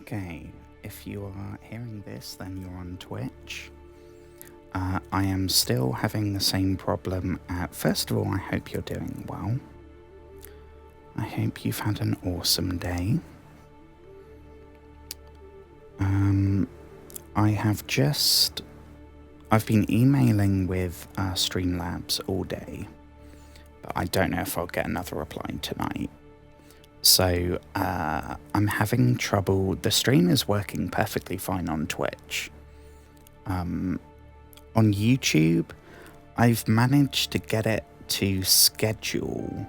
Okay, if you are hearing this, then you're on Twitch. I am still having the same problem. First of all, I hope you're doing well. I hope you've had an awesome day. I've been emailing with Streamlabs all day, but I don't know if I'll get another reply tonight. So I'm having trouble. The stream is working perfectly fine on Twitch. On YouTube, I've managed to get it to schedule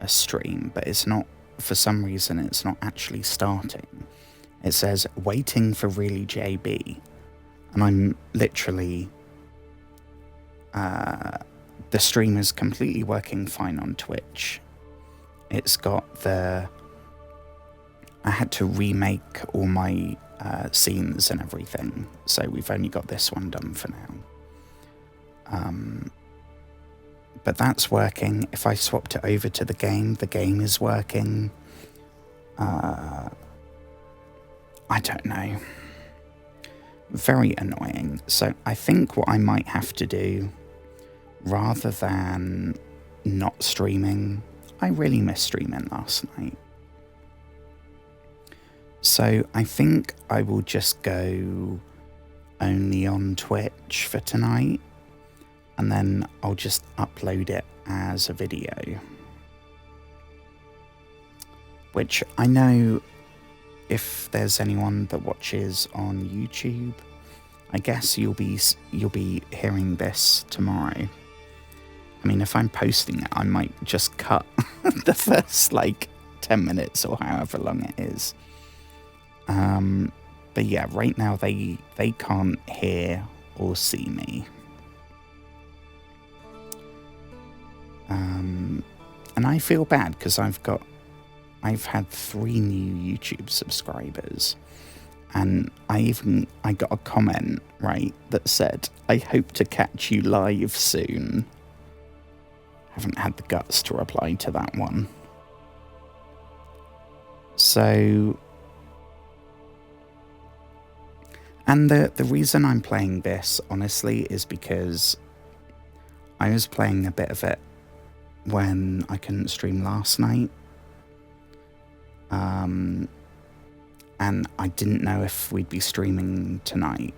a stream, but it's not, for some reason, it's not actually starting. It says waiting for Really JB, and I'm literally, the stream is completely working fine on Twitch. It's got I had to remake all my scenes and everything, so we've only got this one done for now. But that's working. If I swapped it over to the game is working. I don't know. Very annoying. So I think what I might have to do, rather than not streaming, I really missed streaming last night. So I think I will just go only on Twitch for tonight, and then I'll just upload it as a video. Which I know, if there's anyone that watches on YouTube, I guess you'll be hearing this tomorrow. I mean, if I'm posting it, I might just cut the first, 10 minutes or however long it is. But yeah, right now they can't hear or see me. And I feel bad because I've had 3 new YouTube subscribers. And I got a comment, right, that said, I hope to catch you live soon. Haven't had the guts to reply to that one. So, and the reason I'm playing this, honestly, is because I was playing a bit of it when I couldn't stream last night. And I didn't know if we'd be streaming tonight.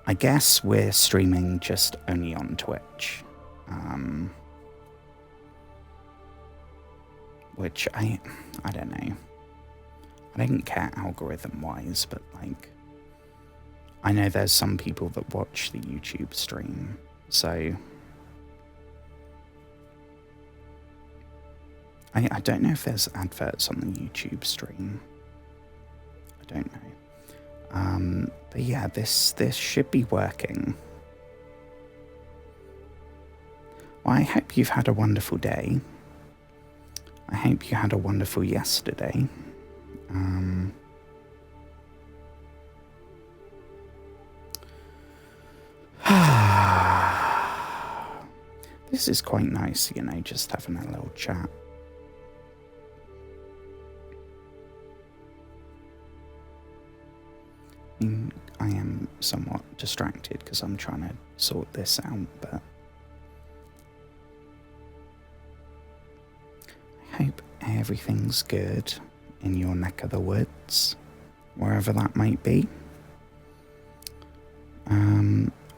I guess we're streaming just only on Twitch. Which I don't know. I don't care algorithm-wise, but I know there's some people that watch the YouTube stream, so I don't know if there's adverts on the YouTube stream. I don't know. But yeah, this should be working. Well, I hope you've had a wonderful day. I hope you had a wonderful yesterday. This is quite nice, just having a little chat. I am somewhat distracted because I'm trying to sort this out, but I hope everything's good in your neck of the woods, wherever that might be.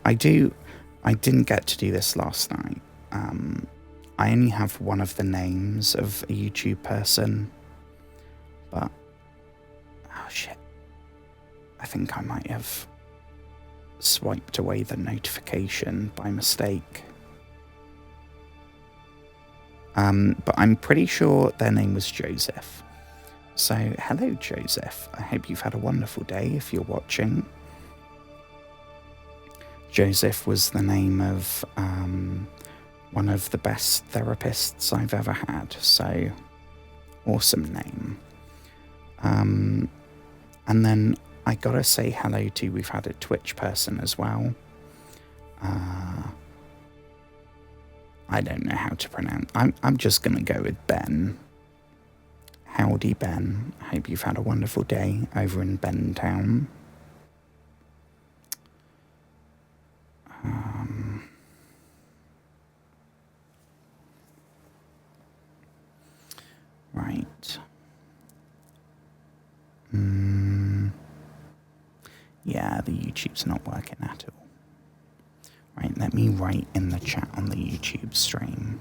I didn't get to do this last night. I only have one of the names of a YouTube person, but oh shit, I think I might have swiped away the notification by mistake. But I'm pretty sure their name was Joseph. So, hello Joseph. I hope you've had a wonderful day if you're watching. Joseph was the name of one of the best therapists I've ever had. So, awesome name. And then I gotta say hello to, we've had a Twitch person as well. I don't know how to pronounce. I'm just gonna go with Ben. Howdy, Ben. Hope you've had a wonderful day over in Bentown. Right. Yeah, the YouTube's not working at all. Right, let me write in the chat on the YouTube stream.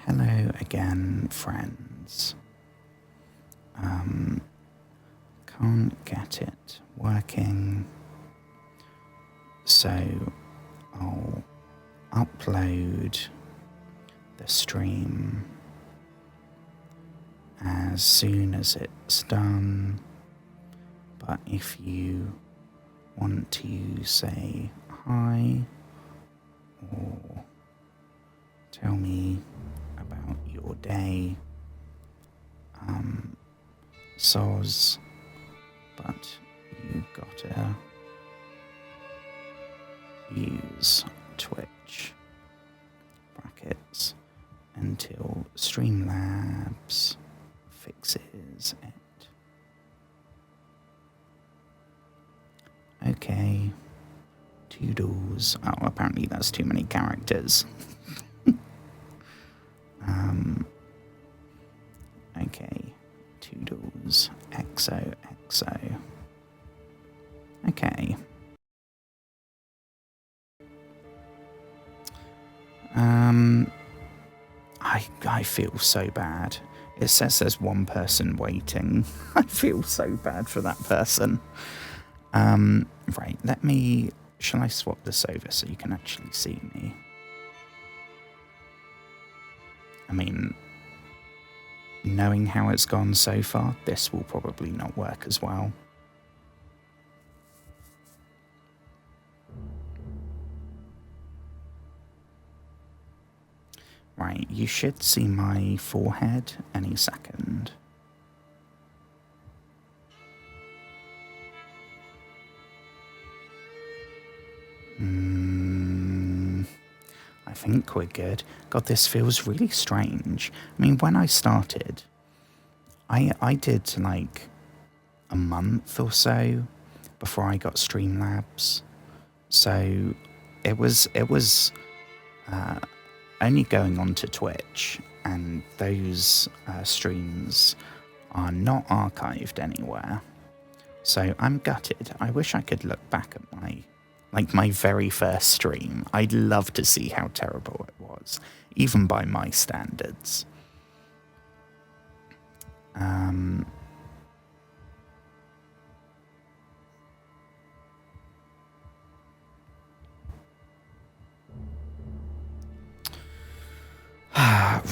Hello again, friends. Can't get it working, so I'll upload the stream as soon as it's done. But if you want to say hi or tell me about your day, soz, but you gotta use Twitch brackets until Streamlabs fixes it. Okay, toodles. Oh, apparently that's too many characters. Okay, toodles, XOXO. Okay. I feel so bad. It says there's one person waiting. I feel so bad for that person. Right, shall I swap this over so you can actually see me? I mean, knowing how it's gone so far, this will probably not work as well. Right, you should see my forehead any second. I think we're good. God, this feels really strange. I mean, when I started, I did like a month or so before I got Streamlabs. So it was only going onto Twitch, and those streams are not archived anywhere. So I'm gutted. I wish I could look back at my very first stream. I'd love to see how terrible it was, even by my standards.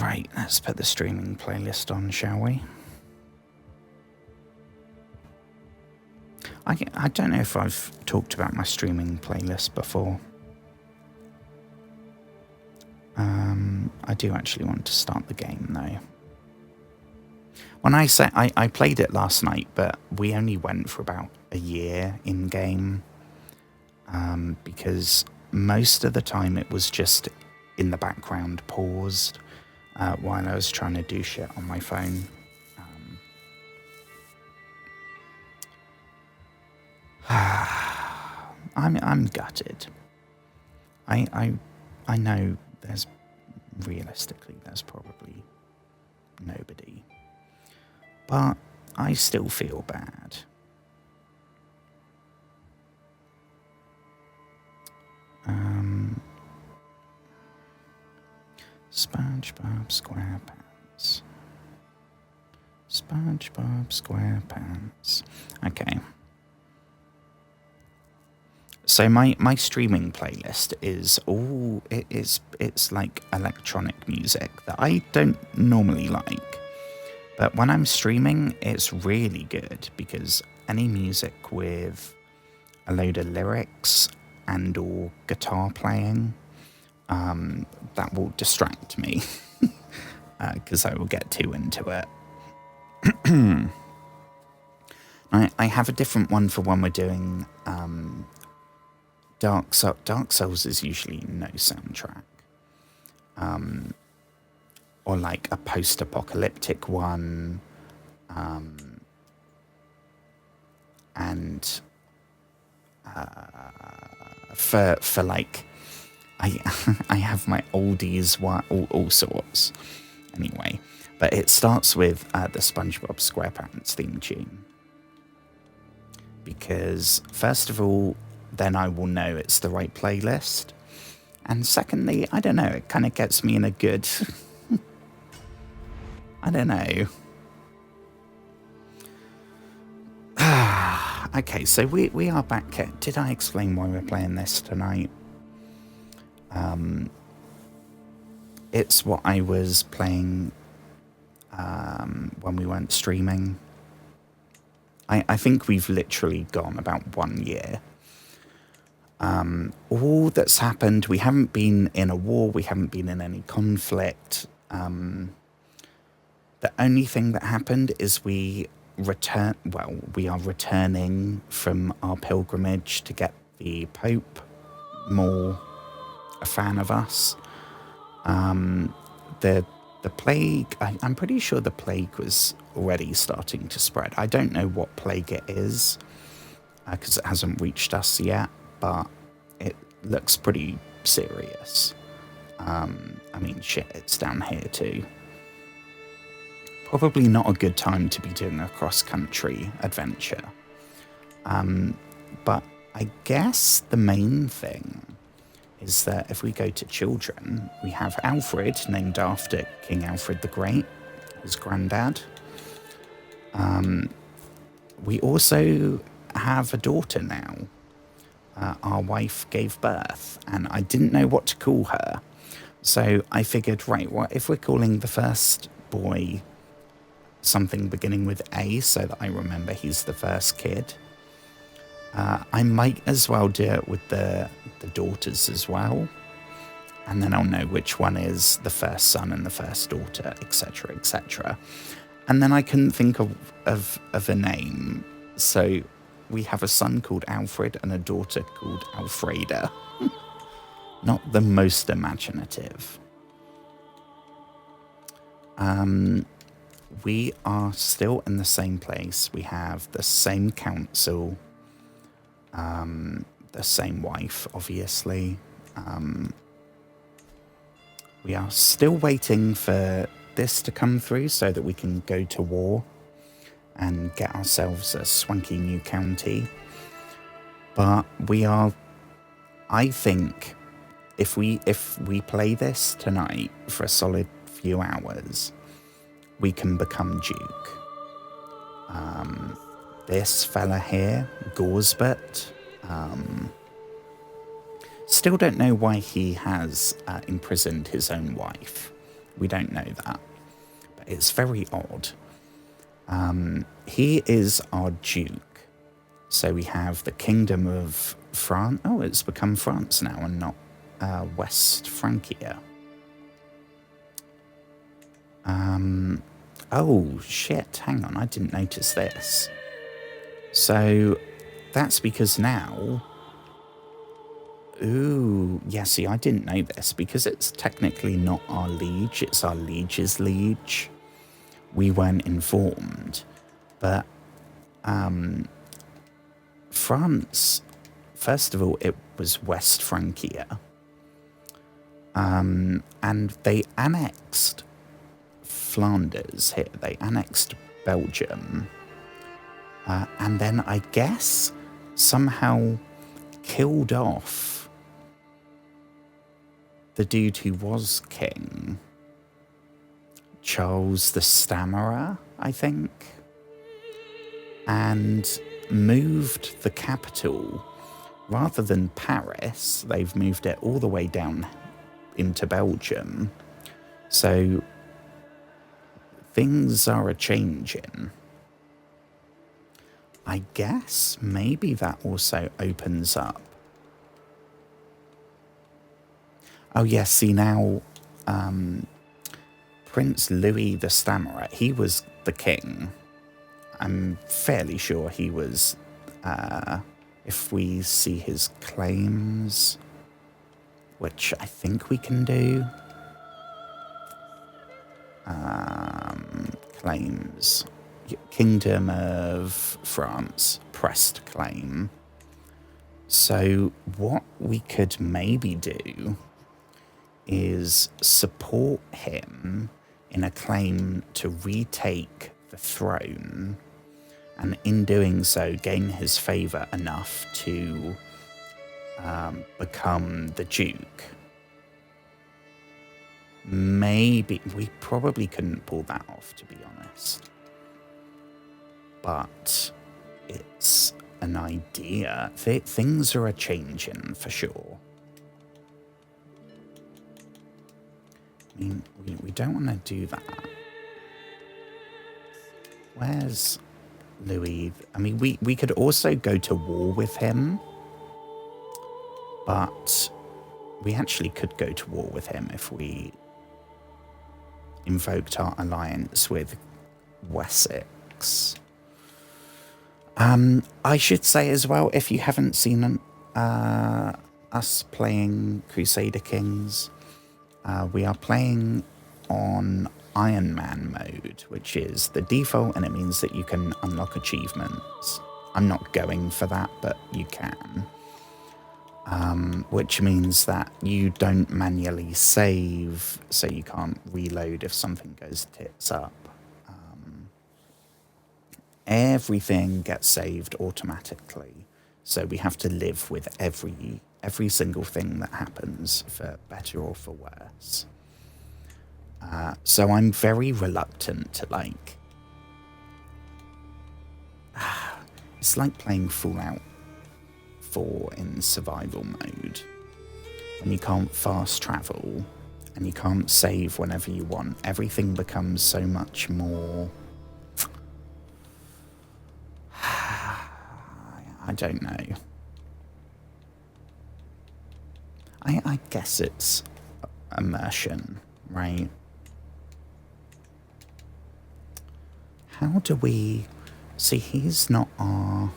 Right, let's put the streaming playlist on, shall we? I don't know if I've talked about my streaming playlist before. I do actually want to start the game, though. When I say I played it last night, but we only went for about a year in-game. Because most of the time it was just in the background paused while I was trying to do shit on my phone. I'm gutted. I know realistically there's probably nobody, but I still feel bad. SpongeBob SquarePants. SpongeBob SquarePants. Okay. So my streaming playlist is it's like electronic music that I don't normally like. But when I'm streaming, it's really good because any music with a load of lyrics and or guitar playing, that will distract me because I will get too into it. I have a different one for when we're doing Dark Souls is usually no soundtrack. or like a post-apocalyptic one, and for like, I I have my oldies, all sorts. Anyway, but it starts with the SpongeBob SquarePants theme tune. Because first of all, then I will know it's the right playlist. And secondly, I don't know, it kind of gets me in a good... I don't know. Okay, so we are back here. Did I explain why we're playing this tonight? It's what I was playing when we weren't streaming. I think we've literally gone about 1 year. All that's happened, we haven't been in a war, we haven't been in any conflict. The only thing that happened is we are returning from our pilgrimage to get the Pope more a fan of us. The plague, I'm pretty sure the plague was already starting to spread. I don't know what plague it is, because it hasn't reached us yet, but it looks pretty serious. I mean, shit, it's down here too. Probably not a good time to be doing a cross-country adventure. But I guess the main thing is that if we go to children, we have Alfred, named after King Alfred the Great, his granddad. We also have a daughter now. Our wife gave birth, and I didn't know what to call her. So I figured, right, what if we're calling the first boy something beginning with A, so that I remember he's the first kid? I might as well do it with the daughters as well, and then I'll know which one is the first son and the first daughter, etc., etc. And then I couldn't think of a name, so we have a son called Alfred and a daughter called Alfreda. Not the most imaginative. We are still in the same place. We have the same council, the same wife, obviously. We are still waiting for this to come through so that we can go to war and get ourselves a swanky new county. But we are, I think, if we play this tonight for a solid few hours, we can become Duke. This fella here, Gorsbert, still don't know why he has imprisoned his own wife. We don't know that, but it's very odd. He is our Duke. So we have the Kingdom of France. Oh, it's become France now and not West Francia. Oh, shit, hang on, I didn't notice this. So that's because now... Ooh, yeah, see, I didn't know this, because it's technically not our liege, it's our liege's liege. We weren't informed. But France, first of all, it was West Francia. And they annexed Flanders here. They annexed Belgium. And then I guess somehow killed off the dude who was king. Charles the Stammerer, I think. And moved the capital. Rather than Paris, they've moved it all the way down into Belgium. So things are a-changing. I guess maybe that also opens up. Oh, yeah, see now, Prince Louis the Stammerer, he was the king. I'm fairly sure he was, if we see his claims, which I think we can do. claims. Kingdom of France, pressed claim. So what we could maybe do is support him in a claim to retake the throne, and in doing so gain his favour enough to become the Duke. Maybe, we probably couldn't pull that off, to be honest. But it's an idea. Things are a-changing, for sure. I mean, we don't want to do that. Where's Louis? I mean, we could also go to war with him. But we actually could go to war with him if we invoked our alliance with Wessex. I should say as well, if you haven't seen us playing Crusader Kings, we are playing on Iron Man mode, which is the default, and it means that you can unlock achievements. I'm not going for that, but you can. Which means that you don't manually save, so you can't reload if something goes tits up. Everything gets saved automatically, so we have to live with every single thing that happens, for better or for worse. So I'm very reluctant to, like... It's like playing Fallout 4 in survival mode, when you can't fast travel and you can't save whenever you want. Everything becomes so much more... I don't know. I guess it's immersion, right? How do we... See, he's not our...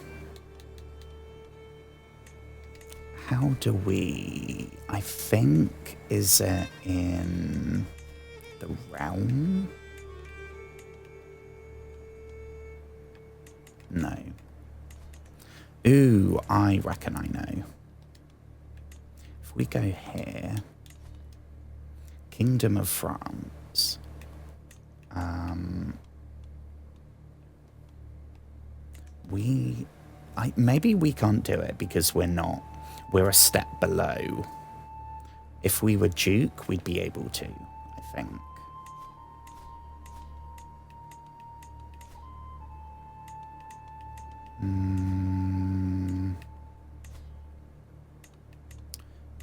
How do we... I think, is it in the realm? No. Ooh, I reckon I know. If we go here, Kingdom of France, maybe we can't do it because we're a step below. If we were Duke, we'd be able to, I think.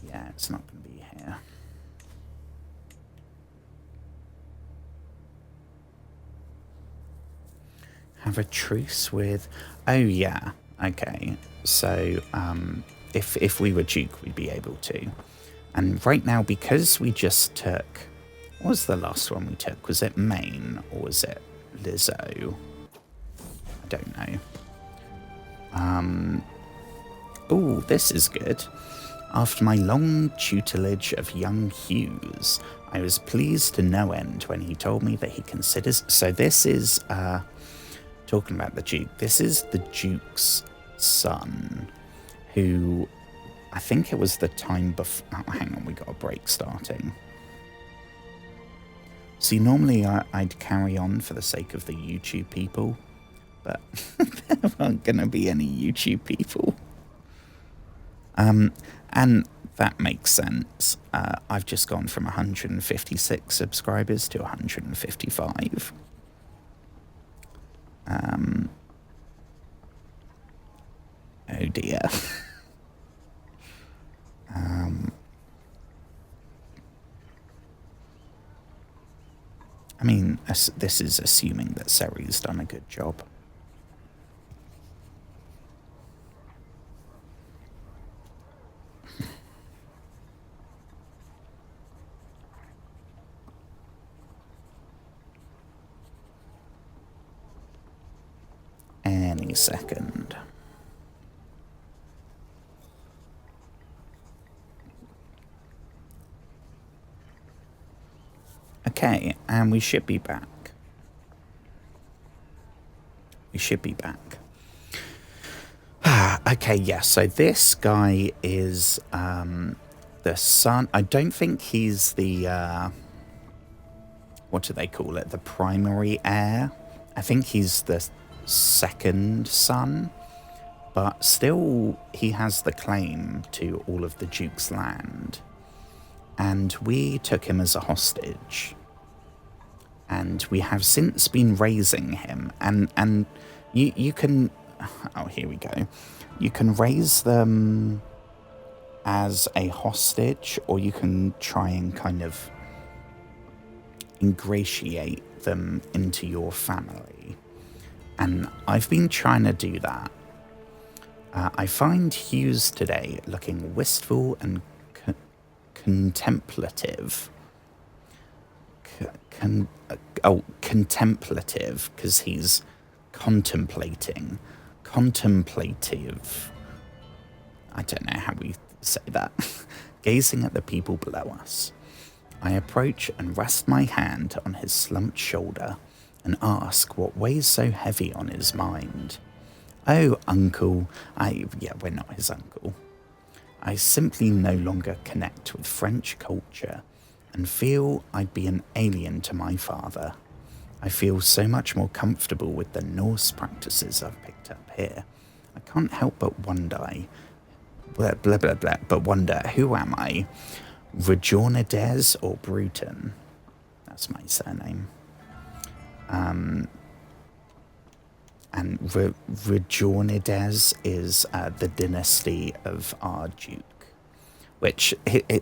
Yeah, it's not going to be here. Have a truce with... Oh, yeah. Okay. So, if we were Duke, we'd be able to. And right now, because we just took... What was the last one we took? Was it Maine or was it Lizzo? I don't know. Oh, this is good. After my long tutelage of young Hughes, I was pleased to no end when he told me that he considers... So this is, talking about the Duke, this is the Duke's son, who, I think it was the time before... Oh, hang on, we got a break starting. See, normally I'd carry on for the sake of the YouTube people, but there aren't going to be any YouTube people. And that makes sense. I've just gone from 156 subscribers to 155. Oh dear. I mean, this is assuming that Seri's done a good job. Any second. Okay, and we should be back. We should be back. Okay, yeah, so this guy is the son. I don't think he's the, what do they call it? The primary heir. I think he's the second son, but still he has the claim to all of the Duke's land. And we took him as a hostage. And we have since been raising him. And you can... Oh, here we go. You can raise them as a hostage, or you can try and kind of ingratiate them into your family. And I've been trying to do that. I find Hughes today looking wistful and contemplative. Contemplative, because he's contemplating. Contemplative. I don't know how we say that. Gazing at the people below us. I approach and rest my hand on his slumped shoulder and ask what weighs so heavy on his mind. Oh, uncle. Yeah, we're not his uncle. I simply no longer connect with French culture and feel I'd be an alien to my father. I feel so much more comfortable with the Norse practices I've picked up here. I can't help but wonder, who am I? Rajornades or Bruton? That's my surname. And Rajornades is the dynasty of our Duke, which I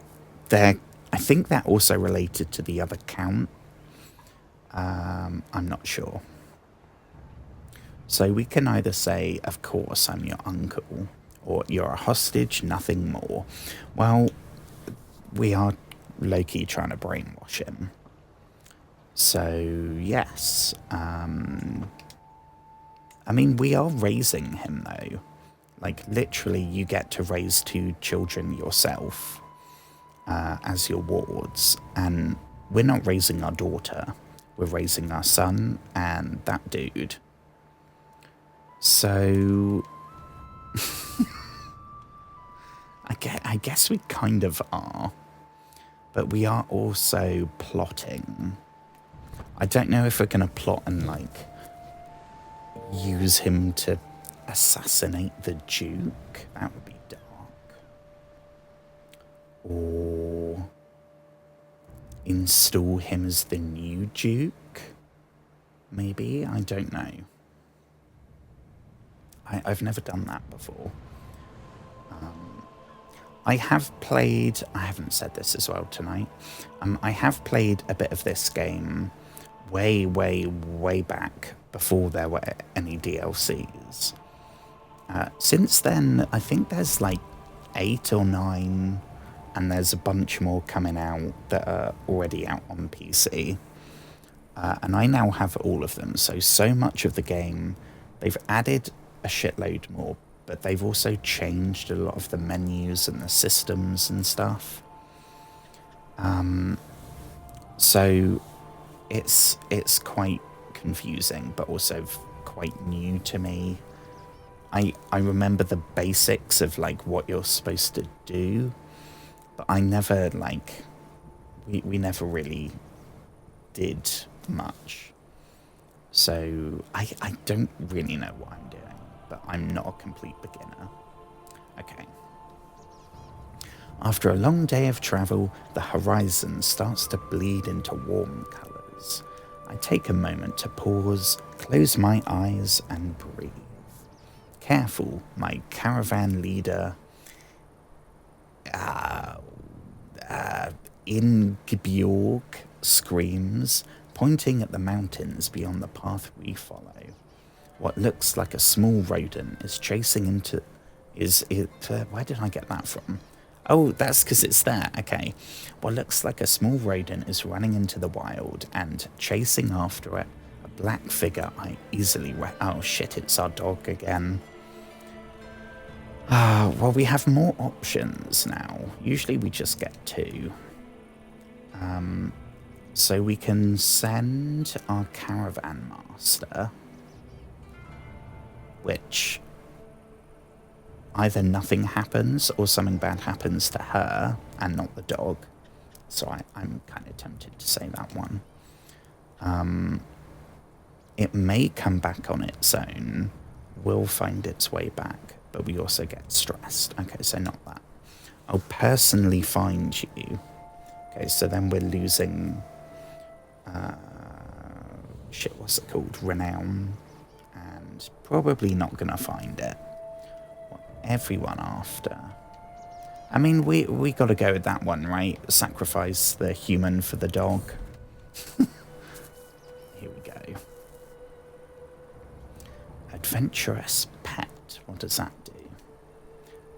think that also related to the other count. I'm not sure. So we can either say, of course, I'm your uncle, or you're a hostage, nothing more. Well, we are low-key trying to brainwash him. So, yes. I mean, we are raising him, though. Like, literally, you get to raise 2 children yourself as your wards. And we're not raising our daughter. We're raising our son and that dude. So... I guess we kind of are. But we are also plotting. I don't know if we're going to plot and, like, use him to assassinate the Duke. That would be dark. Or install him as the new Duke. Maybe? I don't know. I've never done that before. I have played... I haven't said this as well tonight. I have played a bit of this game way, way, way back before there were any DLCs. Since then, I think there's like 8 or 9, and there's a bunch more coming out that are already out on PC. And I now have all of them. So much of the game, they've added a shitload more, but they've also changed a lot of the menus and the systems and stuff. So it's quite confusing, but also quite new to me. I remember the basics of like what you're supposed to do, but I never like we never really did much. So I don't really know what I'm doing, but I'm not a complete beginner. Okay. After a long day of travel, the horizon starts to bleed into warm colours. I take a moment to pause, close my eyes and breathe. Careful, my caravan leader, Ingeborg, screams, pointing at the mountains beyond the path we follow. What looks like a small rodent is chasing into... where did I get that from? Oh, that's because it's there. Okay. What looks like a small rodent is running into the wild and chasing after it. A black figure I easily... Oh, shit, it's our dog again. Well, we have more options now. Usually we just get 2. So we can send our caravan master. which either nothing happens or something bad happens to her and not the dog. So I'm kind of tempted to say that one. It may come back on its own, will find its way back, but we also get stressed. Okay, so not that. I'll personally find you. Okay, so then we're losing, what's it called? Renown. And probably not going to find it. What everyone after. I mean, we got to go with that one, right? Sacrifice the human for the dog. Here we go. Adventurous pet. What does that do?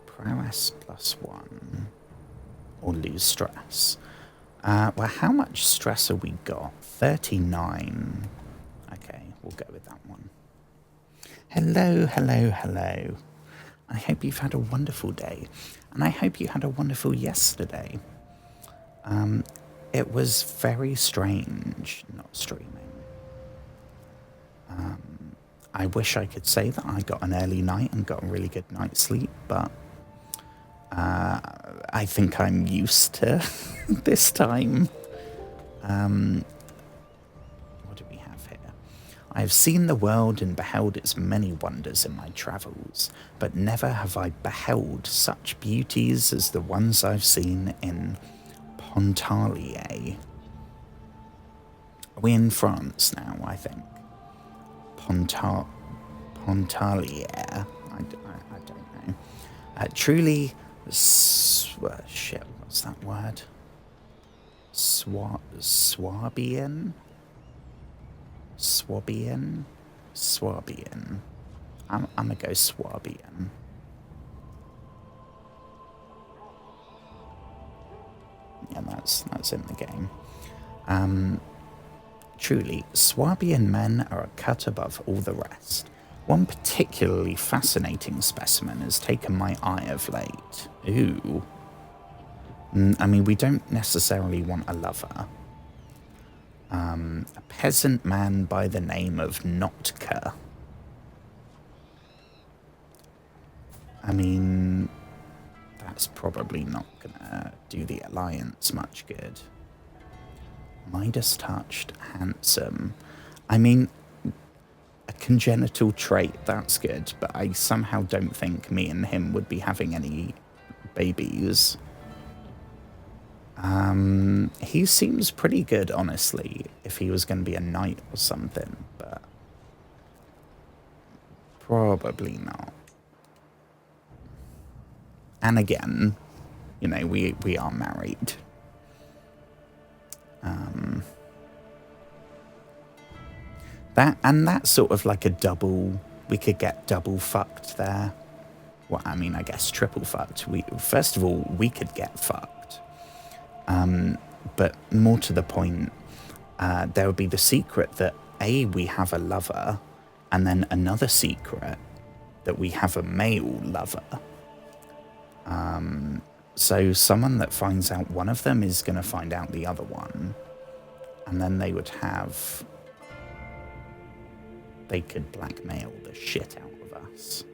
Prowess +1. Or lose stress. Well, how much stress have we got? 39. Okay, we'll go with that one. Hello, hello, hello. I hope you've had a wonderful day. And I hope you had a wonderful yesterday. It was very strange not streaming. I wish I could say that I got an early night and got a really good night's sleep, but I think I'm used to this time. What do we have here? I have seen the world and beheld its many wonders in my travels, but never have I beheld such beauties as the ones I've seen in Pontarlier. Are we in France now, I think? Pontarlier. I don't know. Truly, shit, what's that word? Swabian? I'm gonna go Swabian. Yeah, that's in the game. Truly, Swabian men are a cut above all the rest. One particularly fascinating specimen has taken my eye of late. Ooh. I mean, we don't necessarily want a lover. A peasant man by the name of Notka. I mean, that's probably not gonna do the alliance much good. Midas touched, handsome. I mean, a congenital trait, that's good, but I somehow don't think me and him would be having any babies. He seems pretty good, honestly, if he was going to be a knight or something, but probably not. And again, you know, we are married. That's sort of like a double, we could get double fucked there. Well, I mean, I guess triple fucked. First of all, we could get fucked. But more to the point, there would be the secret that we have a lover, and then another secret that we have a male lover. So someone that finds out one of them is going to find out the other one, and then they could blackmail the shit out of us.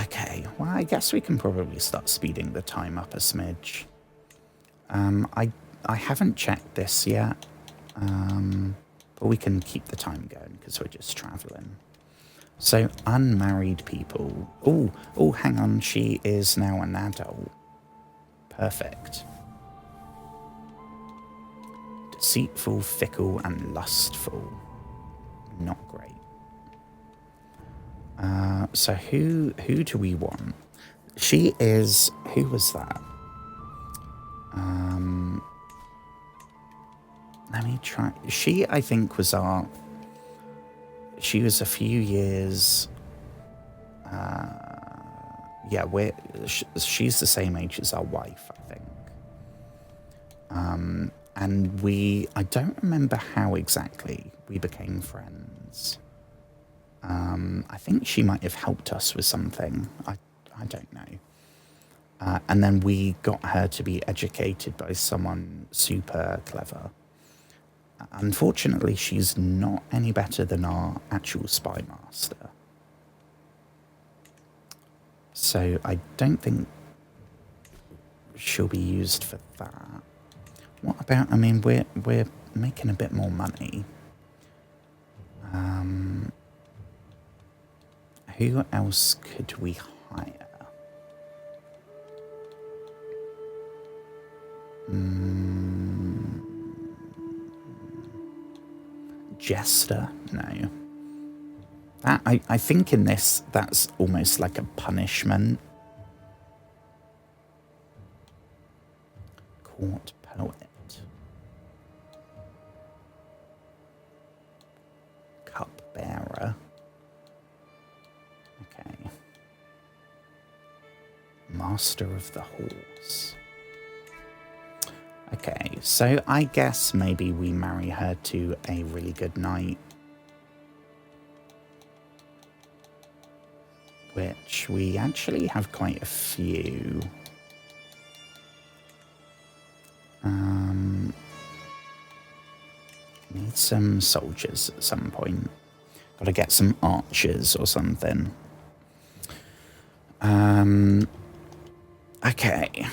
Okay, well, I guess we can probably start speeding the time up a smidge. I haven't checked this yet, but we can keep the time going because we're just traveling. So, unmarried people. Oh, hang on, she is now an adult. Perfect. Deceitful, fickle, and lustful. Not great. So who do we want? She is... Who was that? Let me try... She, I think, was our... She was a few years... yeah, she's the same age as our wife, I think. And I don't remember how exactly we became friends. I think she might have helped us with something. I don't know. And then we got her to be educated by someone super clever. Unfortunately, she's not any better than our actual spy master. So I don't think she'll be used for that. What about, I mean, we're making a bit more money. Who else could we hire? Jester? No. That, I think in this, that's almost like a punishment. Court poet. Cupbearer. Okay. Master of the Horse. Okay, so I guess maybe we marry her to a really good knight. Which we actually have quite a few. Need some soldiers at some point. Gotta get some archers or something. Okay.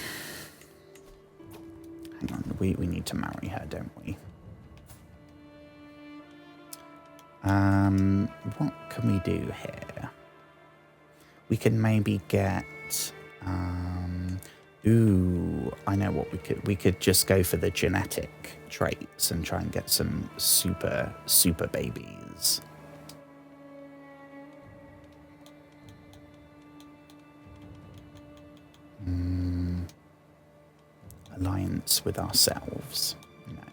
Hang on, we need to marry her, don't we? What can we do here? We can maybe get... ooh, I know what we could... We could just go for the genetic traits and try and get some super babies. Alliance with ourselves. No.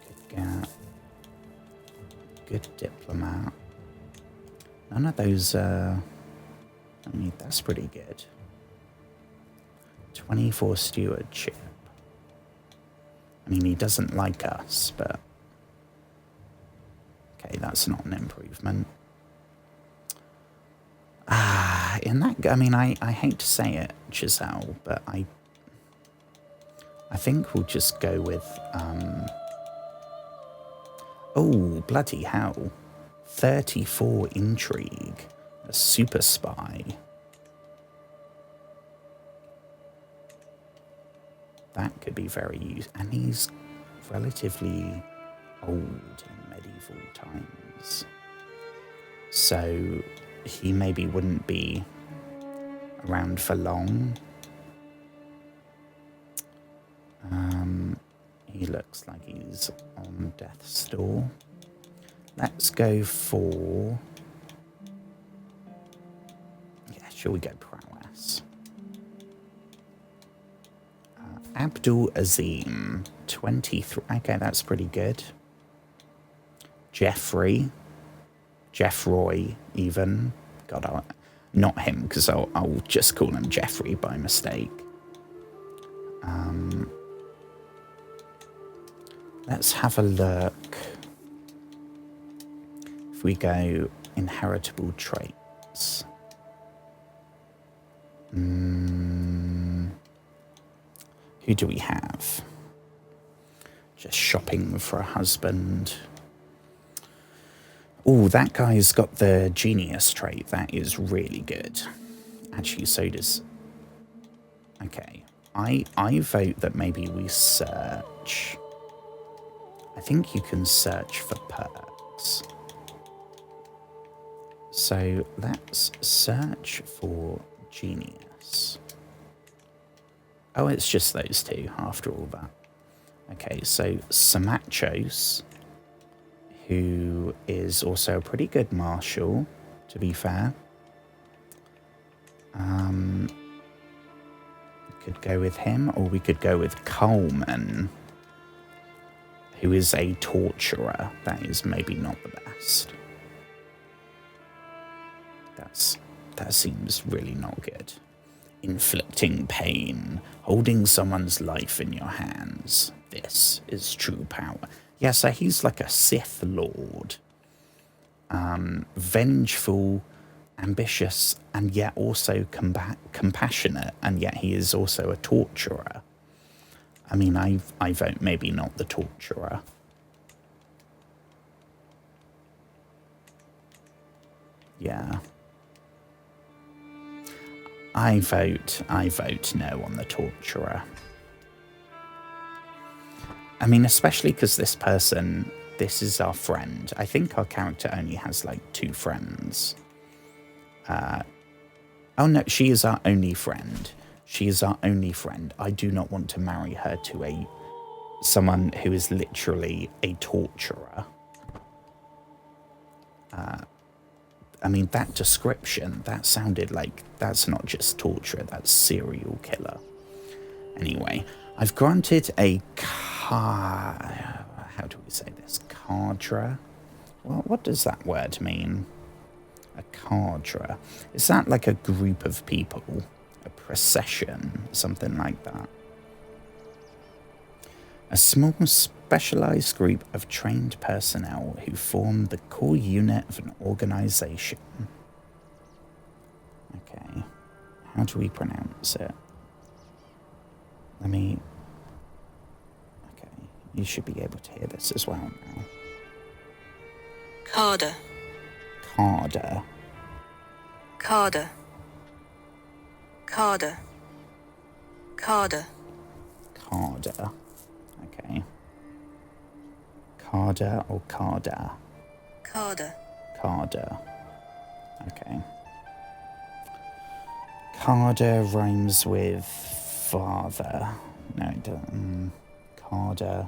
Could get good diplomat. None of those, I mean, that's pretty good. 24 stewardship. I mean, he doesn't like us, but... Okay, that's not an improvement. In that... I mean, I hate to say it, Giselle, but I think we'll just go with... Oh, bloody hell. 34 intrigue. A super spy. That could be very useful. And he's relatively old in medieval times. So he maybe wouldn't be around for long. He looks like he's on death's door. Let's go for... Yeah, shall we go prowess? Abdul Azim, 23. Okay, that's pretty good. Jeffrey, even. God, not him, because I'll just call him Jeffrey by mistake. Let's have a look. If we go inheritable traits. Who do we have? Just shopping for a husband. Oh, that guy's got the genius trait. That is really good. Actually, so does... Okay. I vote that maybe we search. I think you can search for perks. So let's search for genius. Oh, it's just those two after all that. Okay, so Samachos, who is also a pretty good marshal, to be fair. We could go with him, or we could go with Coleman, who is a torturer. That is maybe not the best. That seems really not good. Inflicting pain, holding someone's life in your hands. This is true power. Yeah, so he's like a Sith Lord. Vengeful, ambitious, and yet also compassionate, and yet he is also a torturer. I mean, I vote maybe not the torturer. Yeah. I vote no on the torturer. I mean, especially because this is our friend. I think our character only has like 2 friends. Oh no, she is our only friend. She is our only friend. I do not want to marry her to someone who is literally a torturer. I mean, that description, that sounded like that's not just torture, that's serial killer. Anyway, I've granted a how do we say this? Cadre? Well, what does that word mean? A cadre. Is that like a group of people? A procession? Something like that? A small specialized group of trained personnel who form the core unit of an organization. Okay. How do we pronounce it? Okay. You should be able to hear this as well now. Cadre. Cadre. Cadre. Cadre. Cadre. Cadre. Okay. Cadre or Carda? Cadre. Cadre. Okay. Cadre rhymes with father. No, it doesn't. Cadre.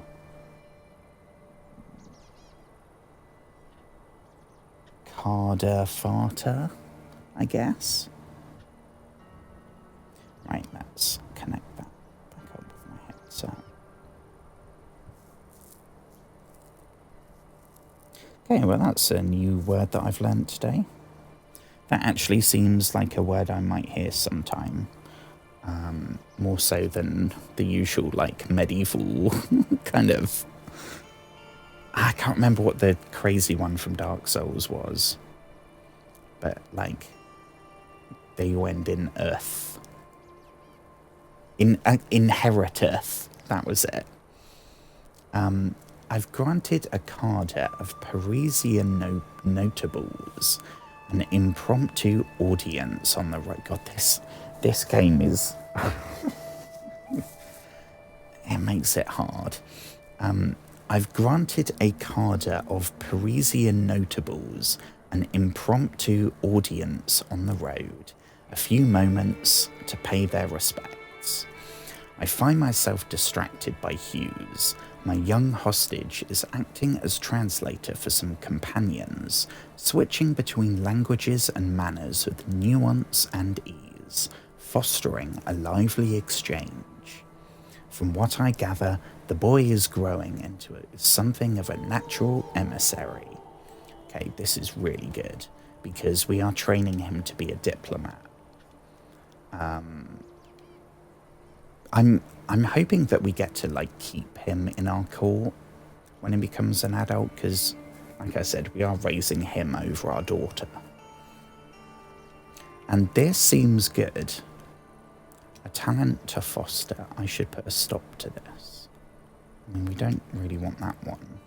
Cadre farter, I guess. Right, let's connect that back up with my headset. Okay, well that's a new word that I've learnt today. That actually seems like a word I might hear sometime. More so than the usual, like, medieval kind of... I can't remember what the crazy one from Dark Souls was. But, like, they went in Earth. Inheriteth. That was it. I've granted a cadre of Parisian notables an impromptu audience on the road. God, this game is... it makes it hard. I've granted a cadre of Parisian notables an impromptu audience on the road, a few moments to pay their respects. I find myself distracted by Hughes. My young hostage is acting as translator for some companions, switching between languages and manners with nuance and ease, fostering a lively exchange. From what I gather, the boy is growing into something of a natural emissary. Okay, this is really good, because we are training him to be a diplomat. I'm hoping that we get to, like, keep him in our court when he becomes an adult, because, like I said, we are raising him over our daughter. And this seems good. A talent to foster. I should put a stop to this. I mean, we don't really want that one.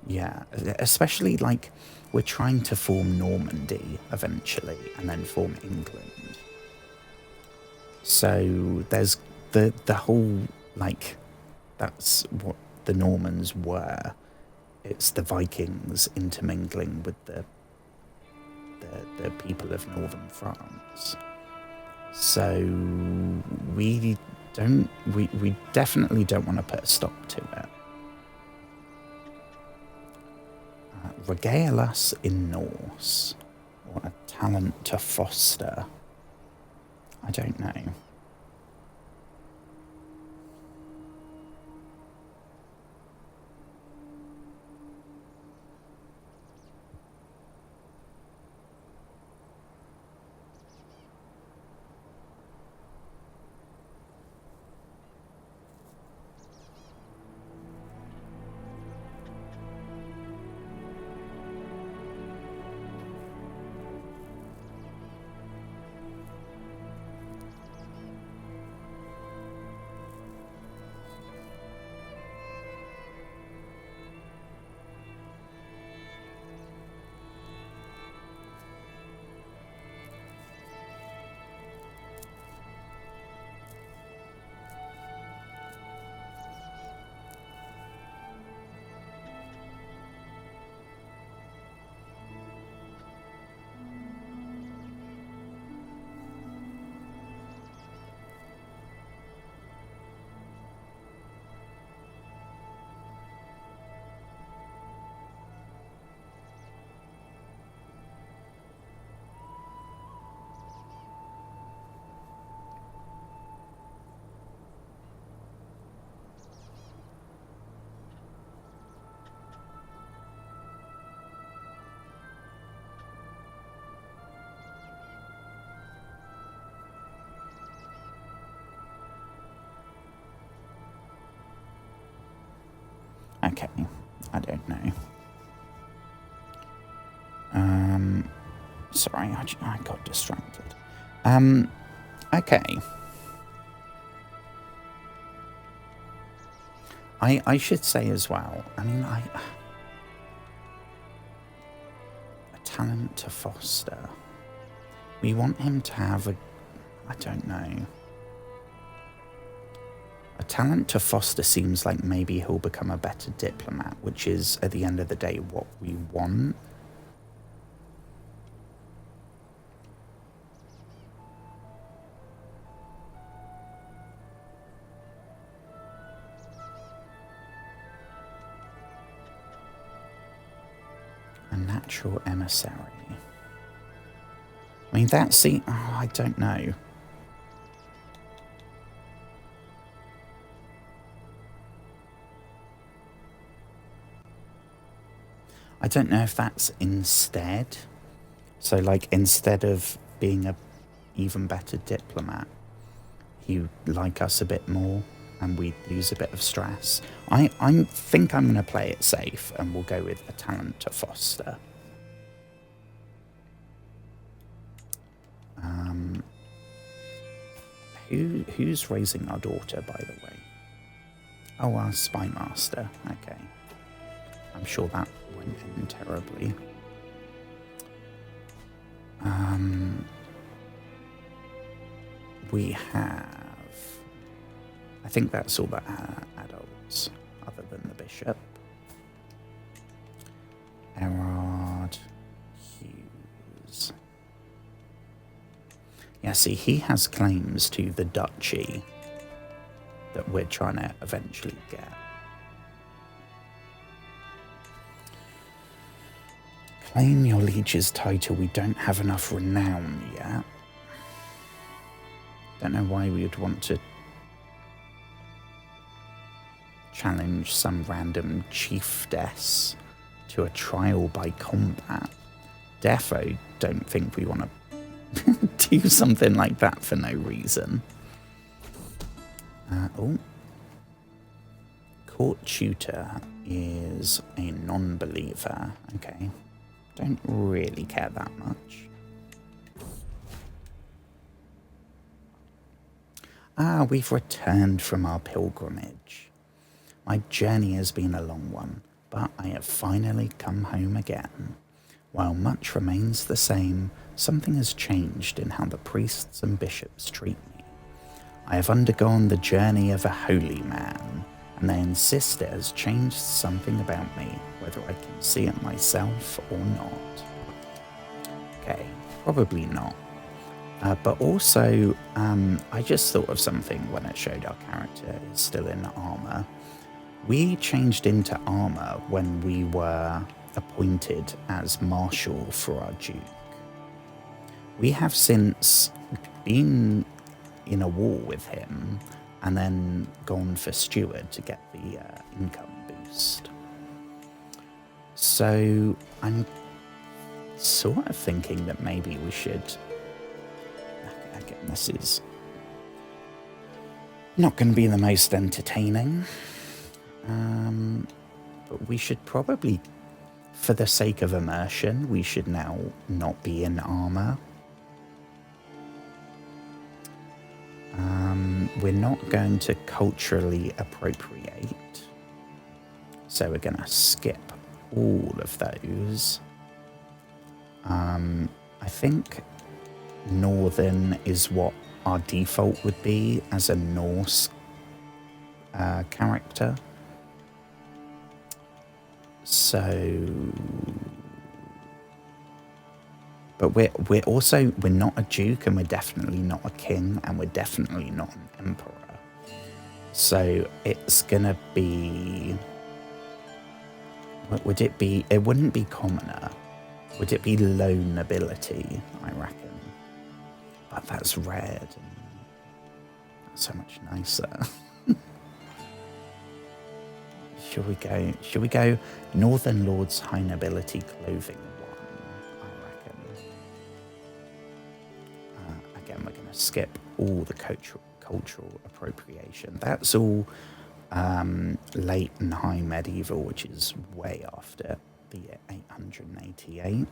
Yeah, especially, like, we're trying to form Normandy eventually, and then form England. So there's the whole, like, that's what the Normans were. It's the Vikings intermingling with the people of northern France. So we definitely don't want to put a stop to it. Regale us in Norse, or a talent to foster. I don't know. Okay, I don't know. Sorry, I got distracted. Okay. I should say as well, I mean, a talent to foster. We want him to have I don't know. A talent to foster seems like maybe he'll become a better diplomat, which is, at the end of the day, what we want. A natural emissary. I mean, that's the... Oh, I don't know. I don't know if that's instead. So, like, instead of being a even better diplomat, he'd like us a bit more and we'd lose a bit of stress. I think I'm going to play it safe and we'll go with a talent to foster. Who's raising our daughter, by the way? Oh, our spy master. Okay. I'm sure that went in terribly. We have... I think that's all the adults, other than the bishop. Erard Hughes. Yeah, see, he has claims to the duchy that we're trying to eventually get. Claim your liege's title. We don't have enough renown yet. Don't know why we would want to challenge some random chiefess to a trial by combat. Defo don't think we want to do something like that for no reason. Court tutor is a non-believer. Okay. Don't really care that much. We've returned from our pilgrimage. My journey has been a long one, but I have finally come home again. While much remains the same, something has changed in how the priests and bishops treat me. I have undergone the journey of a holy man, and they insist it has changed something about me, whether I can see it myself or not. Okay, probably not. But also, I just thought of something when it showed our character is still in armor. We changed into armor when we were appointed as marshal for our duke. We have since been in a war with him and then gone for steward to get the income boost. So I'm sort of thinking that maybe we should... Again, this is not going to be the most entertaining. But we should probably, for the sake of immersion, we should now not be in armor. We're not going to culturally appropriate. So we're going to skip all of those. I think Northern is what our default would be as a Norse character. So, but we're not a duke, and we're definitely not a king, and we're definitely not an emperor. So it's gonna be. What would it be? It wouldn't be commoner. Would it be low nobility? I reckon. But that's red, and that's so much nicer. Should we go Northern Lord's High Nobility Clothing 1, I reckon. Again, we're going to skip all the cultural appropriation. That's all late and high medieval, which is way after the year 888.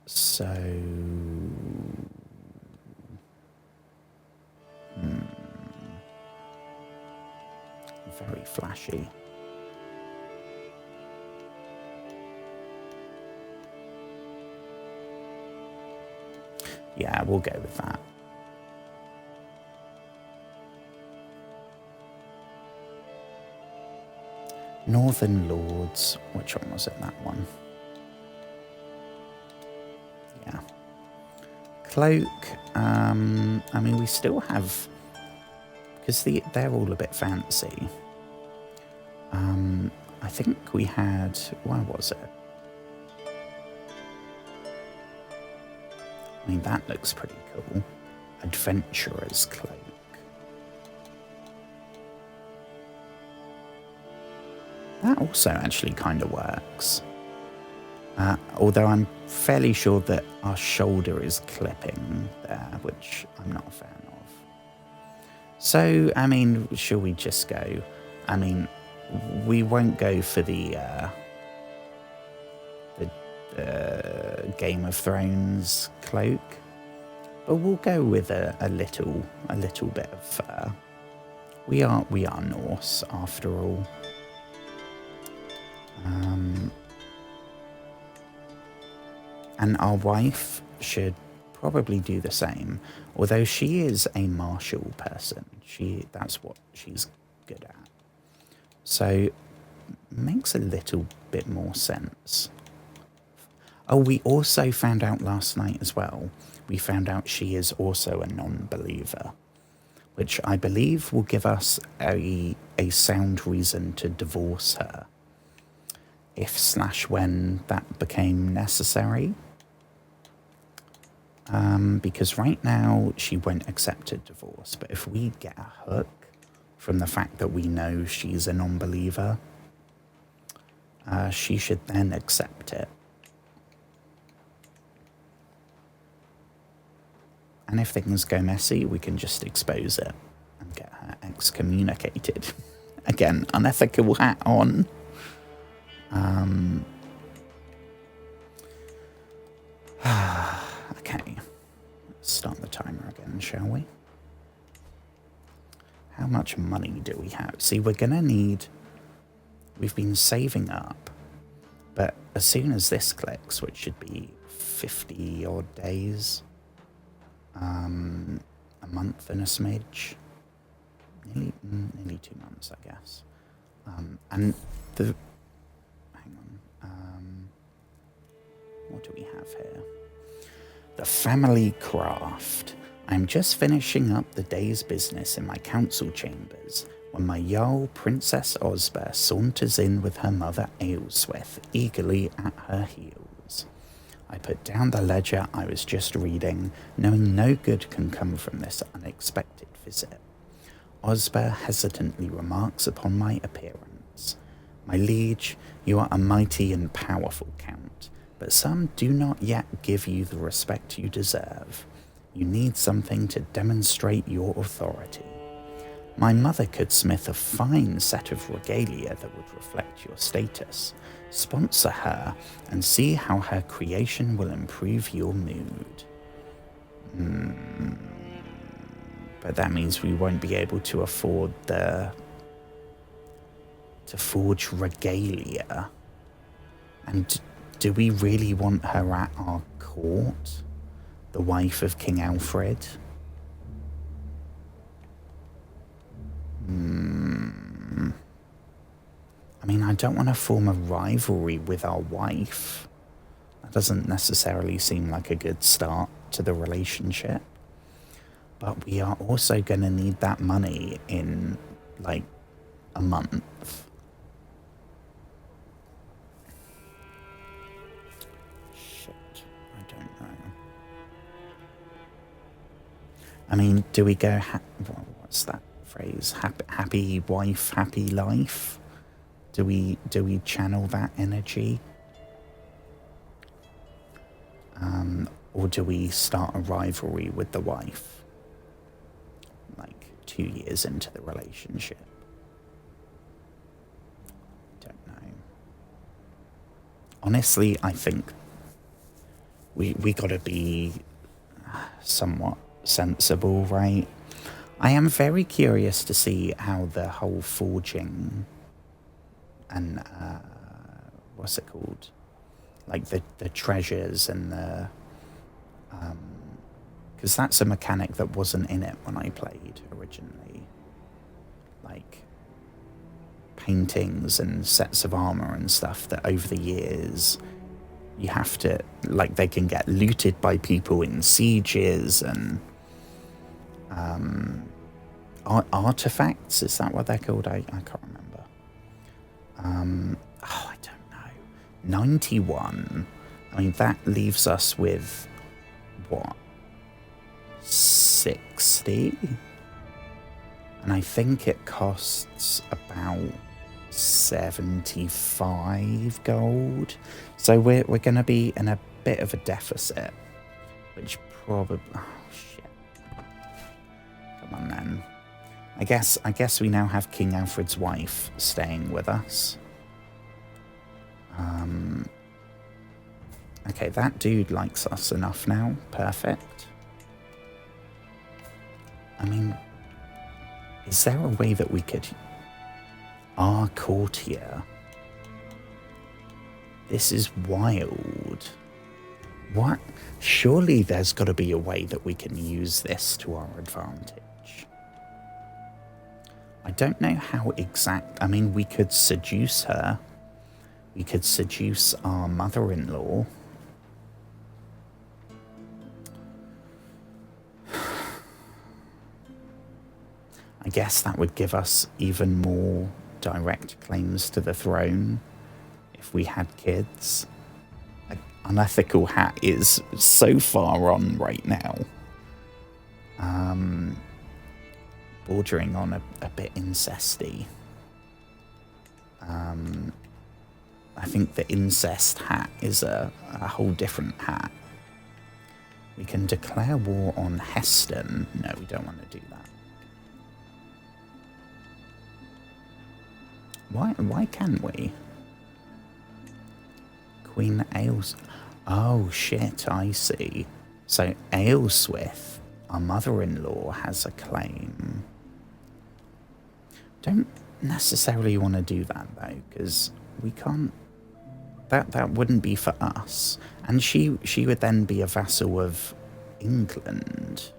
So, very flashy. Yeah, we'll go with that. Northern Lords. Which one was it? That one. Yeah. Cloak. I mean, we still have... Because they're all a bit fancy. I think we had... Where was it? I mean, that looks pretty cool. Adventurer's Cloak. That also actually kind of works. Although I'm fairly sure that our shoulder is clipping there, which I'm not a fan of. So, I mean, shall we just go? I mean, we won't go for the Game of Thrones cloak, but we'll go with a little bit of fur. We are Norse after all. And our wife should probably do the same, although she is a martial person. That's what she's good at. So makes a little bit more sense. Oh, we also found out last night as well. We found out she is also a non-believer, which I believe will give us a sound reason to divorce her if/when that became necessary. Because right now she won't accept a divorce, but if we get a hook from the fact that we know she's a non-believer, she should then accept it. And if things go messy, we can just expose it and get her excommunicated. Again, unethical hat on. Okay, let's start the timer again, shall we? How much money do we have? See, we're gonna need... We've been saving up, but as soon as this clicks, which should be 50 odd days, a month and a smidge, nearly 2 months, I guess. And the... Hang on. What do we have here? The family craft. I'm just finishing up the day's business in my council chambers when my Jarl Princess Osber saunters in with her mother Aelswith eagerly at her heels. I put down the ledger I was just reading, knowing no good can come from this unexpected visit. Osber hesitantly remarks upon my appearance. My liege, you are a mighty and powerful count, but some do not yet give you the respect you deserve. You need something to demonstrate your authority. My mother could smith a fine set of regalia that would reflect your status. Sponsor her and see how her creation will improve your mood. But that means we won't be able to afford to forge regalia. And do we really want her at our court? The wife of King Alfred? I mean, I don't want to form a rivalry with our wife. That doesn't necessarily seem like a good start to the relationship. But we are also going to need that money in, like, a month. Shit, I don't know. I mean, do we go... what's that phrase? Happy wife, happy life? Do we channel that energy? Or do we start a rivalry with the wife? Like, 2 years into the relationship. Don't know. Honestly, I think we gotta be somewhat sensible, right? I am very curious to see how the whole forging and what's it called? Like the treasures and the because that's a mechanic that wasn't in it when I played originally. Like paintings and sets of armor and stuff that over the years you have to, like, they can get looted by people in sieges and artifacts, is that what they're called? I can't remember. I don't know. 91. I mean, that leaves us with what? 60? And I think it costs about 75 gold. So we're going to be in a bit of a deficit, which probably... Oh, shit. Come on, then. I guess we now have King Alfred's wife staying with us. Okay, that dude likes us enough now. Perfect. I mean, is there a way that we could... Our courtier. This is wild. What? Surely there's got to be a way that we can use this to our advantage. I don't know how exact... I mean, we could seduce her. We could seduce our mother-in-law. I guess that would give us even more direct claims to the throne if we had kids. An unethical hat is so far on right now. Bordering on a bit incesty. I think the incest hat is a whole different hat. We can declare war on Heston. No, we don't want to do that. Why can't we? Queen Ails... Oh, shit, I see. So Ailswith, our mother-in-law, has a claim. Don't necessarily want to do that, though, because we can't... That wouldn't be for us. And she would then be a vassal of England.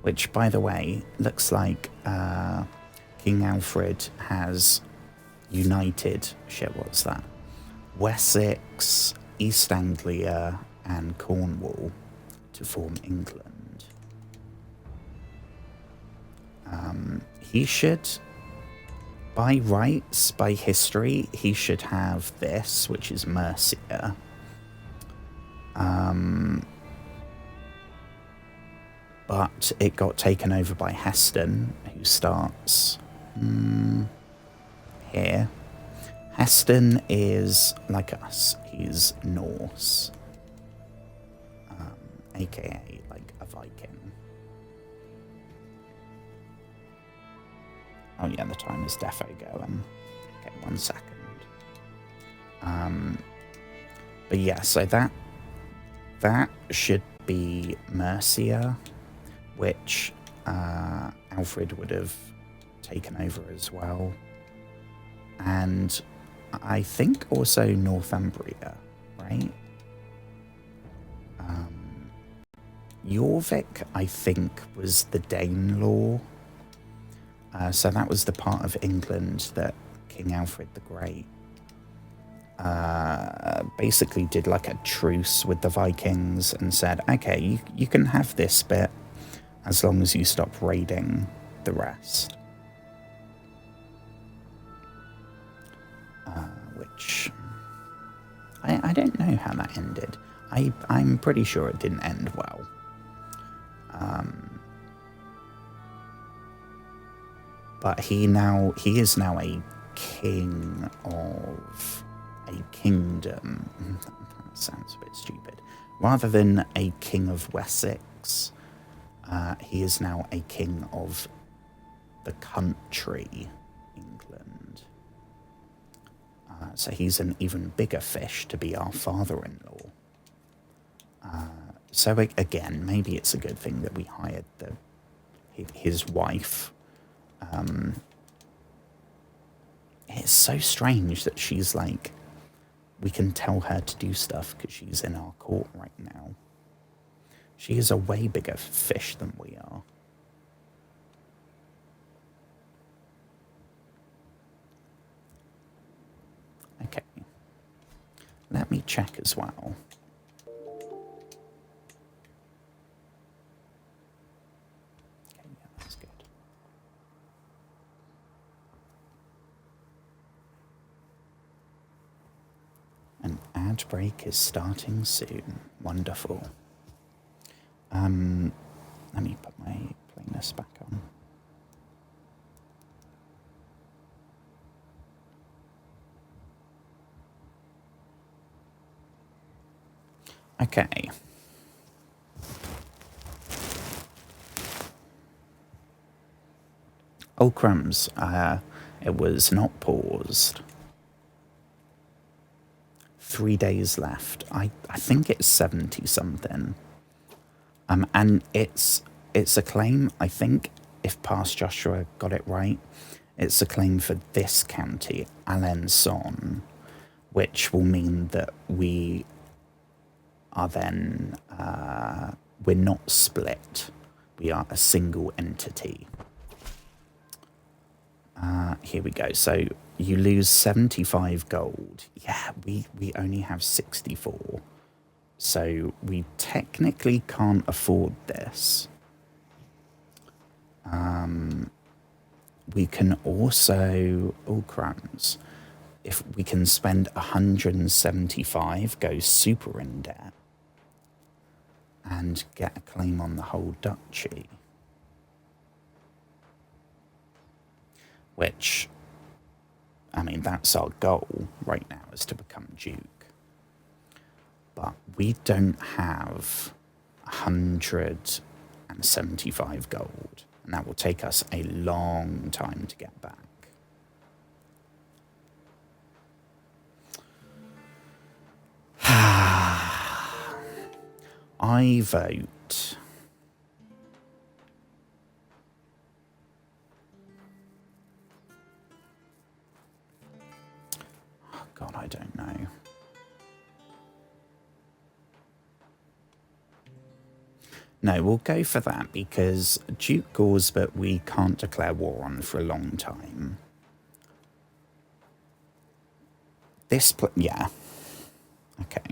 Which, by the way, looks like King Alfred has united... Shit, what's that? Wessex, East Anglia, and Cornwall to form England. He should, by rights, by history, he should have this, which is Mercia. But it got taken over by Heston, who starts here. Heston is like us. He's Norse, aka like a Viking. Oh yeah, the time is defo going. Okay, 1 second. But yeah, so that should be Mercia, which Alfred would have taken over as well. And I think also Northumbria, right? Jorvik, I think, was the Danelaw. So that was the part of England that King Alfred the Great basically did like a truce with the Vikings and said, okay, you can have this bit as long as you stop raiding the rest. Which I don't know how that ended. I'm pretty sure it didn't end well. But he is now a king of a kingdom. sounds a bit stupid. Rather than a king of Wessex, he is now a king of the country, England. So he's an even bigger fish to be our father-in-law. So again, maybe it's a good thing that we hired his wife. It's so strange that she's like, we can tell her to do stuff because she's in our court right now. She is a way bigger fish than we are. Okay. Let me check as well. Okay, yeah, that's good. An ad break is starting soon. Wonderful. Let me put my playlist back on. Okay. Oh, crumbs. It was not paused. 3 days left. I think it's 70 something. And it's a claim, I think, if Past Joshua got it right, it's a claim for this county, Alençon, which will mean that we are then, we're not split. We are a single entity. Here we go. So you lose 75 gold. Yeah, we only have 64. So we technically can't afford this. We can also, oh crumbs, if we can spend 175, go super in debt, and get a claim on the whole duchy. Which, I mean, that's our goal right now, is to become Duke. But we don't have 175 gold, and that will take us a long time to get back. I vote. Oh God, I don't know. No, we'll go for that because Duke Gorsbert we can't declare war on for a long time. This, yeah. Okay.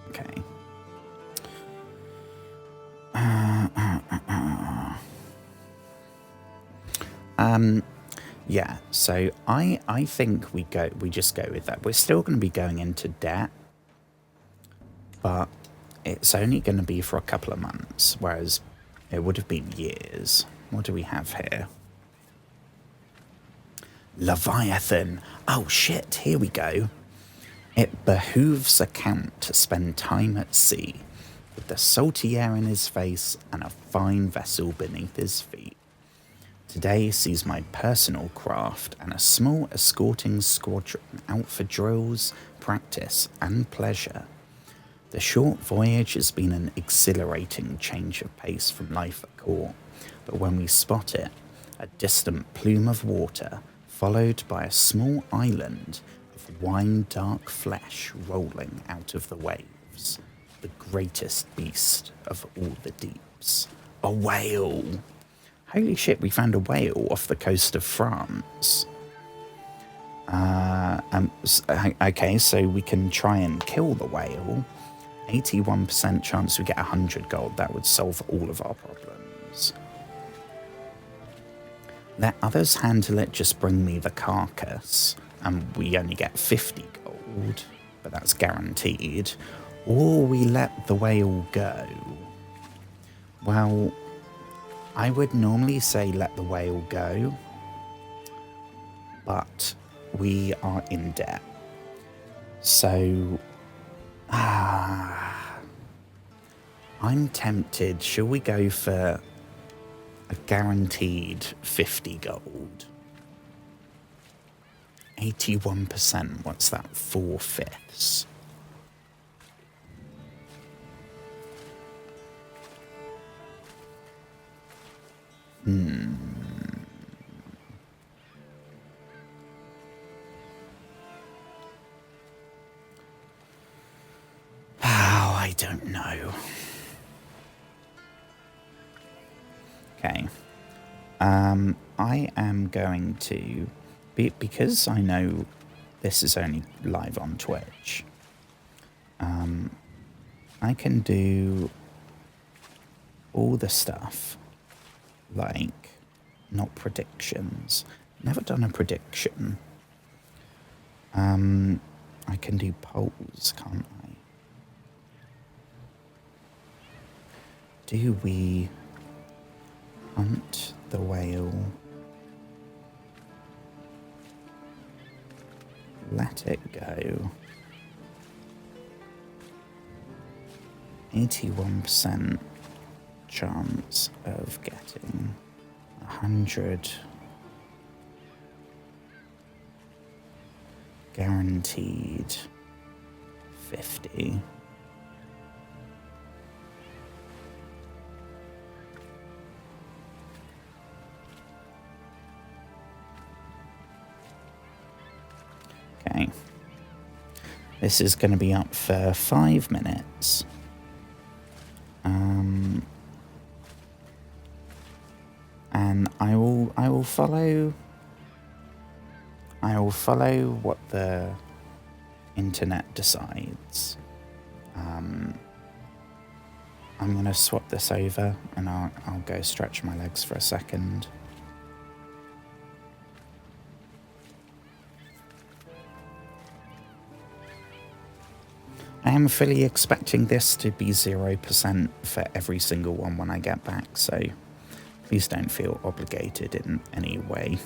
Okay. Yeah, so I think we just go with that. We're still going to be going into debt, but it's only going to be for a couple of months, whereas it would have been years. What do we have here? Leviathan. Oh shit, here we go. It behooves a count to spend time at sea with the salty air in his face and a fine vessel beneath his feet. Today sees my personal craft and a small escorting squadron out for drills, practice, and pleasure. The short voyage has been an exhilarating change of pace from life at court, but when we spot it, a distant plume of water, followed by a small island of wine-dark flesh rolling out of the waves, the greatest beast of all the deeps. A whale! Holy shit, we found a whale off the coast of France. Okay, so we can try and kill the whale. 81% chance we get 100 gold. That would solve all of our problems. Let others handle it, just bring me the carcass. And we only get 50 gold, but that's guaranteed. Or we let the whale go. Well, I would normally say let the whale go, but we are in debt. So, I'm tempted. Shall we go for a guaranteed 50 gold? 81%, what's that? 4/5. Oh, I don't know. Okay. I am going to, because I know this is only live on Twitch, I can do all the stuff, like, not predictions. Never done a prediction. I can do polls, can't I? Do we hunt the whale? Let it go. 81% chance of getting 100 guaranteed 50. Okay. This is going to be up for 5 minutes. And I will follow what the internet decides. I'm going to swap this over and I'll go stretch my legs for a second. I am fully expecting this to be 0% for every single one when I get back, so please don't feel obligated in any way.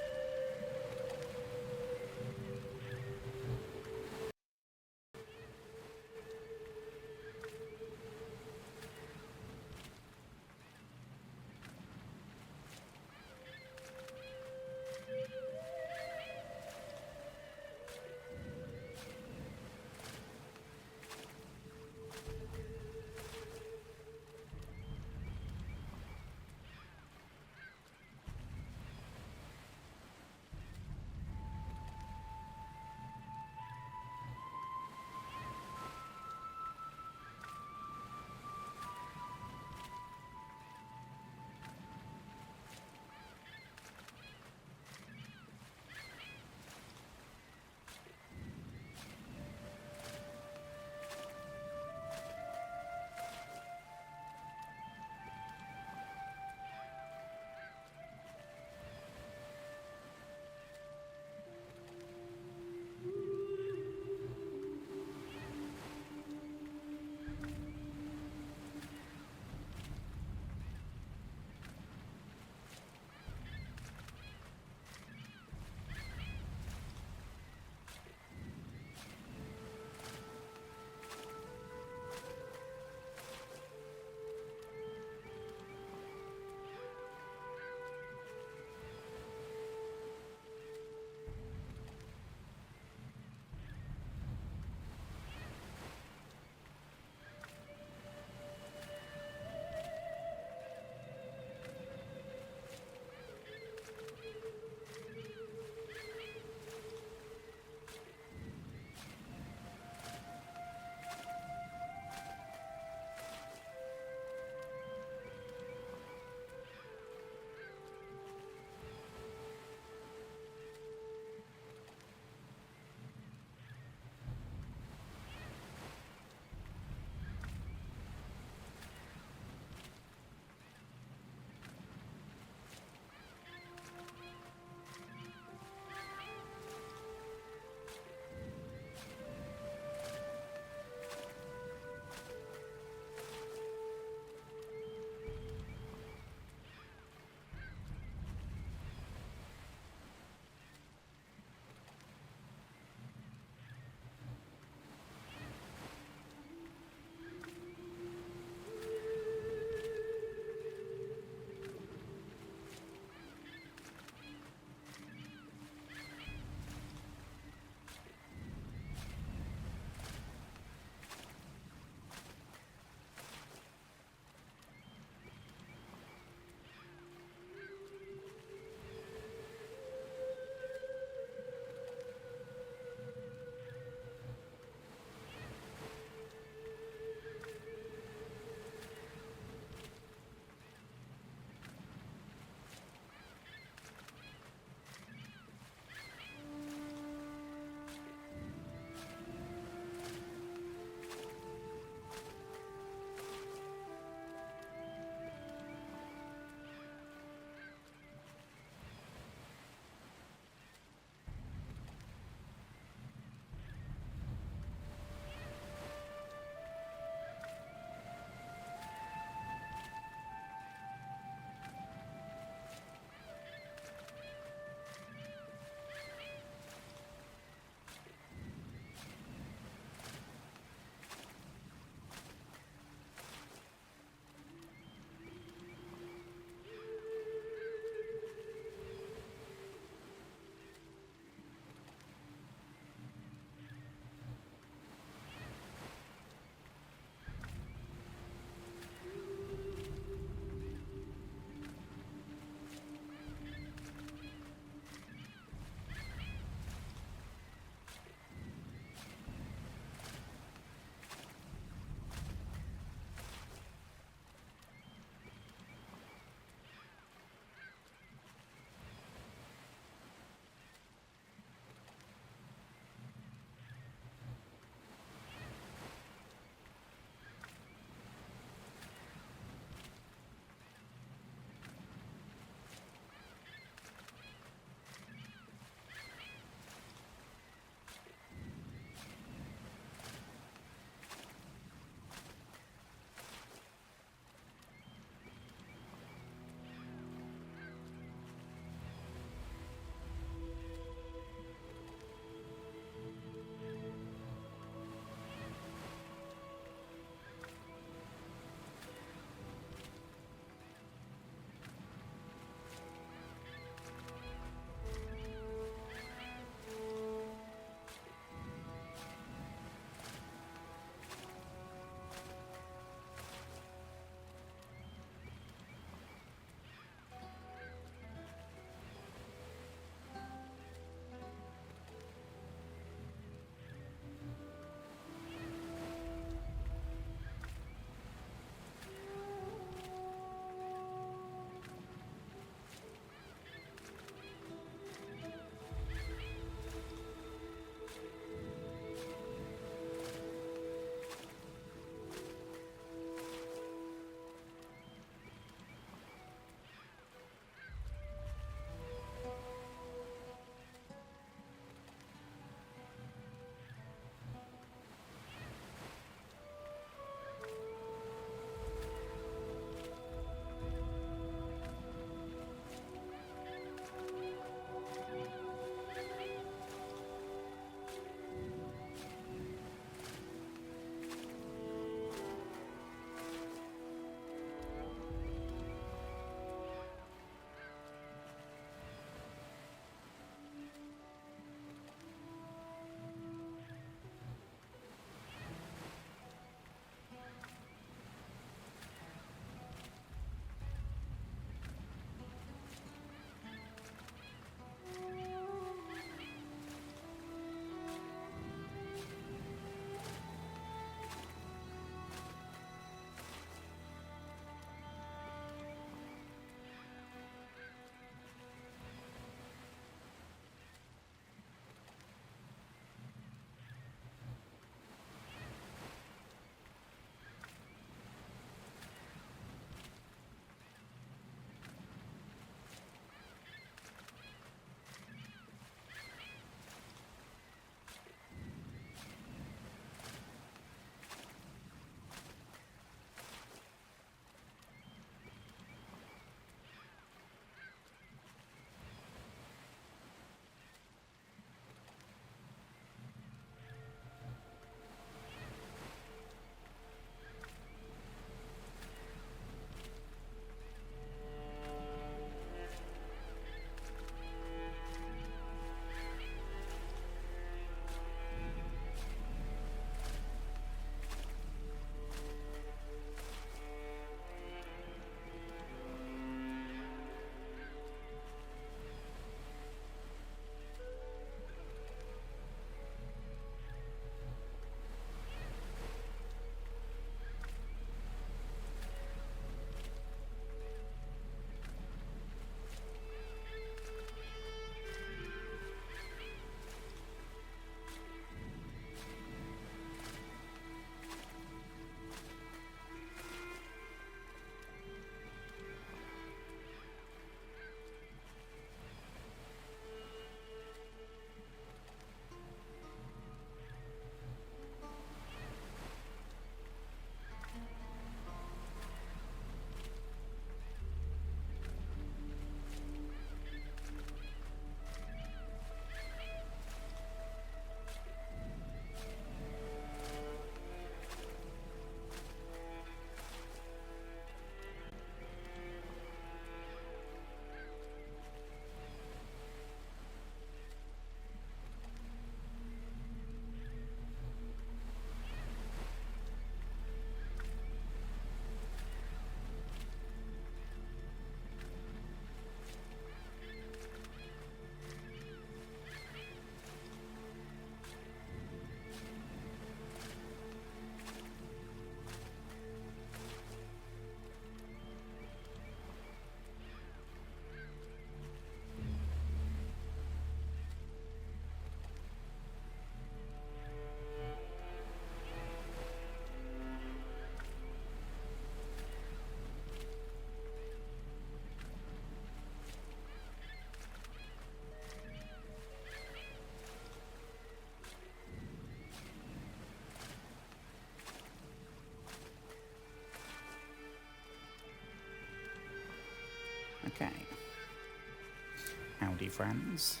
lovely friends.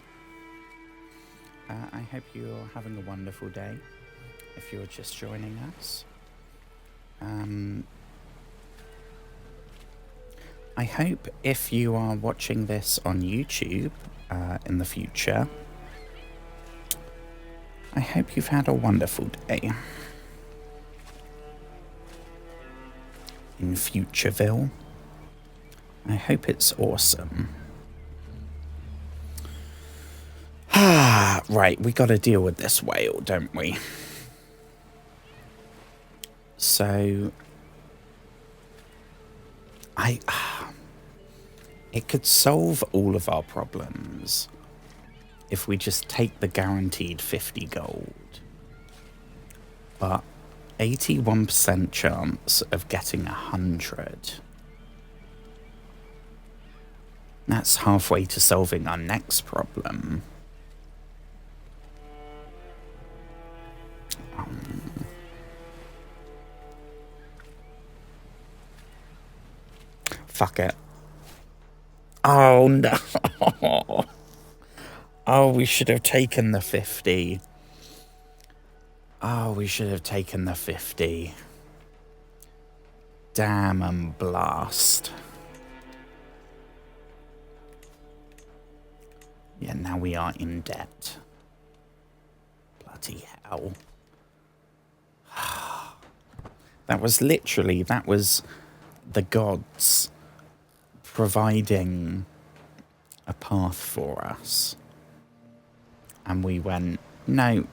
I hope you're having a wonderful day. If you're just joining us, I hope if you are watching this on YouTube in the future, I hope you've had a wonderful day. In Futureville, I hope it's awesome. Right, we gotta deal with this whale, don't we? So, it could solve all of our problems if we just take the guaranteed 50 gold. But 81% chance of getting 100. That's halfway to solving our next problem. Fuck it. Oh no. Oh, we should have taken the 50. Oh, we should have taken the 50. Damn and blast. Yeah, now we are in debt. Bloody hell. That was the gods providing a path for us. And we went, no,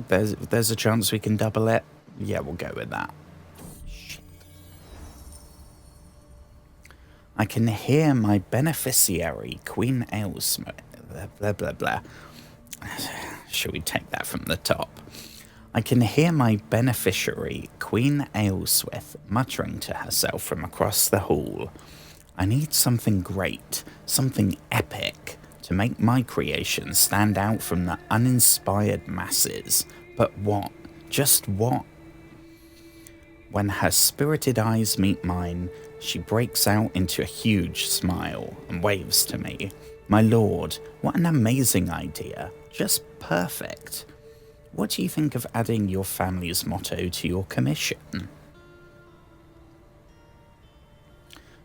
there's a chance we can double it. Yeah, we'll go with that. Shit. I can hear my beneficiary, Queen Ailsmith, blah, blah, blah. Should we take that from the top? I can hear my beneficiary, Queen Ailsmith, muttering to herself from across the hall. I need something great, something epic, to make my creation stand out from the uninspired masses. But what? Just what? When her spirited eyes meet mine, she breaks out into a huge smile and waves to me. My lord, what an amazing idea. Just perfect. What do you think of adding your family's motto to your commission?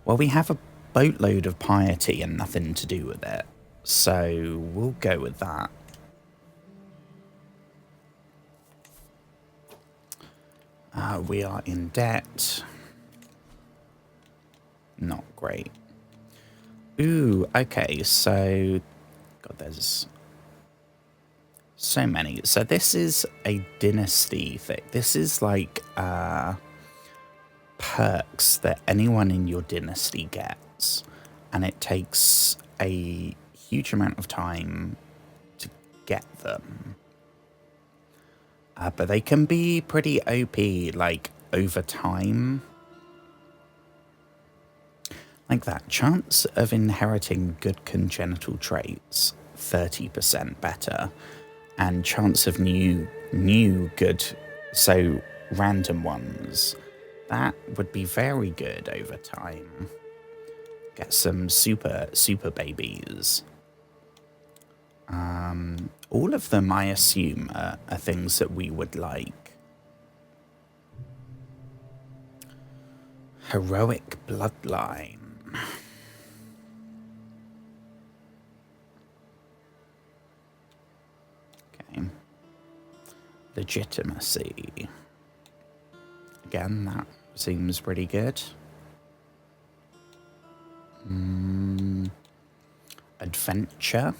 Well, we have a boatload of piety and nothing to do with it, so we'll go with that. We are in debt. Not great. Ooh, okay, so... God, there's so many. So this is a dynasty thing. This is like perks that anyone in your dynasty gets. And it takes a huge amount of time to get them. But they can be pretty OP, like, over time. Like that. Chance of inheriting good congenital traits, 30% better. And chance of new good, so random ones. That would be very good over time. Get some super babies. All of them, I assume, are things that we would like. Heroic bloodline. Okay. Legitimacy. Again, that seems pretty good. Adventure.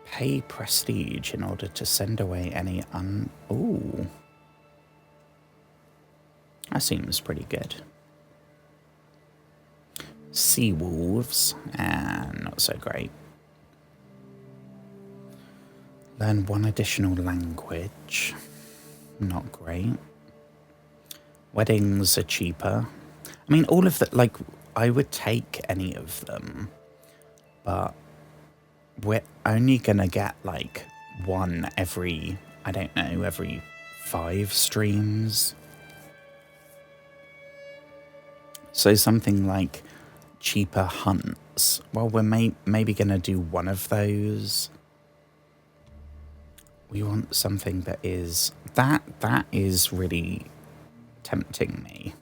Pay prestige in order to send away any Ooh. That seems pretty good. Sea wolves, and not so great. Learn one additional language. Not great. Weddings are cheaper. I mean, all of that, like, I would take any of them, but we're only gonna get, like, one every, I don't know, every 5 streams. So something like cheaper hunts. Well, we're maybe going to do one of those. We want something that is... That is really tempting me.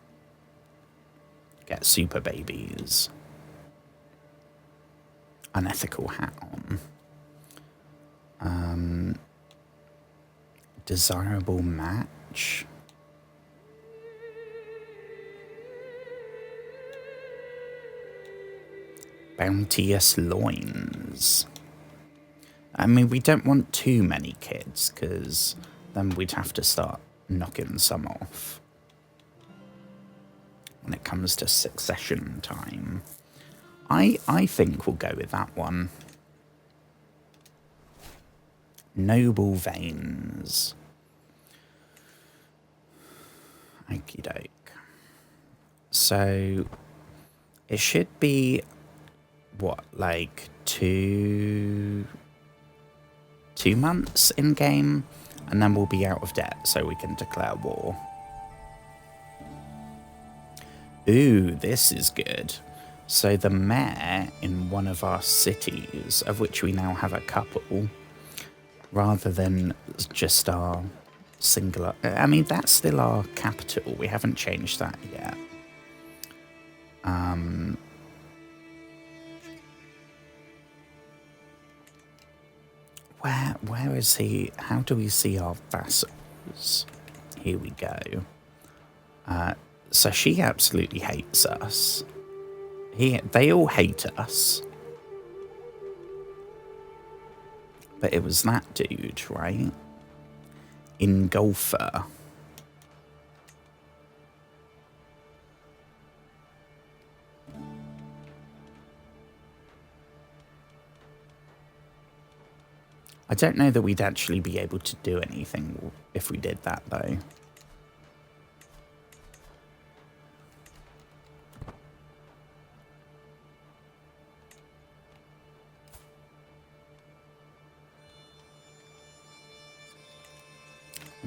Get super babies. Unethical hat on. Desirable match. Bounteous loins. I mean, we don't want too many kids, because then we'd have to start knocking some off when it comes to succession time. I think we'll go with that one. Noble veins. Okie doke. So it should be what, like 2 months in game, and then we'll be out of debt, so we can declare war. Ooh, this is good. So the mayor in one of our cities, of which we now have a couple, rather than just our singular... I mean, that's still our capital. We haven't changed that yet. Where is he? How do we see our vassals? Here we go. So she absolutely hates us. They all hate us. But it was that dude, right? Engulfer. I don't know that we'd actually be able to do anything if we did that, though.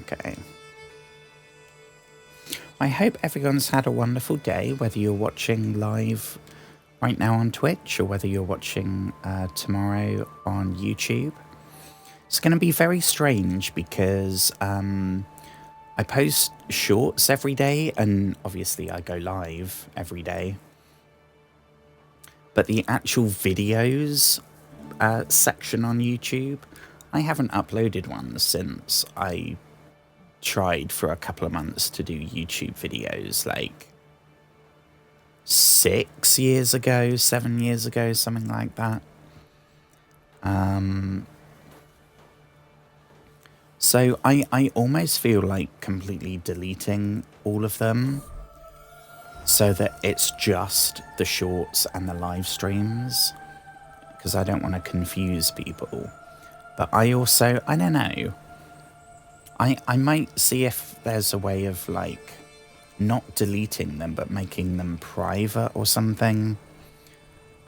Okay. I hope everyone's had a wonderful day, whether you're watching live right now on Twitch or whether you're watching tomorrow on YouTube. It's going to be very strange because I post shorts every day, and obviously I go live every day. But the actual videos section on YouTube, I haven't uploaded one since I tried for a couple of months to do YouTube videos, like 6 years ago, 7 years ago, something like that. So I almost feel like completely deleting all of them so that it's just the shorts and the live streams, because I don't want to confuse people. But I also, I don't know, I might see if there's a way of like not deleting them but making them private or something.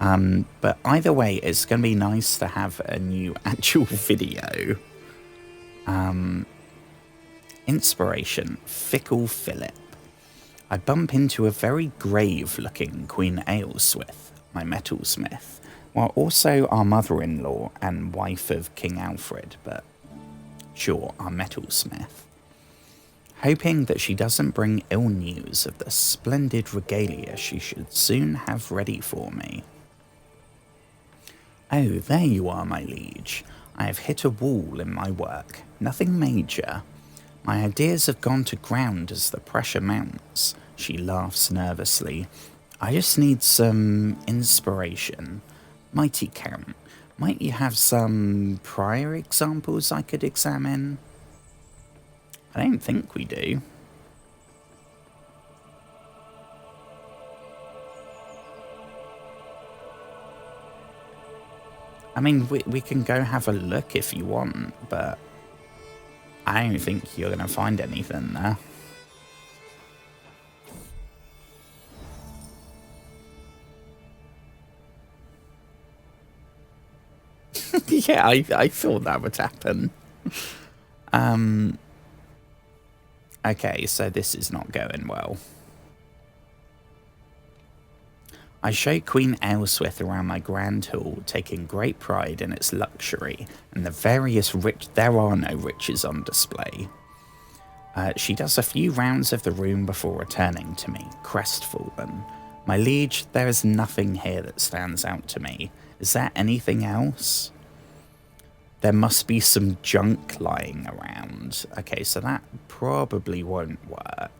But either way, it's going to be nice to have a new actual video. Inspiration, Fickle Philip. I bump into a very grave-looking Queen Ailswith, my metalsmith, while also our mother-in-law and wife of King Alfred, but sure, our metalsmith. Hoping that she doesn't bring ill news of the splendid regalia she should soon have ready for me. Oh, there you are, my liege. I have hit a wall in my work. Nothing major. My ideas have gone to ground as the pressure mounts. She laughs nervously. I just need some inspiration. Mighty Count, might you have some prior examples I could examine? I don't think we do. I mean, we can go have a look if you want, but I don't think you're going to find anything there. Yeah, I thought that would happen. Okay, so this is not going well. I show Queen Aelswith around my grand hall, taking great pride in its luxury and the various there are no riches on display. She does a few rounds of the room before returning to me, crestfallen. My liege, there is nothing here that stands out to me. Is there anything else? There must be some junk lying around. Okay, so that probably won't work.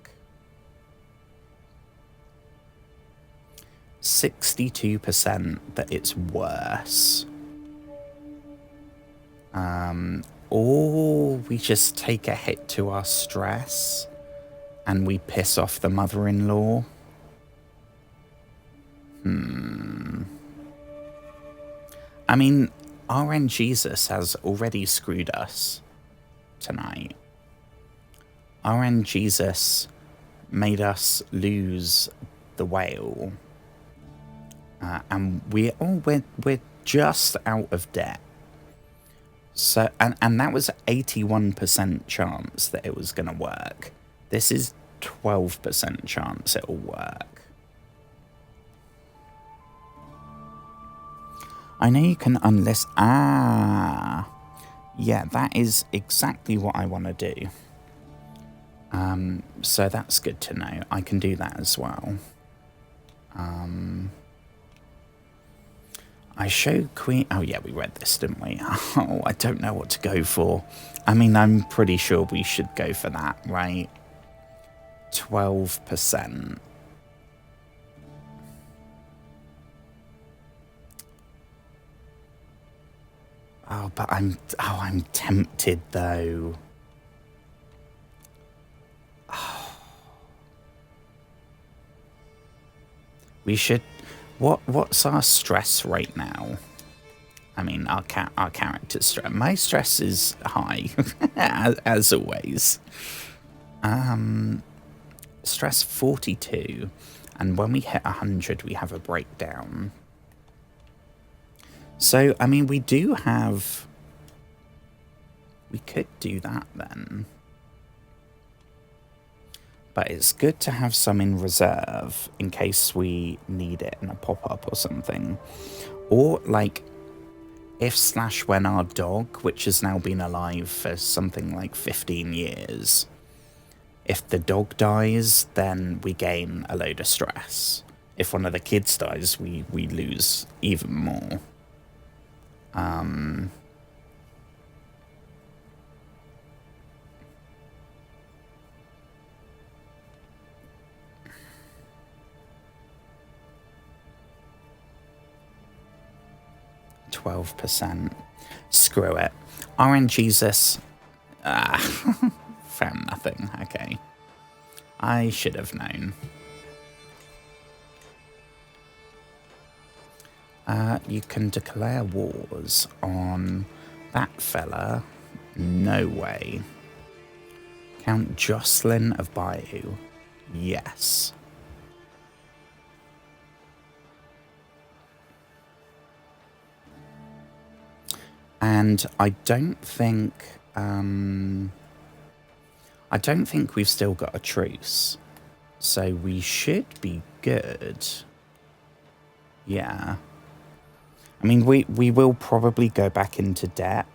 62% that it's worse. Or we just take a hit to our stress and we piss off the mother-in-law. I mean, RN Jesus has already screwed us tonight. RN Jesus made us lose the whale. And we're just out of debt. So, and that was 81% chance that it was going to work. This is 12% chance it'll work. I know you can unlist. Yeah, that is exactly what I want to do. So that's good to know. I can do that as well. I show Queen... Oh, yeah, we read this, didn't we? Oh, I don't know what to go for. I mean, I'm pretty sure we should go for that, right? 12%. Oh, but I'm tempted, though. Oh. We should... What's our stress right now? I mean, our character's stress. My stress is high, as always. Stress 42, and when we hit 100, we have a breakdown. So, I mean, we do have... We could do that then. But it's good to have some in reserve in case we need it in a pop-up or something. Or, like, if/when our dog, which has now been alive for something like 15 years, if the dog dies, then we gain a load of stress. If one of the kids dies, we lose even more. 12%. Screw it. RN Jesus. Found nothing. Okay. I should have known. You can declare wars on that fella. No way. Count Jocelyn of Bayou. Yes. And I don't think we've still got a truce. So we should be good. Yeah. I mean, we will probably go back into debt.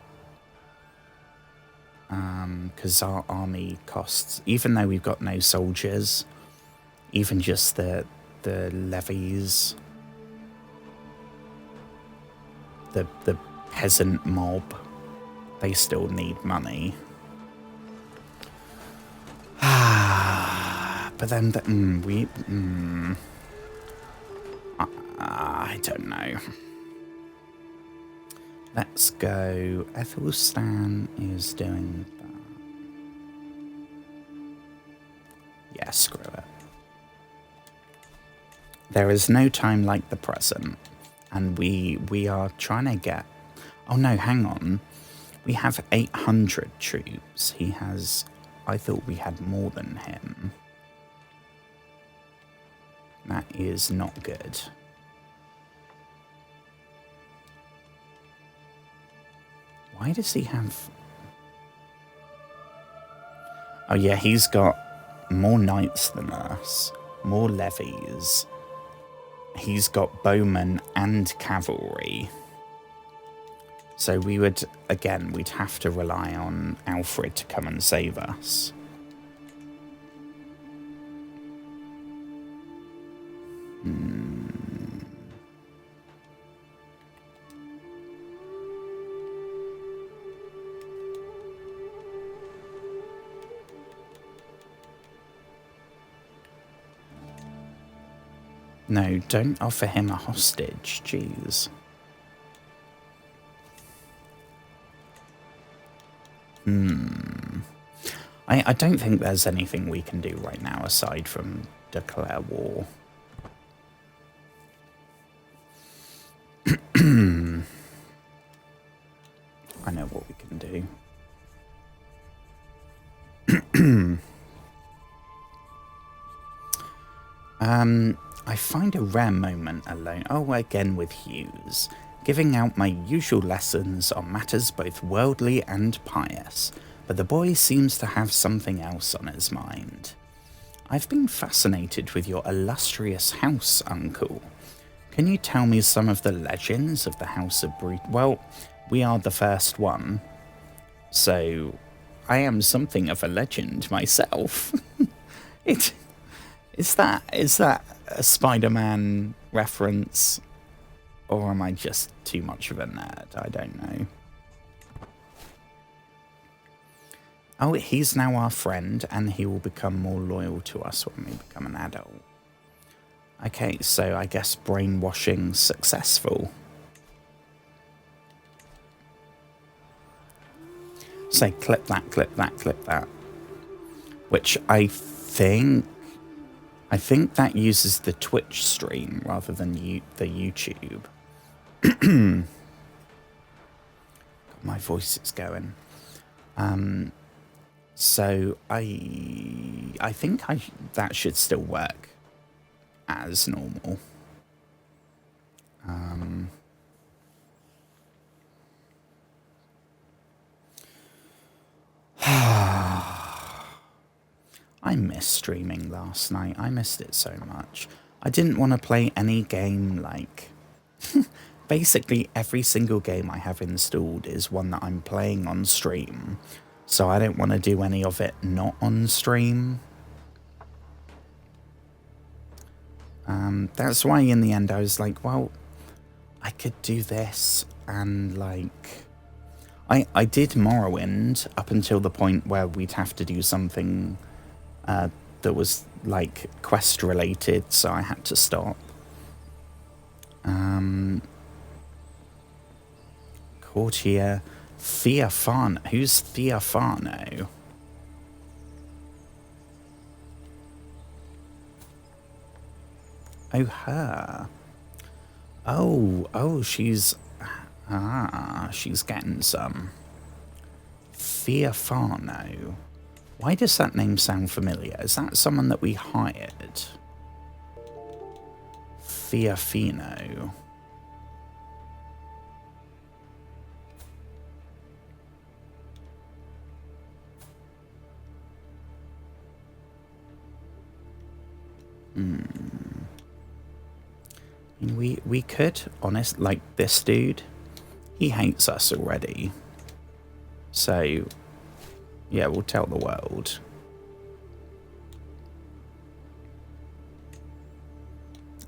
Because our army costs, even though we've got no soldiers, even just the levies, the peasant mob, they still need money. But then I don't know. Let's go. Ethelstan is doing that. Yeah, screw it. There is no time like the present, and we are trying to get... Oh no, hang on. We have 800 troops. He has... I thought we had more than him. That is not good. Why does he have... Oh yeah, he's got more knights than us, more levies. He's got bowmen and cavalry. So we would, again, we'd have to rely on Alfred to come and save us. No, don't offer him a hostage, jeez. I don't think there's anything we can do right now aside from declare war. I know what we can do. I find a rare moment alone. Oh, again with Hughes. Giving out my usual lessons on matters both worldly and pious. But the boy seems to have something else on his mind. I've been fascinated with your illustrious house, uncle. Can you tell me some of the legends of the House of Brut? Well, we are the first one, so I am something of a legend myself. Is that a Spider-Man reference, or am I just too much of a nerd? I don't know. Oh, he's now our friend, and he will become more loyal to us when we become an adult. Okay, so I guess brainwashing successful. So clip that, clip that, clip that. Which I think that uses the Twitch stream rather than the YouTube. My voice is going. So I think that should still work as normal. I missed streaming last night. I missed it so much. I didn't want to play any game like... Basically, every single game I have installed is one that I'm playing on stream. So I don't want to do any of it not on stream. That's why in the end I was like, well, I could do this and like... I did Morrowind up until the point where we'd have to do something that was like quest related, so I had to stop. Courtier Theophano. Who's Theophano? Oh, her. Oh, she's getting some. Theophano. Why does that name sound familiar? Is that someone that we hired? Theophano. We could, honest, like this dude, he hates us already. So, yeah, we'll tell the world.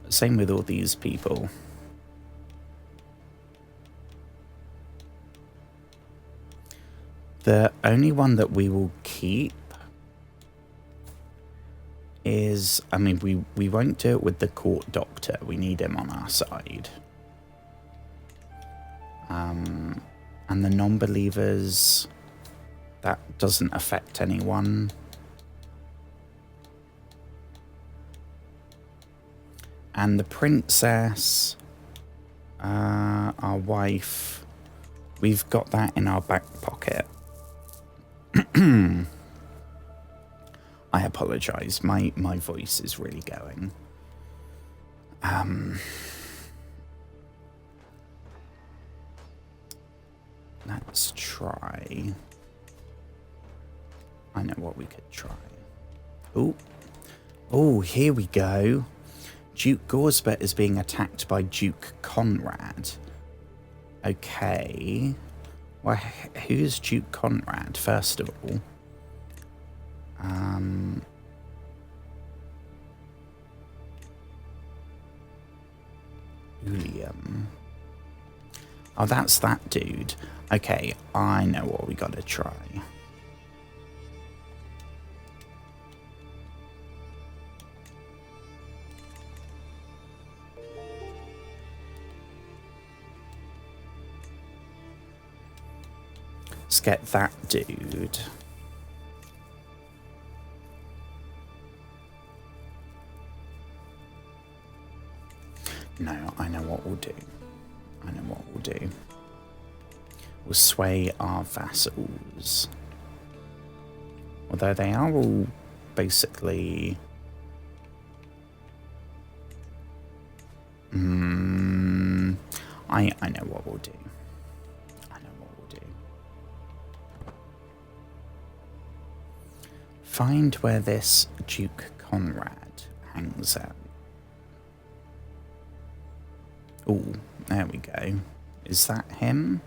Same with all these people. The only one that we will keep is, I mean, we won't do it with the court doctor. We need him on our side. And the non-believers, that doesn't affect anyone. And the princess, our wife, we've got that in our back pocket. I apologize. My voice is really going. Let's try. I know what we could try. Oh, here we go. Duke Gorsbet is being attacked by Duke Conrad. Okay. Well, who's Duke Conrad, first of all? Ulium. Oh, that's that dude. Okay, I know what we gotta try. Let's get that dude. No, I know what we'll do. I know what we'll do. We'll sway our vassals. Although they are all basically... I know what we'll do. I know what we'll do. Find where this Duke Conrad hangs out. Oh, there we go. Is that him?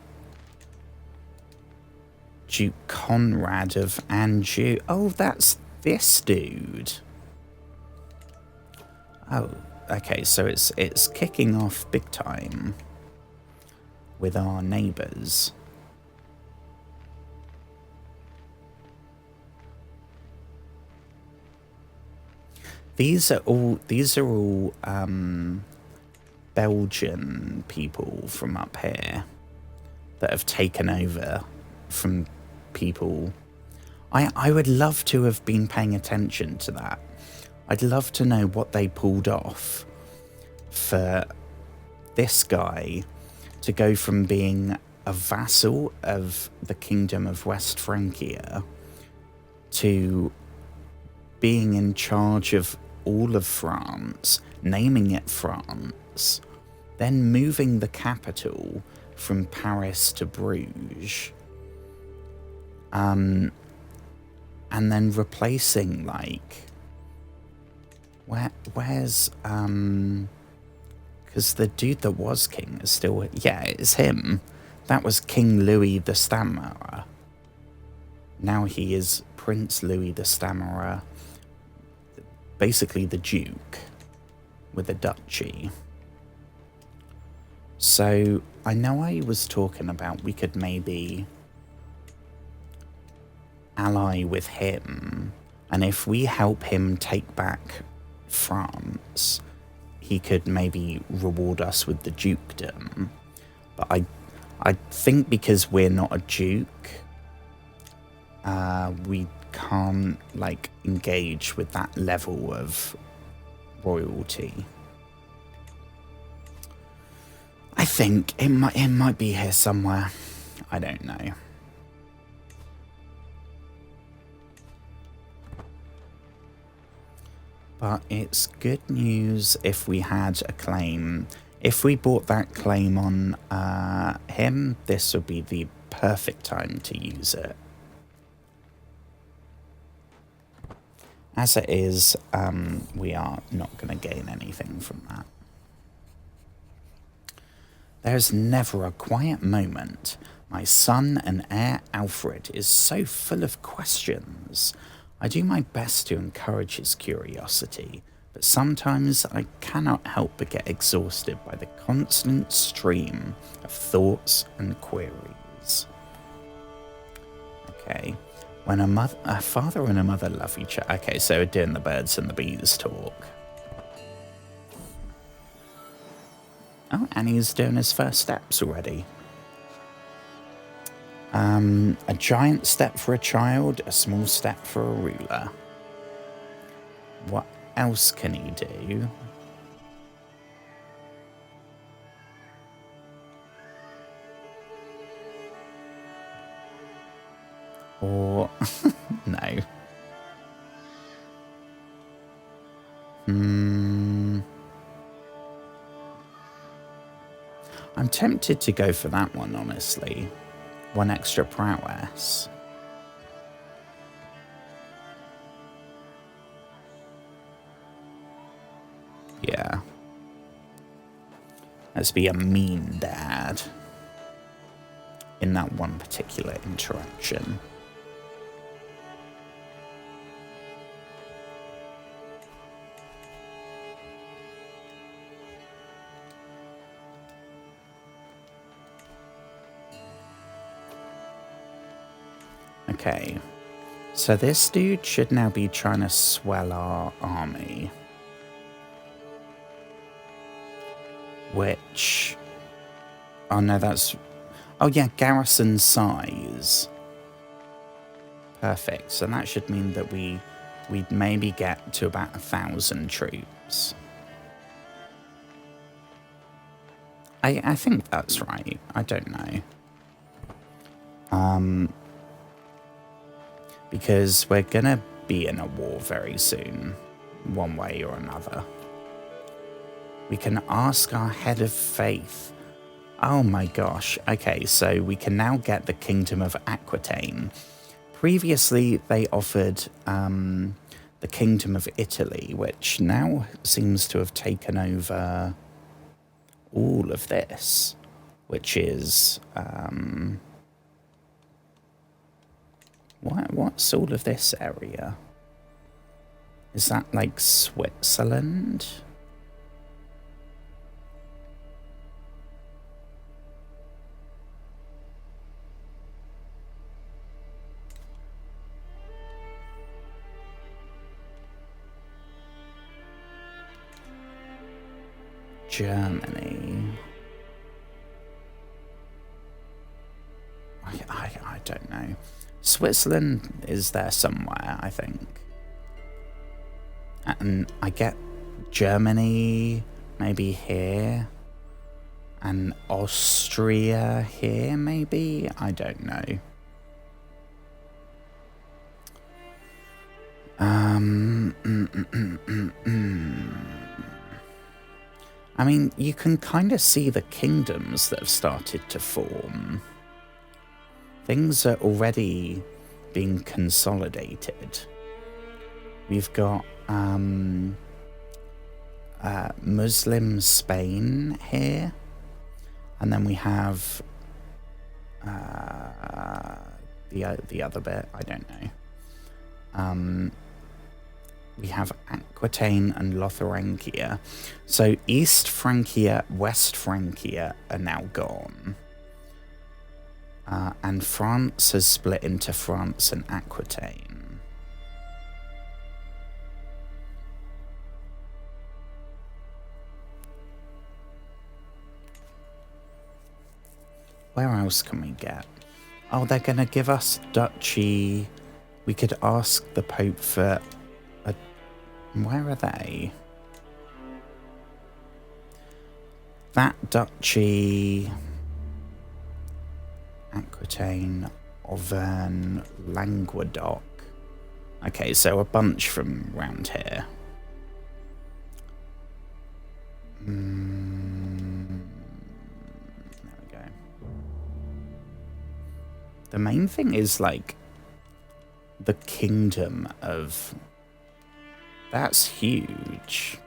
Duke Conrad of Anjou. Oh, that's this dude. Oh, okay, so it's kicking off big time with our neighbours. These are all Belgian people from up here that have taken over from people. I would love to have been paying attention to that. I'd love to know what they pulled off for this guy to go from being a vassal of the Kingdom of West Francia to being in charge of all of France, naming it France, then moving the capital from Paris to Bruges, and then replacing, like, where's because the dude that was king is still, yeah, it's him. That was King Louis the Stammerer. Now he is Prince Louis the Stammerer, basically the Duke with a duchy. So I know I was talking about we could maybe ally with him, and if we help him take back France, he could maybe reward us with the dukedom. But I think because we're not a duke, we can't, like, engage with that level of royalty. I think it might be here somewhere. I don't know. But it's good news if we had a claim. If we bought that claim on him, this would be the perfect time to use it. As it is, we are not going to gain anything from that. There's never a quiet moment. My son and heir Alfred is so full of questions. I do my best to encourage his curiosity, but sometimes I cannot help but get exhausted by the constant stream of thoughts and queries. Okay. When a father and a mother love each other. Okay, so we're doing the birds and the bees talk. Oh, and he's doing his first steps already. A giant step for a child, a small step for a ruler. What else can he do? Or... no. I'm tempted to go for that one, honestly. One extra prowess. Let's be a mean dad in that one particular interaction. Okay, so this dude should now be trying to swell our army. Which... oh no, that's... oh yeah, garrison size. Perfect, so that should mean that we'd maybe get to about 1,000 troops. I think that's right, I don't know. Because we're gonna be in a war very soon, one way or another. We can ask our head of faith. Oh my gosh. Okay, so we can now get the Kingdom of Aquitaine. Previously, they offered the Kingdom of Italy, which now seems to have taken over all of this, which is... what's all of this area? Is that like Switzerland? Germany. I don't know. Switzerland is there somewhere, I think. And I get Germany maybe here. And Austria here, maybe? I don't know. I mean, you can kind of see the kingdoms that have started to form. Things are already being consolidated. We've got Muslim Spain here. And then we have the other bit, I don't know. We have Aquitaine and Lotharingia. So East Francia, West Francia are now gone. And France has split into France and Aquitaine. Where else can we get? Oh, they're going to give us duchy. We could ask the Pope for a... where are they? That duchy... Aquitaine, Auvergne, Languedoc. Okay, so a bunch from round here. There we go. The main thing is, like, the kingdom of... that's huge.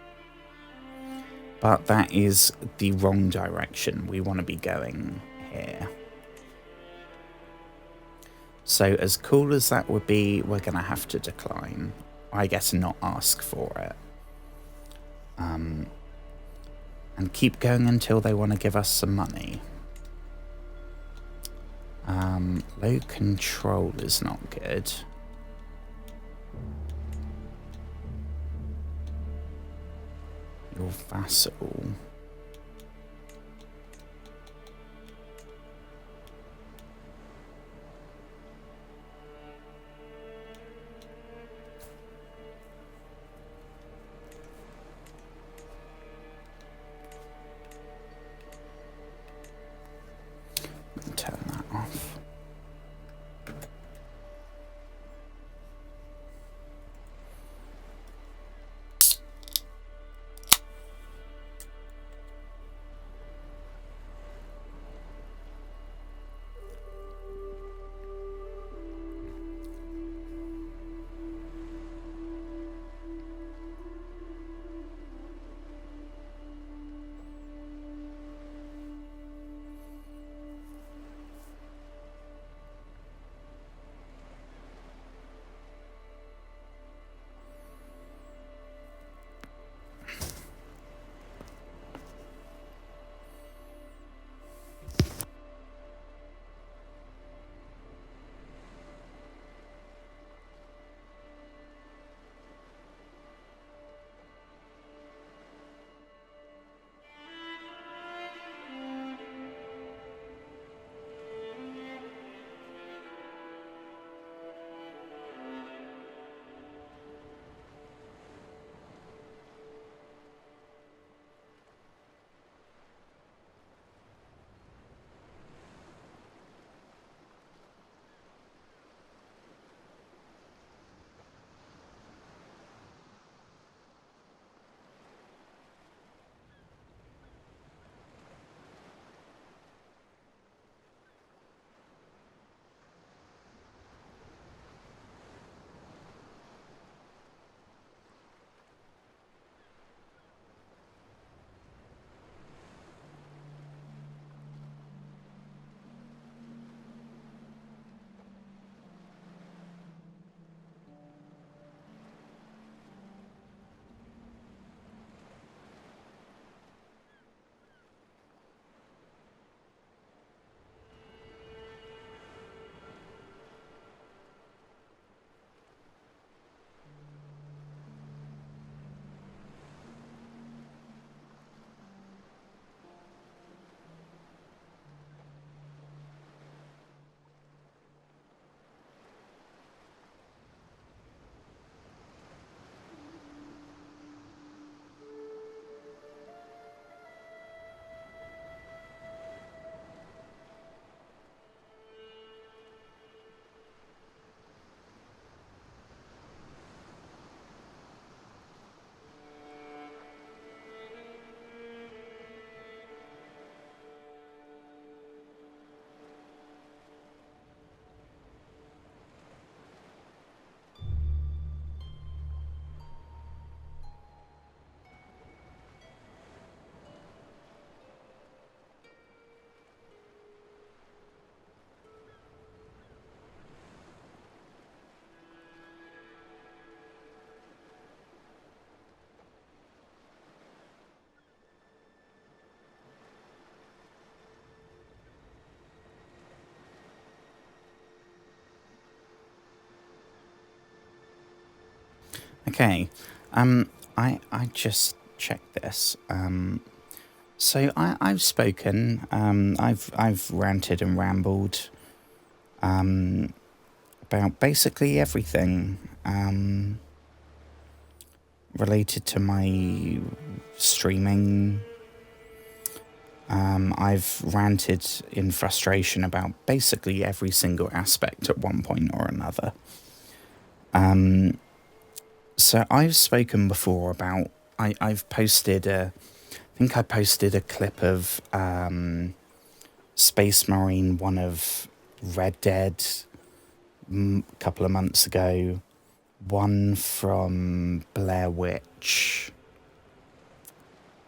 But that is the wrong direction. We want to be going here. So as cool as that would be, we're going to have to decline. I guess not ask for it. And keep going until they want to give us some money. Low control is not good. Your vassal. Turn that off. Okay. I just checked this. So I've spoken. I've ranted and rambled. About basically everything. Related to my streaming. I've ranted in frustration about basically every single aspect at one point or another. So I've spoken before about. I've posted a. I think I posted a clip of Space Marine 1 of Red Dead a couple of months ago. One from Blair Witch.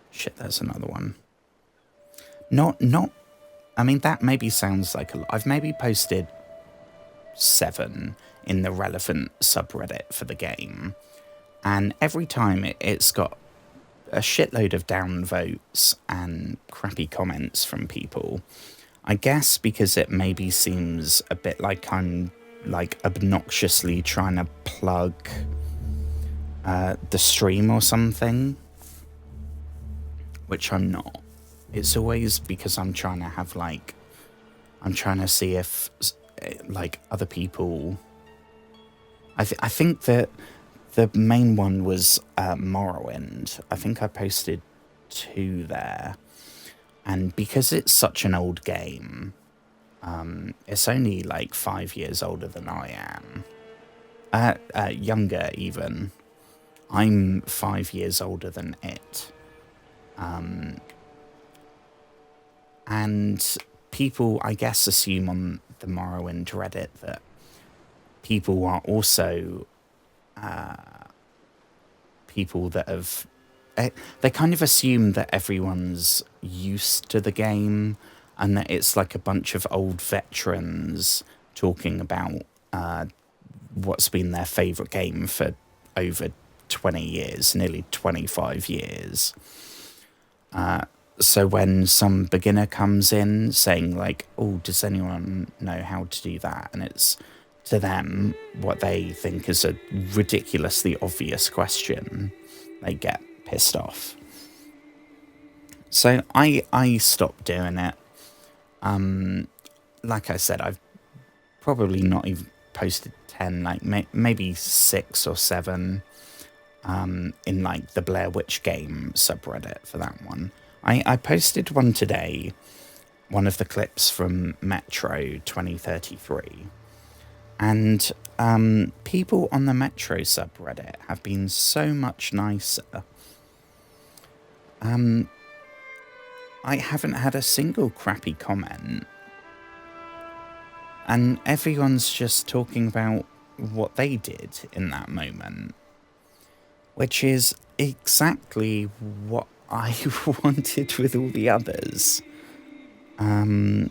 Shit, there's another one. Not. I mean, that maybe sounds like a lot. I've maybe posted 7 in the relevant subreddit for the game. And every time it's got a shitload of downvotes and crappy comments from people. I guess because it maybe seems a bit like I'm like obnoxiously trying to plug the stream or something, which I'm not. It's always because I'm trying to have like, I'm trying to see if like other people. I think that the main one was Morrowind. I think I posted 2 there. And because it's such an old game, it's only like 5 years older than I am. Younger even. I'm 5 years older than it. And people, I guess, assume on the Morrowind Reddit that people are also people that have. They kind of assume that everyone's used to the game and that it's like a bunch of old veterans talking about what's been their favourite game for over 20 years, nearly 25 years. So when some beginner comes in saying like, oh, does anyone know how to do that? And it's to them what they think is a ridiculously obvious question, they get pissed off. So I stopped doing it. Like I said, I've probably not even posted 10, like maybe 6 or 7 in like the Blair Witch game subreddit for that one. I posted one today, one of the clips from Metro 2033. And people on the Metro subreddit have been so much nicer. I haven't had a single crappy comment. And everyone's just talking about what they did in that moment. Which is exactly what I wanted with all the others. I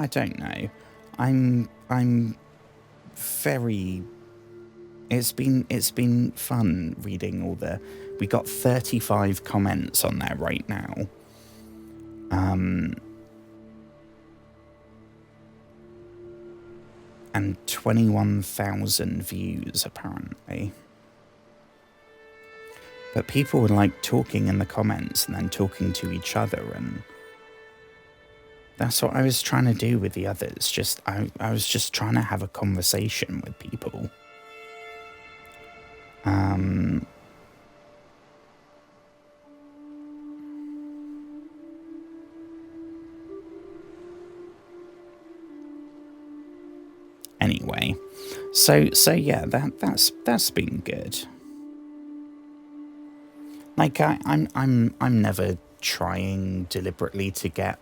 don't know. I'm very. It's been fun reading all the. We got 35 comments on there right now. And 21,000 views apparently. But people were like talking in the comments and then talking to each other, and that's what I was trying to do with the others. Just I was just trying to have a conversation with people. Anyway, so yeah, that's been good. Like I'm never trying deliberately to get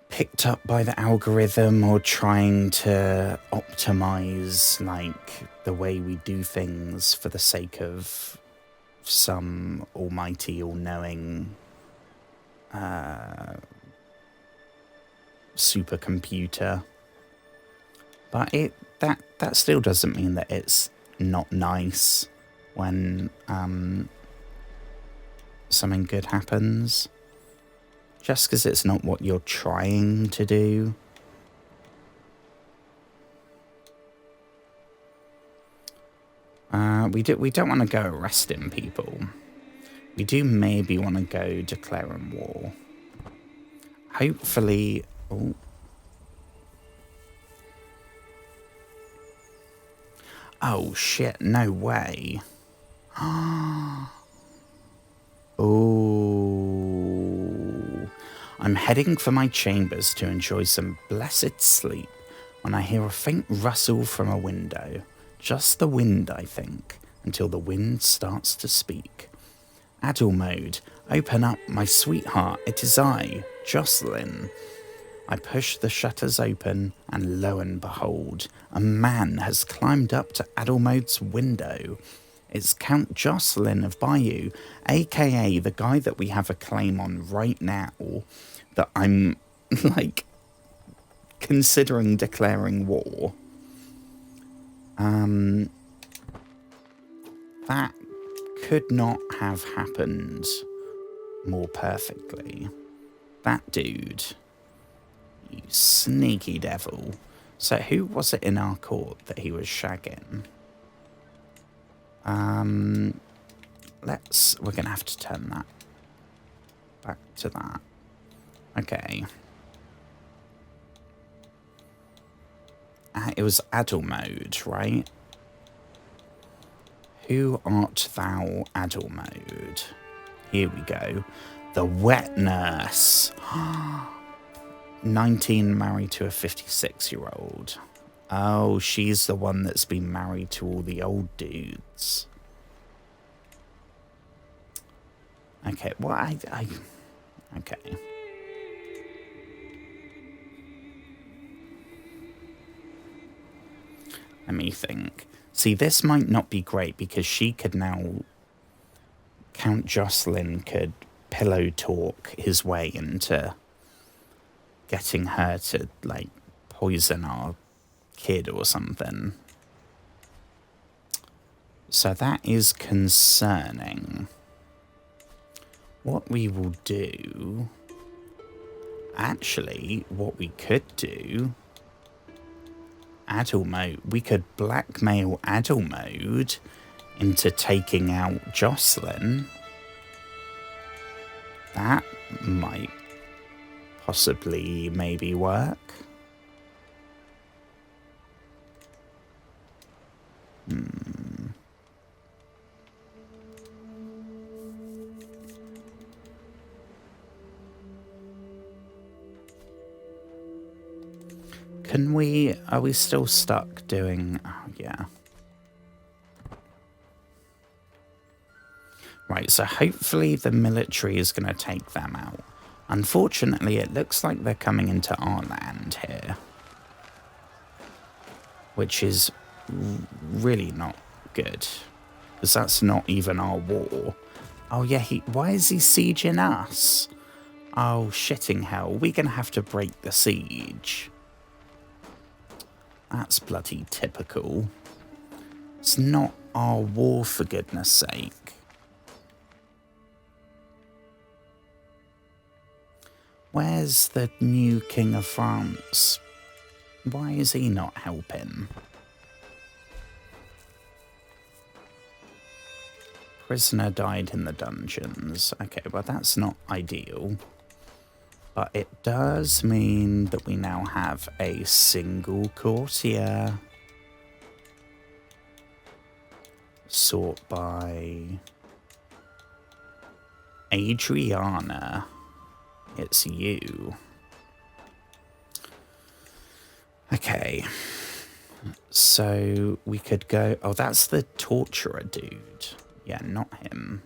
picked up by the algorithm or trying to optimize like the way we do things for the sake of some almighty, all-knowing supercomputer. But that still doesn't mean that it's not nice when something good happens. Just because it's not what you're trying to do. We don't want to go arresting people. We do maybe want to go declaring war. Hopefully... Oh. Oh, shit. No way. Oh. I'm heading for my chambers to enjoy some blessed sleep when I hear a faint rustle from a window. Just the wind, I think, until the wind starts to speak. Adult mode. Open up, my sweetheart. It is I, Jocelyn. I push the shutters open, and lo and behold, a man has climbed up to Adult mode's window. It's Count Jocelyn of Bayou, aka the guy that we have a claim on right now, that I'm, like, considering declaring war. That could not have happened more perfectly. That dude, you sneaky devil. So who was it in our court that he was shagging? We're gonna have to turn that back to that. Okay. It was adult mode, right? Who art thou, adult mode? Here we go. The wet nurse. 19, married to a 56-year-old. Oh, she's the one that's been married to all the old dudes. Okay, well, okay. Let me think. See, this might not be great because she could now... Count Jocelyn could pillow talk his way into getting her to, like, poison our kid or something. So that is concerning. What we will do... Actually, what we could do... Adult mode. We could blackmail adult mode into taking out Jocelyn. That might possibly maybe work. Can we... Are we still stuck doing... Oh, yeah. Right, so hopefully the military is going to take them out. Unfortunately, it looks like they're coming into our land here. Which is really not good. Because that's not even our war. Oh, yeah, why is he sieging us? Oh, shitting hell. We're going to have to break the siege. That's bloody typical. It's not our war, for goodness sake. Where's the new King of France? Why is he not helping? Prisoner died in the dungeons. Okay, well that's not ideal. But it does mean that we now have a single courtier. Sort by Adriana. It's you. Okay. So we could go... Oh, that's the torturer dude. Yeah, not him.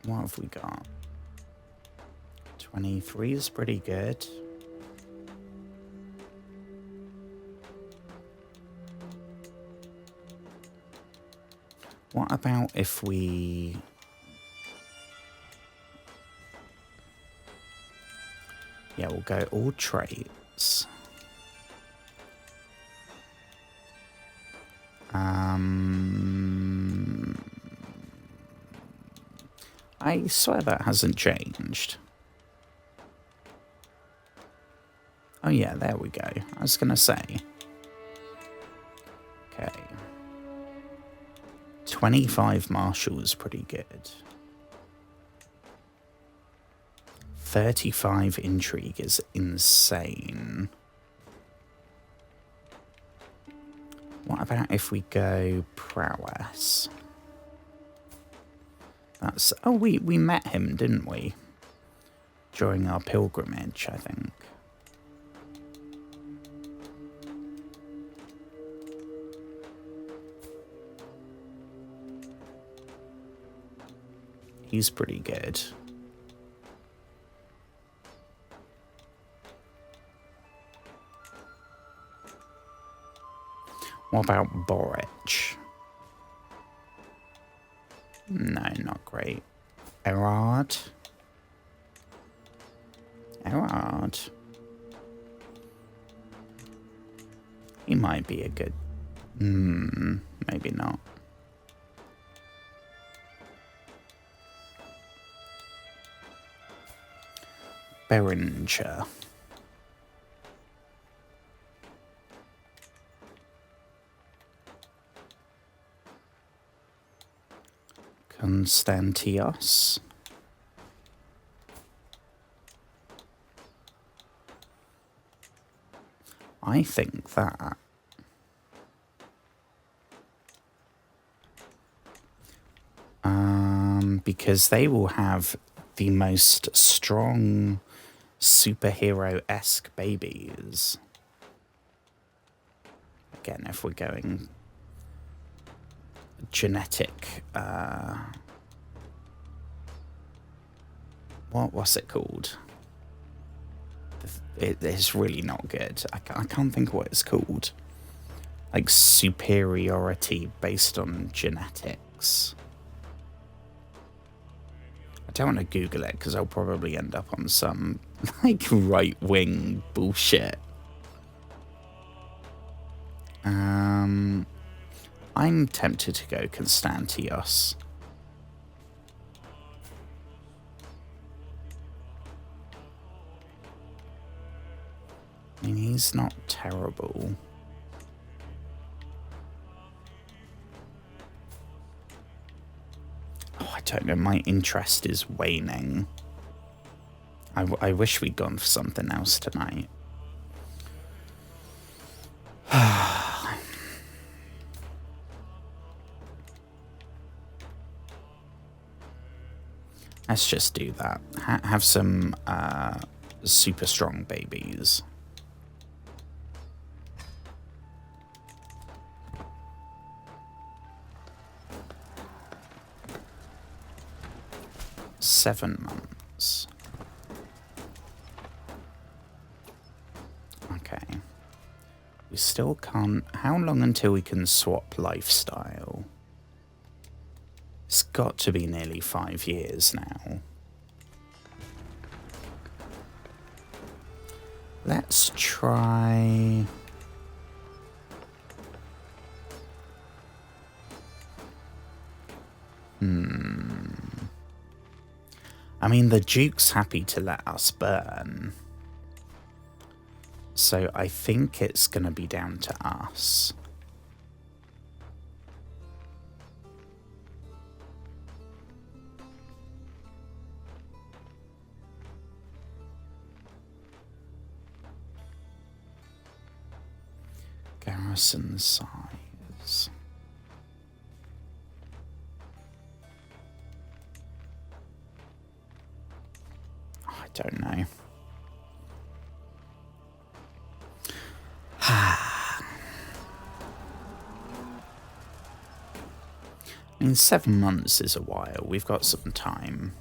What have we got? 23 is pretty good. What about if we... Yeah, we'll go all traits. I swear that hasn't changed. Oh yeah, there we go. I was going to say. Okay. 25 martial is pretty good. 35 intrigue is insane. What about if we go prowess? That's... Oh, we met him, didn't we? During our pilgrimage, I think. He's pretty good. What about Boric? No, not great. Erard? Erard? He might be a good... maybe not. Beringer. Constantios. I think that because they will have the most strong superhero-esque babies. Again, if we're going genetic, what's it called? It is really not good. I can't think of what it's called. Like superiority based on genetics. I don't want to Google it because I'll probably end up on some like right-wing bullshit. I'm tempted to go Constantios. I mean, he's not terrible. Oh, I don't know. My interest is waning. I wish we'd gone for something else tonight. Let's just do that. Have some super strong babies. $7 months. Okay. We still can't... How long until we can swap lifestyle? It's got to be nearly 5 years now. Let's try... I mean, the Duke's happy to let us burn. So I think it's going to be down to us. Garrison size. I don't know. I mean, 7 months is a while. We've got some time.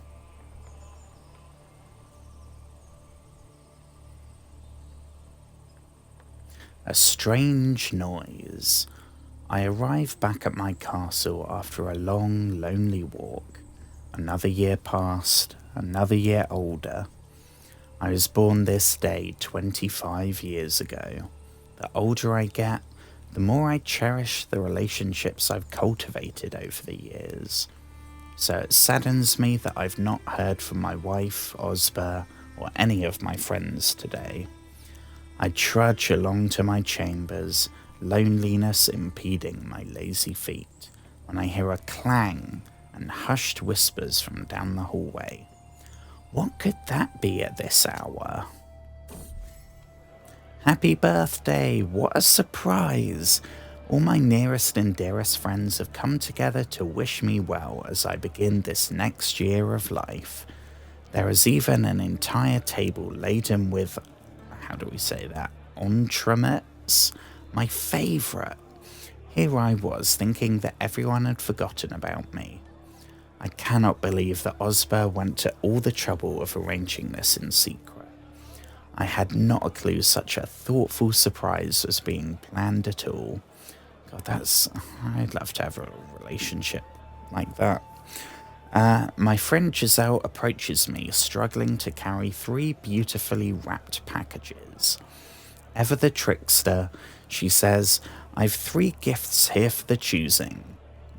A strange noise. I arrive back at my castle after a long, lonely walk. Another year passed, another year older. I was born this day 25 years ago. The older I get, the more I cherish the relationships I've cultivated over the years. So it saddens me that I've not heard from my wife, Osber, or any of my friends today. I trudge along to my chambers, loneliness impeding my lazy feet, when I hear a clang and hushed whispers from down the hallway. What could that be at this hour? Happy birthday! What a surprise! All my nearest and dearest friends have come together to wish me well as I begin this next year of life. There is even an entire table laden with, how do we say that, entremets? My favourite. Here I was, thinking that everyone had forgotten about me. I cannot believe that Osber went to all the trouble of arranging this in secret. I had not a clue such a thoughtful surprise was being planned at all. God, I'd love to have a relationship like that. My friend Giselle approaches me, struggling to carry 3 beautifully wrapped packages. Ever the trickster, she says, I've 3 gifts here for the choosing.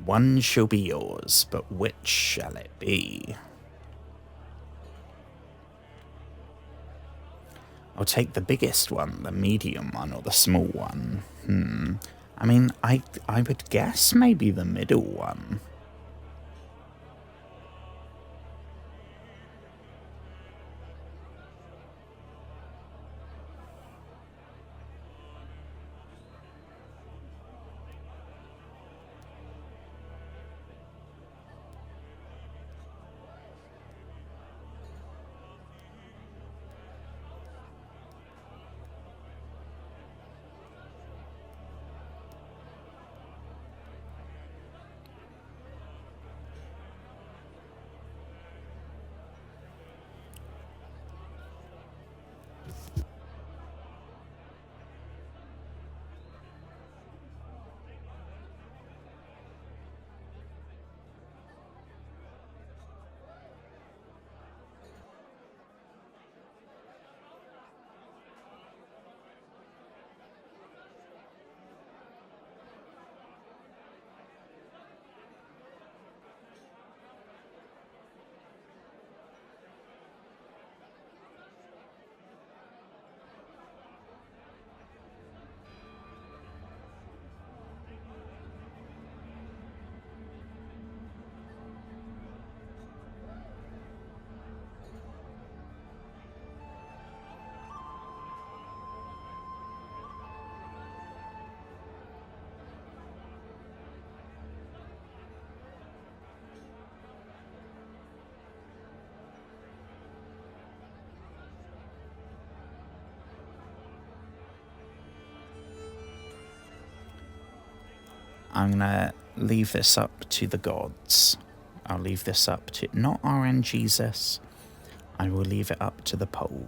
One shall be yours, but which shall it be? I'll take the biggest one, the medium one, or the small one. I mean, I would guess maybe the middle one. I'm going to leave this up to the gods. I'll leave this up to not RN Jesus. I will leave it up to the poll.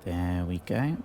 There we go.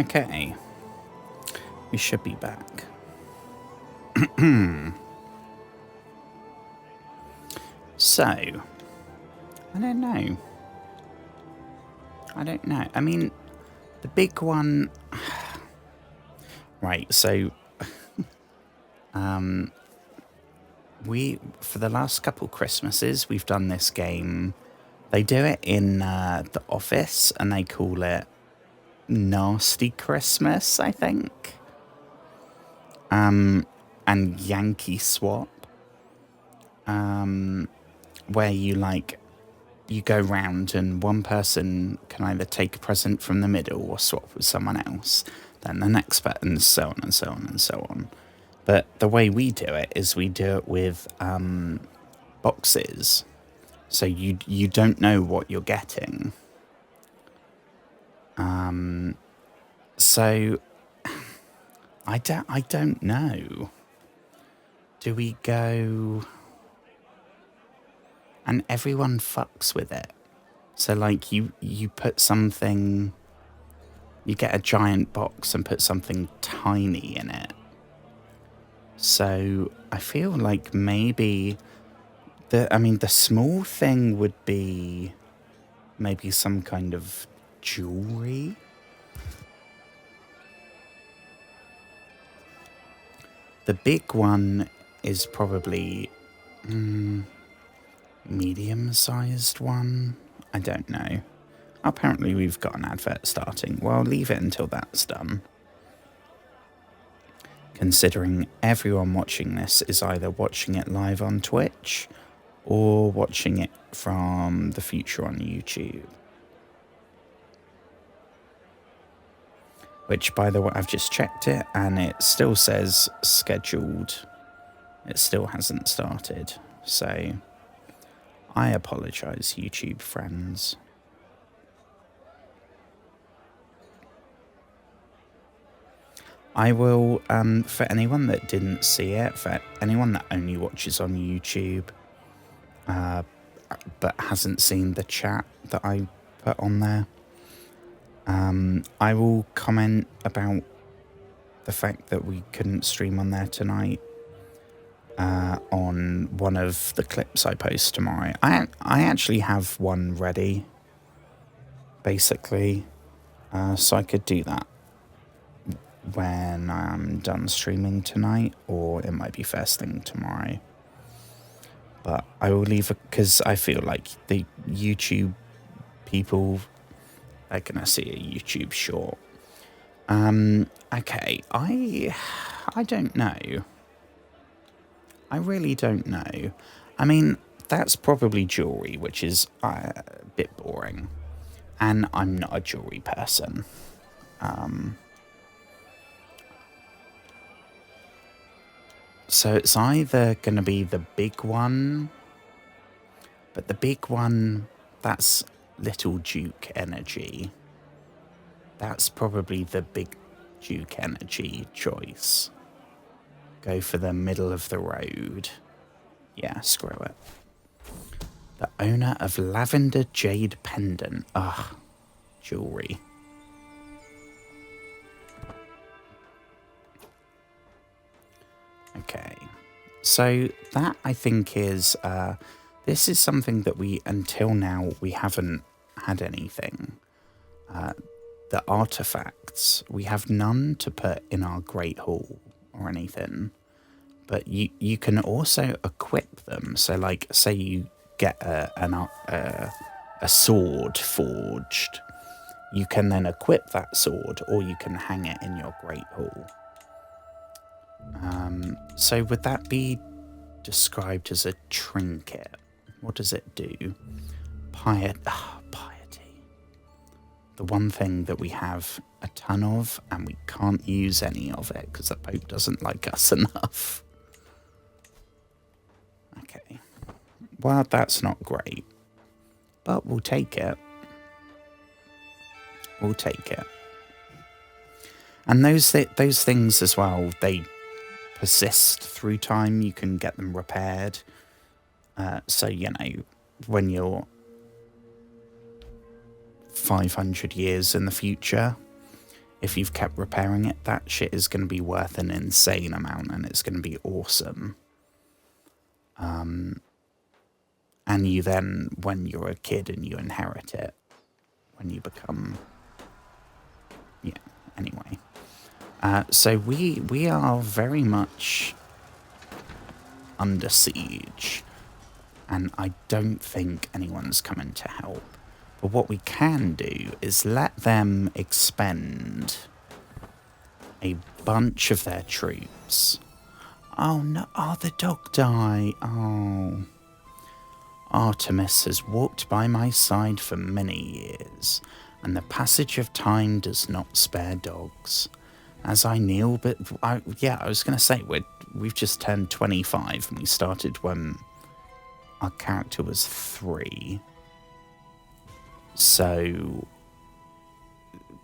Okay. We should be back. So, I don't know. I mean, the big one... Right, so... for the last couple Christmases, we've done this game. They do it in the office, and they call it Nasty Christmas, I think. And Yankee Swap. Where you go round and one person can either take a present from the middle or swap with someone else. Then the next person, so on and so on and so on. But the way we do it is we do it with boxes. So you don't know what you're getting. So I don't know. Do we go... And everyone fucks with it. So, like, you put something... You get a giant box and put something tiny in it. So, I feel like maybe... the small thing would be maybe some kind of jewelry. The big one is probably... medium-sized one? I don't know. Apparently we've got an advert starting. Well, leave it until that's done. Considering everyone watching this is either watching it live on Twitch or watching it from the future on YouTube. Which, by the way, I've just checked it and it still says scheduled. It still hasn't started. So... I apologise, YouTube friends. I will, for anyone that didn't see it, for anyone that only watches on YouTube, but hasn't seen the chat that I put on there, I will comment about the fact that we couldn't stream on there tonight. On one of the clips I post tomorrow. I actually have one ready, basically, so I could do that when I'm done streaming tonight, or it might be first thing tomorrow. But I will leave it, because I feel like the YouTube people are going to see a YouTube short. Okay, I don't know. I really don't know. I mean, that's probably jewelry, which is a bit boring. And I'm not a jewelry person. So it's either going to be the big one. But the big one, that's Little Duke energy. That's probably the big Duke energy choice. Go for the middle of the road. Yeah, screw it. The owner of Lavender Jade Pendant. Ugh, jewelry. Okay, so that I think is, this is something that until now, we haven't had anything. The artifacts, we have none to put in our Great Hall or anything. But you can also equip them. So, like, say you get a sword forged, you can then equip that sword, or you can hang it in your Great Hall. So would that be described as a trinket? What does it do? Piety. The one thing that we have a ton of, and we can't use any of it because the Pope doesn't like us enough. Okay. Well, that's not great. But we'll take it. We'll take it. And those things as well, they persist through time. You can get them repaired. So, you know, when you're 500 years in the future, if you've kept repairing it, that shit is going to be worth an insane amount, and it's going to be awesome. And you then, when you're a kid and you inherit it, when you become... Yeah, anyway. So we are very much under siege, and I don't think anyone's coming to help. But what we can do is let them expend a bunch of their troops. Oh no, oh, the dog died. Oh. Artemis has walked by my side for many years, and the passage of time does not spare dogs. As I kneel, but I was going to say, we've just turned 25, and we started when our character was 3. So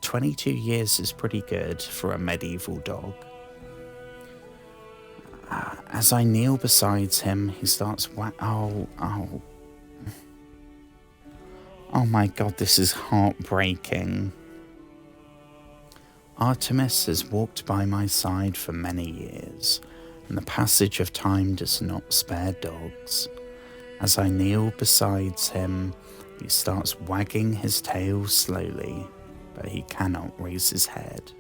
22 years is pretty good for a medieval dog. As I kneel beside him, he starts Oh my god, this is heartbreaking. Artemis has walked by my side for many years, and the passage of time does not spare dogs. As I kneel beside him, he starts wagging his tail slowly, but he cannot raise his head.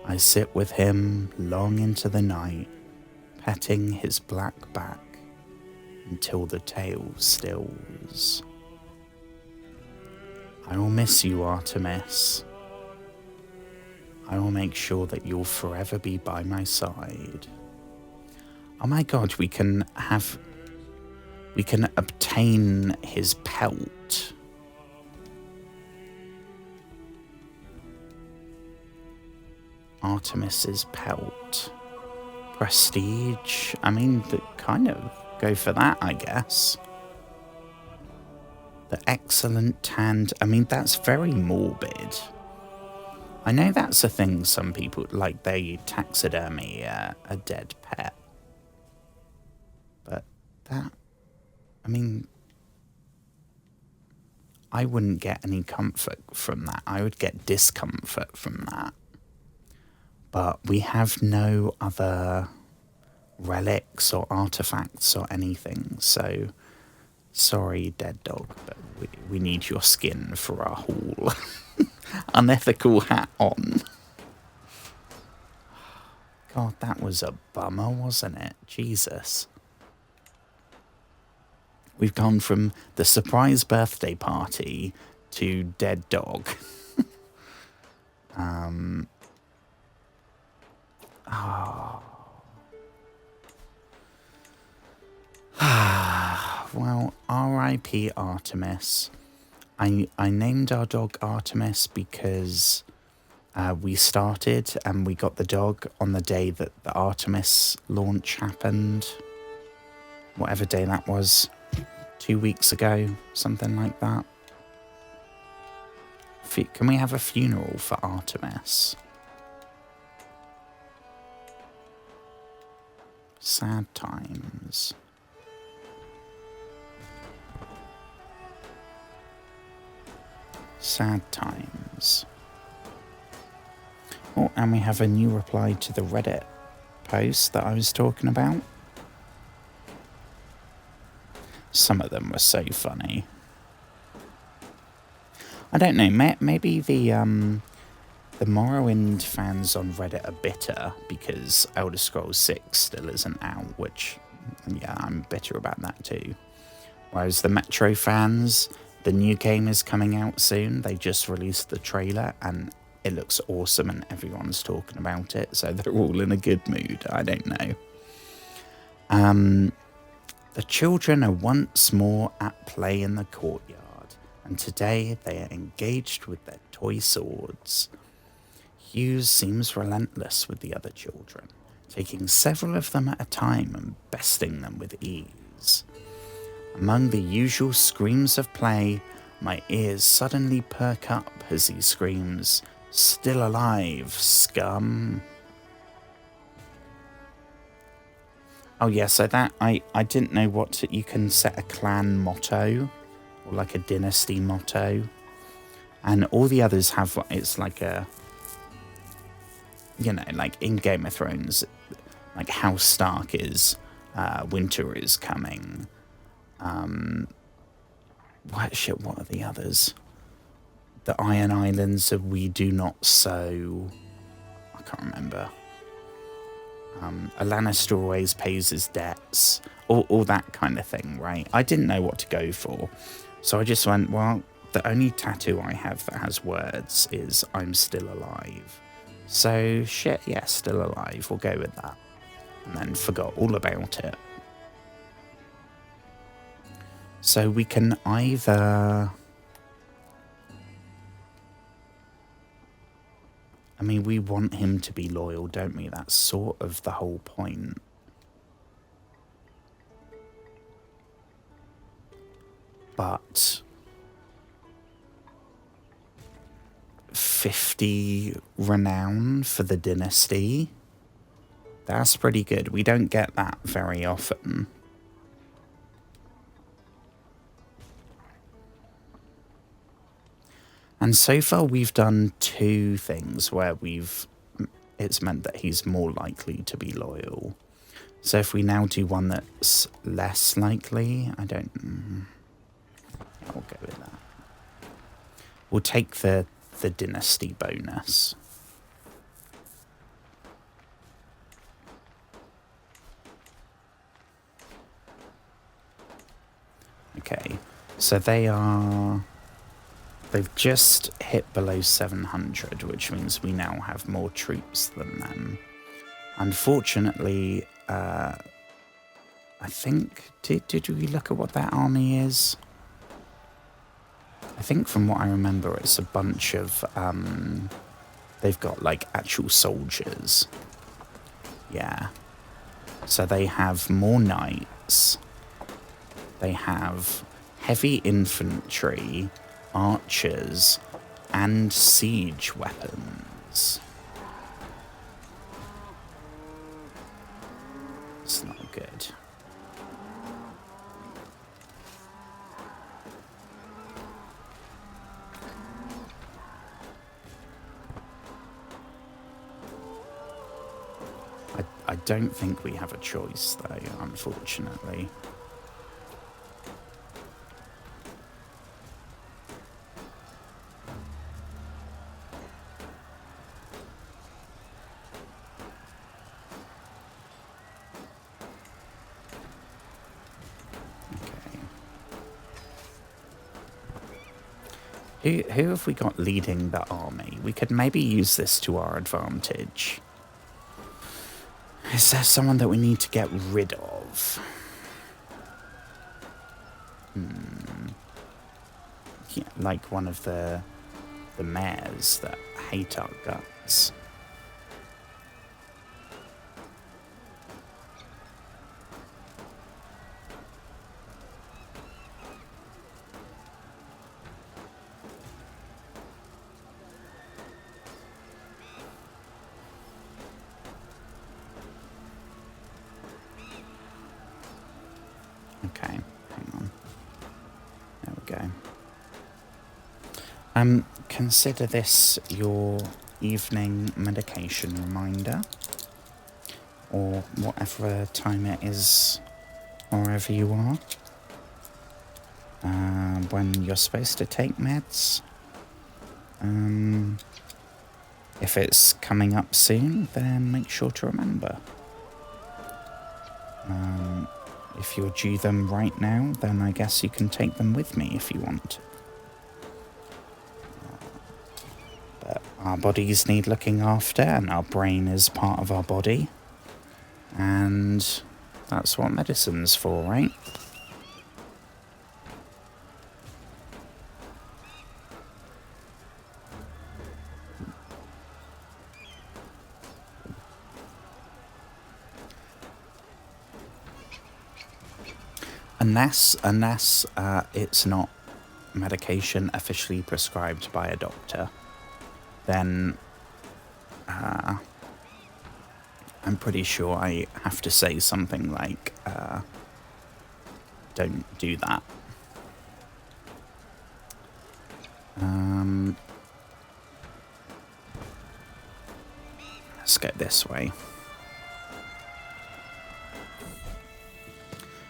I sit with him long into the night, petting his black back until the tail stills. I will miss you, Artemis. I will make sure that you'll forever be by my side. Oh my god, we can obtain his pelt. Artemis's pelt. Prestige. I mean, kind of go for that, I guess. The excellent tanned. I mean, that's very morbid. I know that's a thing some people, like, they taxidermy a dead pet. But that, I mean, I wouldn't get any comfort from that. I would get discomfort from that. But we have no other relics or artifacts or anything, so sorry, dead dog, but we need your skin for our haul. Unethical hat on. God, that was a bummer, wasn't it? Jesus. We've gone from the surprise birthday party to dead dog. Well, R.I.P. Artemis. I named our dog Artemis because we started and we got the dog on the day that the Artemis launch happened. Whatever day that was. 2 weeks ago, something like that. Can we have a funeral for Artemis? Sad times. Sad times. Oh, and we have a new reply to the Reddit post that I was talking about. Some of them were so funny. I don't know, maybe the Morrowind fans on Reddit are bitter because Elder Scrolls 6 still isn't out, which, yeah, I'm bitter about that too. Whereas the Metro fans, the new game is coming out soon. They just released the trailer and it looks awesome and everyone's talking about it, so they're all in a good mood. I don't know. The children are once more at play in the courtyard, and today they are engaged with their toy swords. Hughes seems relentless with the other children, taking several of them at a time and besting them with ease. Among the usual screams of play, my ears suddenly perk up as he screams, "Still alive, scum!" Oh yeah, so that, I didn't know you can set a clan motto, or like a dynasty motto, and all the others have, it's like a you know, like in Game of Thrones, like House Stark is, winter is coming. What are the others? The Iron Islands of We Do Not Sow. I can't remember. A Lannister always pays his debts. All that kind of thing, right? I didn't know what to go for. So I just went, well, the only tattoo I have that has words is I'm still alive. So shit, yeah, still alive. We'll go with that. And then forgot all about it. So we can either... I mean, we want him to be loyal, don't we? That's sort of the whole point. But 50 renown for the dynasty. That's pretty good. We don't get that very often. And so far we've done 2 things where it's meant that he's more likely to be loyal. So if we now do one that's less likely, I'll go with that. We'll take the dynasty bonus. Okay, so they've just hit below 700, which means we now have more troops than them. Unfortunately, I think, did we look at what that army is? I think from what I remember, it's a bunch of, they've got like actual soldiers. Yeah. So they have more knights. They have heavy infantry, archers, and siege weapons. It's not good. I don't think we have a choice, though, unfortunately. Okay. Who have we got leading the army? We could maybe use this to our advantage. Is there someone that we need to get rid of? Yeah, like one of the mayors that hate our guts. Okay, hang on. There we go. Consider this your evening medication reminder, or whatever time it is, wherever you are, when you're supposed to take meds. If it's coming up soon, then make sure to remember. If you're due them right now, then I guess you can take them with me if you want. But our bodies need looking after, and our brain is part of our body. And that's what medicine's for, right? Unless it's not medication officially prescribed by a doctor, then I'm pretty sure I have to say something like, don't do that. go this way.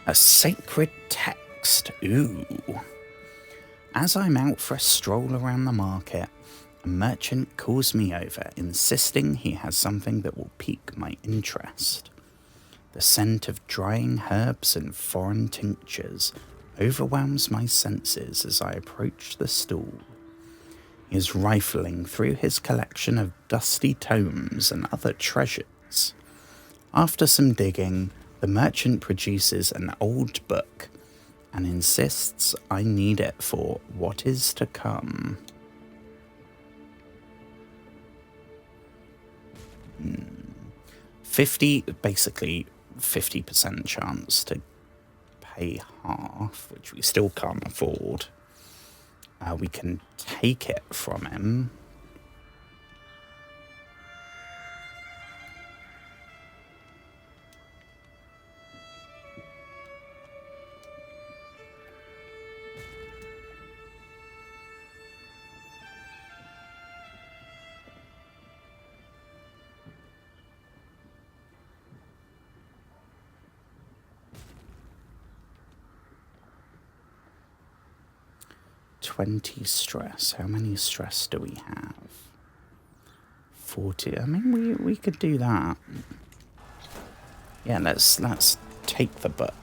A sacred text. Ooh. As I'm out for a stroll around the market, a merchant calls me over, insisting he has something that will pique my interest. The scent of drying herbs and foreign tinctures overwhelms my senses as I approach the stall. He is rifling through his collection of dusty tomes and other treasures. After some digging, the merchant produces an old book and insists I need it for what is to come. 50% chance to pay half, which we still can't afford. We can take it from him. Stress. How many stress do we have? 40. I mean, we could do that. Yeah, let's take the book.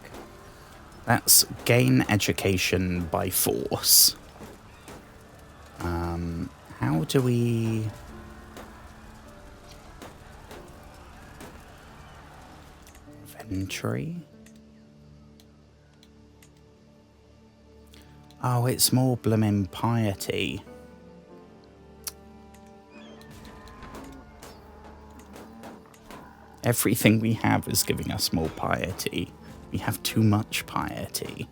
Let's gain education by force. How do we... Inventory? Oh, it's more blooming piety. Everything we have is giving us more piety. We have too much piety.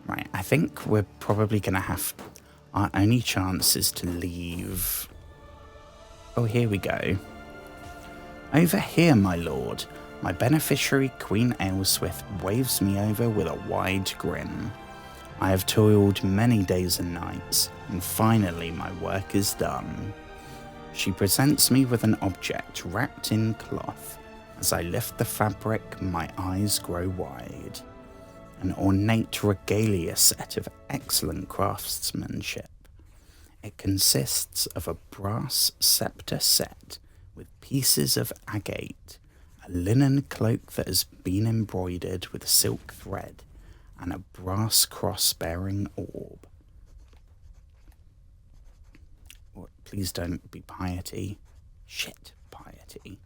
Right, I think we're probably going to have... Our only chance is to leave... Oh, here we go. Over here, my lord. My beneficiary, Queen Ailswith, waves me over with a wide grin. I have toiled many days and nights, and finally my work is done. She presents me with an object wrapped in cloth. As I lift the fabric, my eyes grow wide. An ornate regalia set of excellent craftsmanship. It consists of a brass scepter set with pieces of agate, a linen cloak that has been embroidered with silk thread, and a brass cross-bearing orb. Oh, please don't be piety. Shit, piety.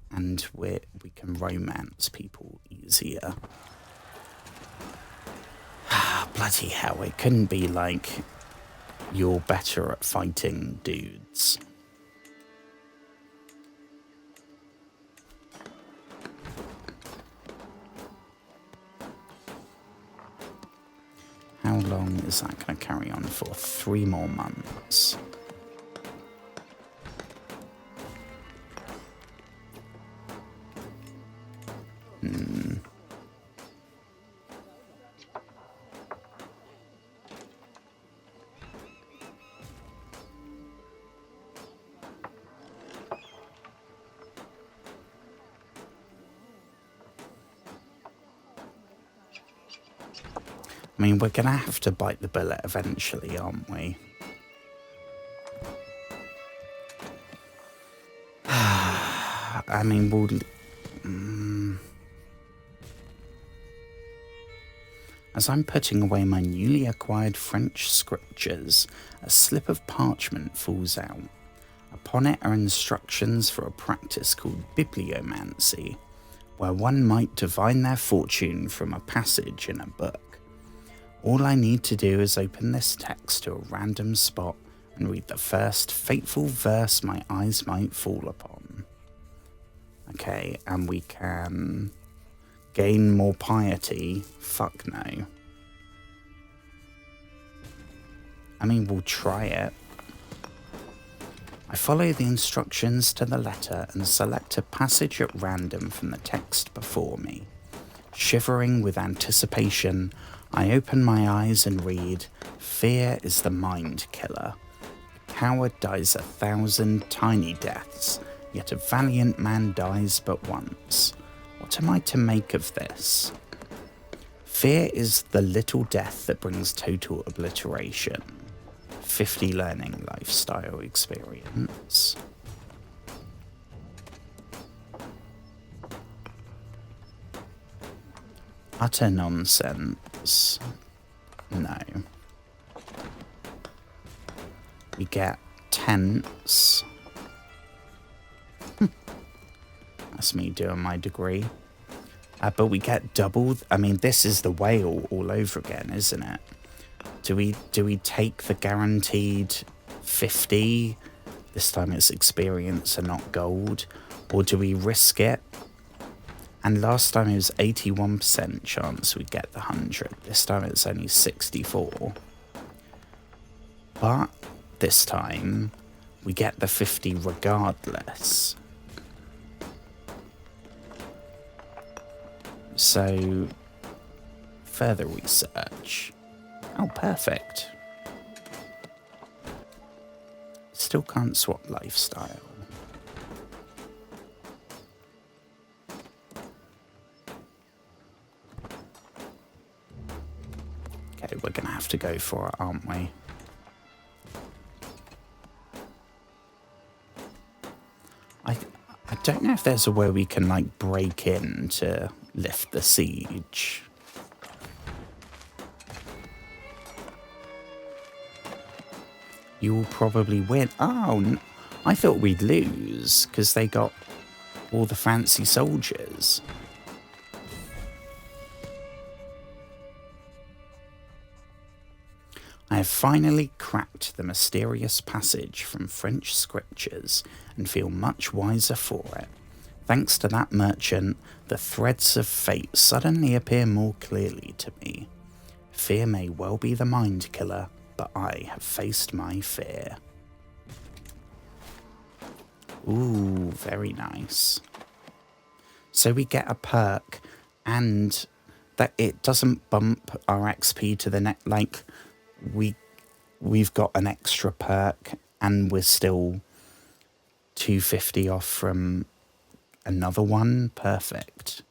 And we can romance people easier. Bloody hell, it couldn't be like you're better at fighting dudes. How long is that going to carry on for? 3 more months. I mean, we're going to have to bite the bullet eventually, aren't we? I mean, we'll... As I'm putting away my newly acquired French scriptures, a slip of parchment falls out. Upon it are instructions for a practice called bibliomancy, where one might divine their fortune from a passage in a book. All I need to do is open this text to a random spot and read the first fateful verse my eyes might fall upon. Okay, and we can gain more piety. Fuck no. I mean, we'll try it. I follow the instructions to the letter and select a passage at random from the text before me. Shivering with anticipation, I open my eyes and read, "Fear is the mind killer. coward dies 1,000 tiny deaths, yet a valiant man dies but once. What am I to make of this? Fear is the little death that brings total obliteration. 50 learning lifestyle experience. Utter nonsense. No. We get tense. That's me doing my degree. But we get doubled. I mean, this is the whale all over again, isn't it? Do we take the guaranteed 50? This time it's experience and not gold. Or do we risk it? And last time it was 81% chance we get the 100. This time it's only 64. But this time we get the 50 regardless. So, further research. Oh, perfect. Still can't swap lifestyle. Okay, we're gonna have to go for it, aren't we? I don't know if there's a way we can, like, break in to lift the siege. You will probably win. Oh, I thought we'd lose because they got all the fancy soldiers. I have finally cracked the mysterious passage from French scriptures and feel much wiser for it. Thanks to that merchant, the threads of fate suddenly appear more clearly to me. Fear may well be the mind killer, but I have faced my fear. Ooh, very nice. So we get a perk, and that it doesn't bump our XP to the next. Like, we've got an extra perk, and we're still 250 off from another one. Perfect.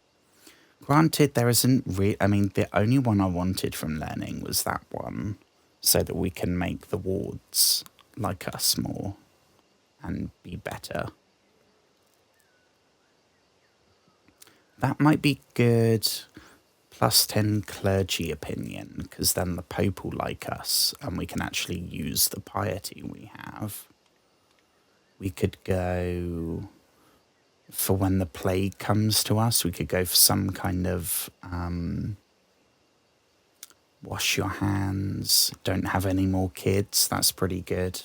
Granted, there isn't I mean, the only one I wanted from learning was that one, so that we can make the wards like us more and be better. That might be good. Plus 10 clergy opinion, because then the Pope will like us and we can actually use the piety we have. We could go for when the plague comes to us, we could go for some kind of wash your hands, don't have any more kids. That's pretty good.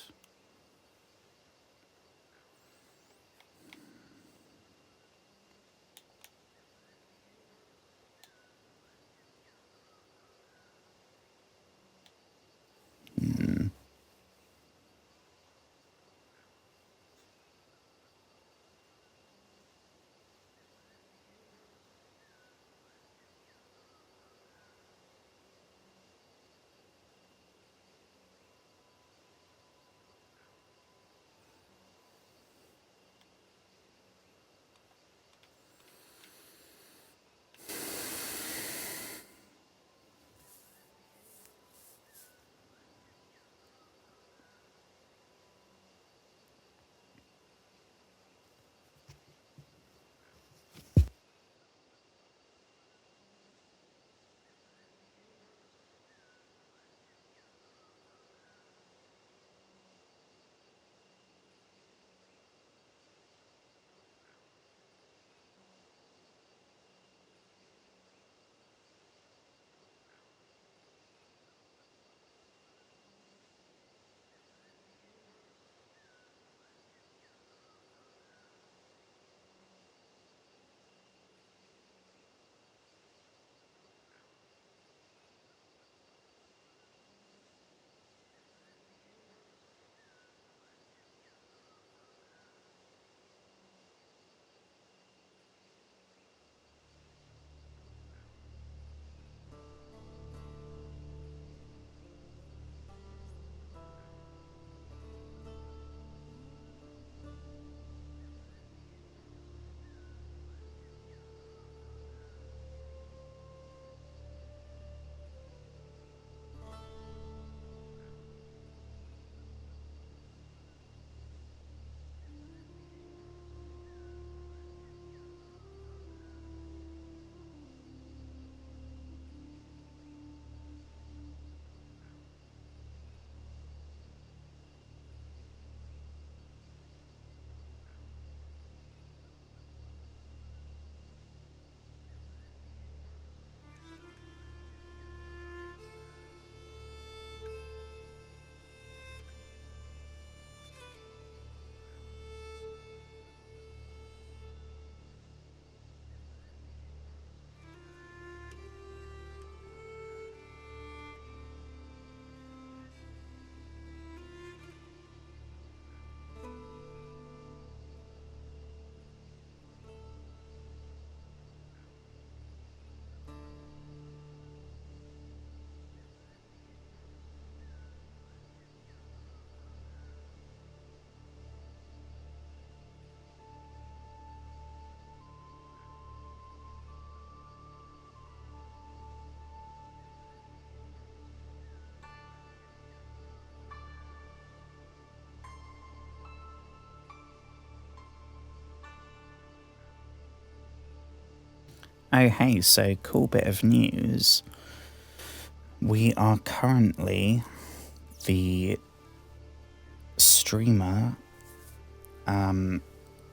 Oh, hey, so cool bit of news. We are currently the streamer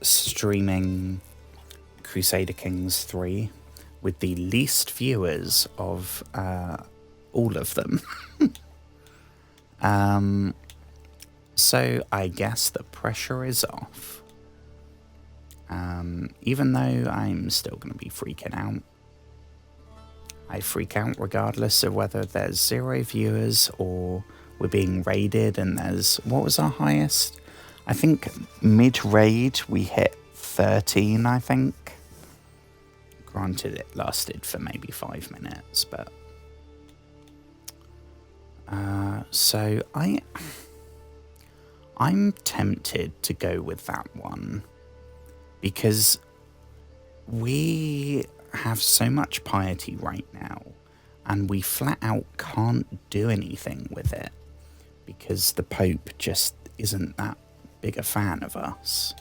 streaming Crusader Kings 3 with the least viewers of all of them. So I guess the pressure is off. Even though I'm still going to be freaking out. I freak out regardless of whether there's 0 viewers or we're being raided and there's... What was our highest? I think mid-raid we hit 13, I think. Granted, it lasted for maybe 5 minutes, but... so I'm tempted to go with that one. Because we have so much piety right now, and we flat out can't do anything with it because the Pope just isn't that big a fan of us.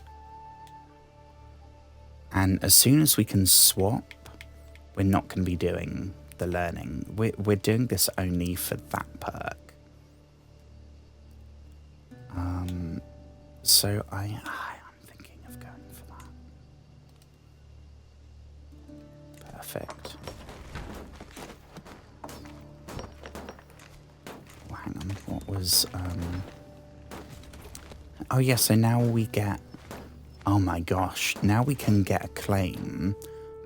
And as soon as we can swap, we're not going to be doing the learning. We're doing this only for that perk. So I'm thinking of going for that. Perfect. Oh, hang on. What was... Oh, yeah, so now we get... Oh, my gosh. Now we can get a claim.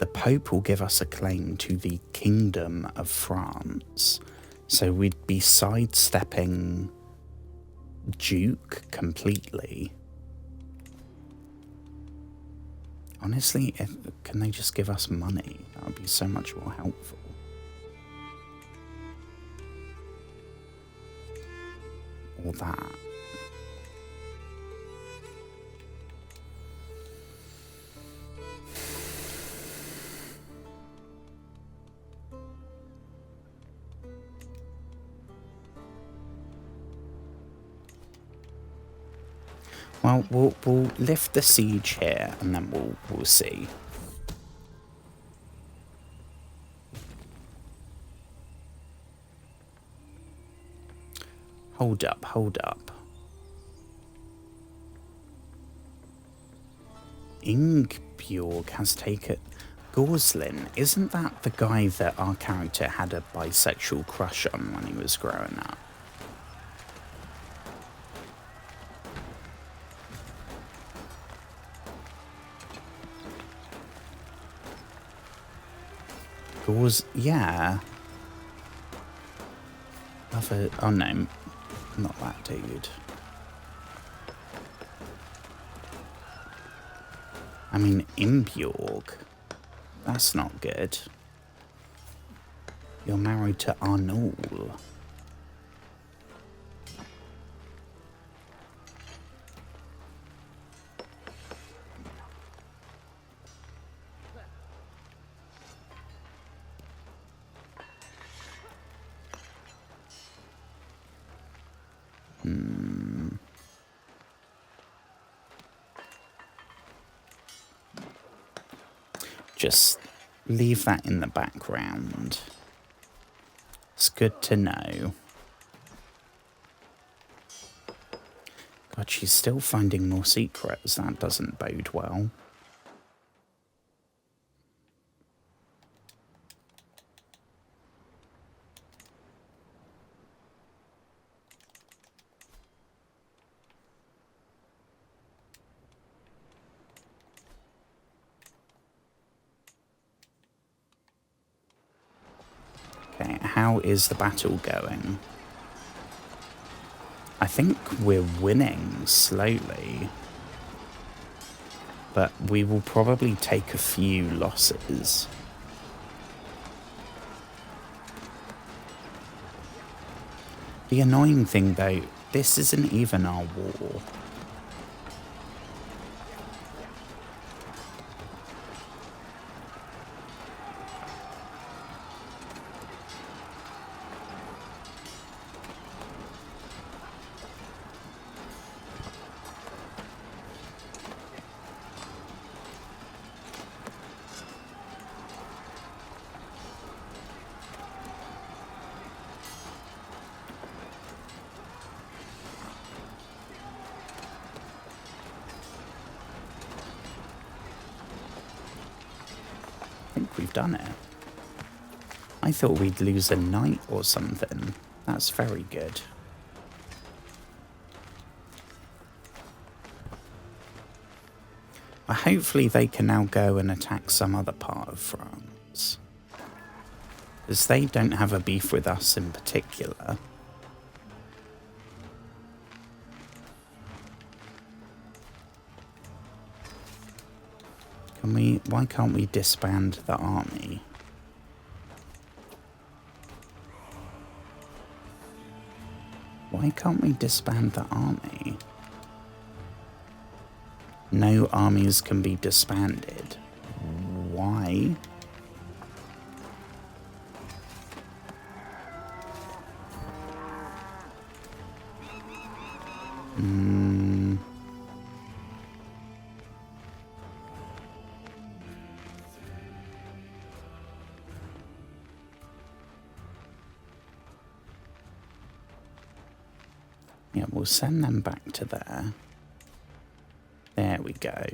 The Pope will give us a claim to the Kingdom of France. So we'd be sidestepping Duke completely. Honestly, can they just give us money? That would be so much more helpful. Or that. Well, we'll lift the siege here, and then we'll see. Hold up, hold up. Ingbjorg has taken... Gorslin, isn't that the guy that our character had a bisexual crush on when he was growing up? Yeah. Oh no, not that dude. I mean, Ingbjorg. That's not good. You're married to Arnold. Just leave that in the background. It's good to know. God, she's still finding more secrets. That doesn't bode well. Okay, how is the battle going? I think we're winning slowly, but we will probably take a few losses. The annoying thing though, this isn't even our war. like we've done it. I thought we'd lose a knight or something. That's very good. Well, hopefully they can now go and attack some other part of France. Because they don't have a beef with us in particular. Why can't we disband the army? Why can't we disband the army? No armies can be disbanded. Why? Yeah, we'll send them back to there. There we go.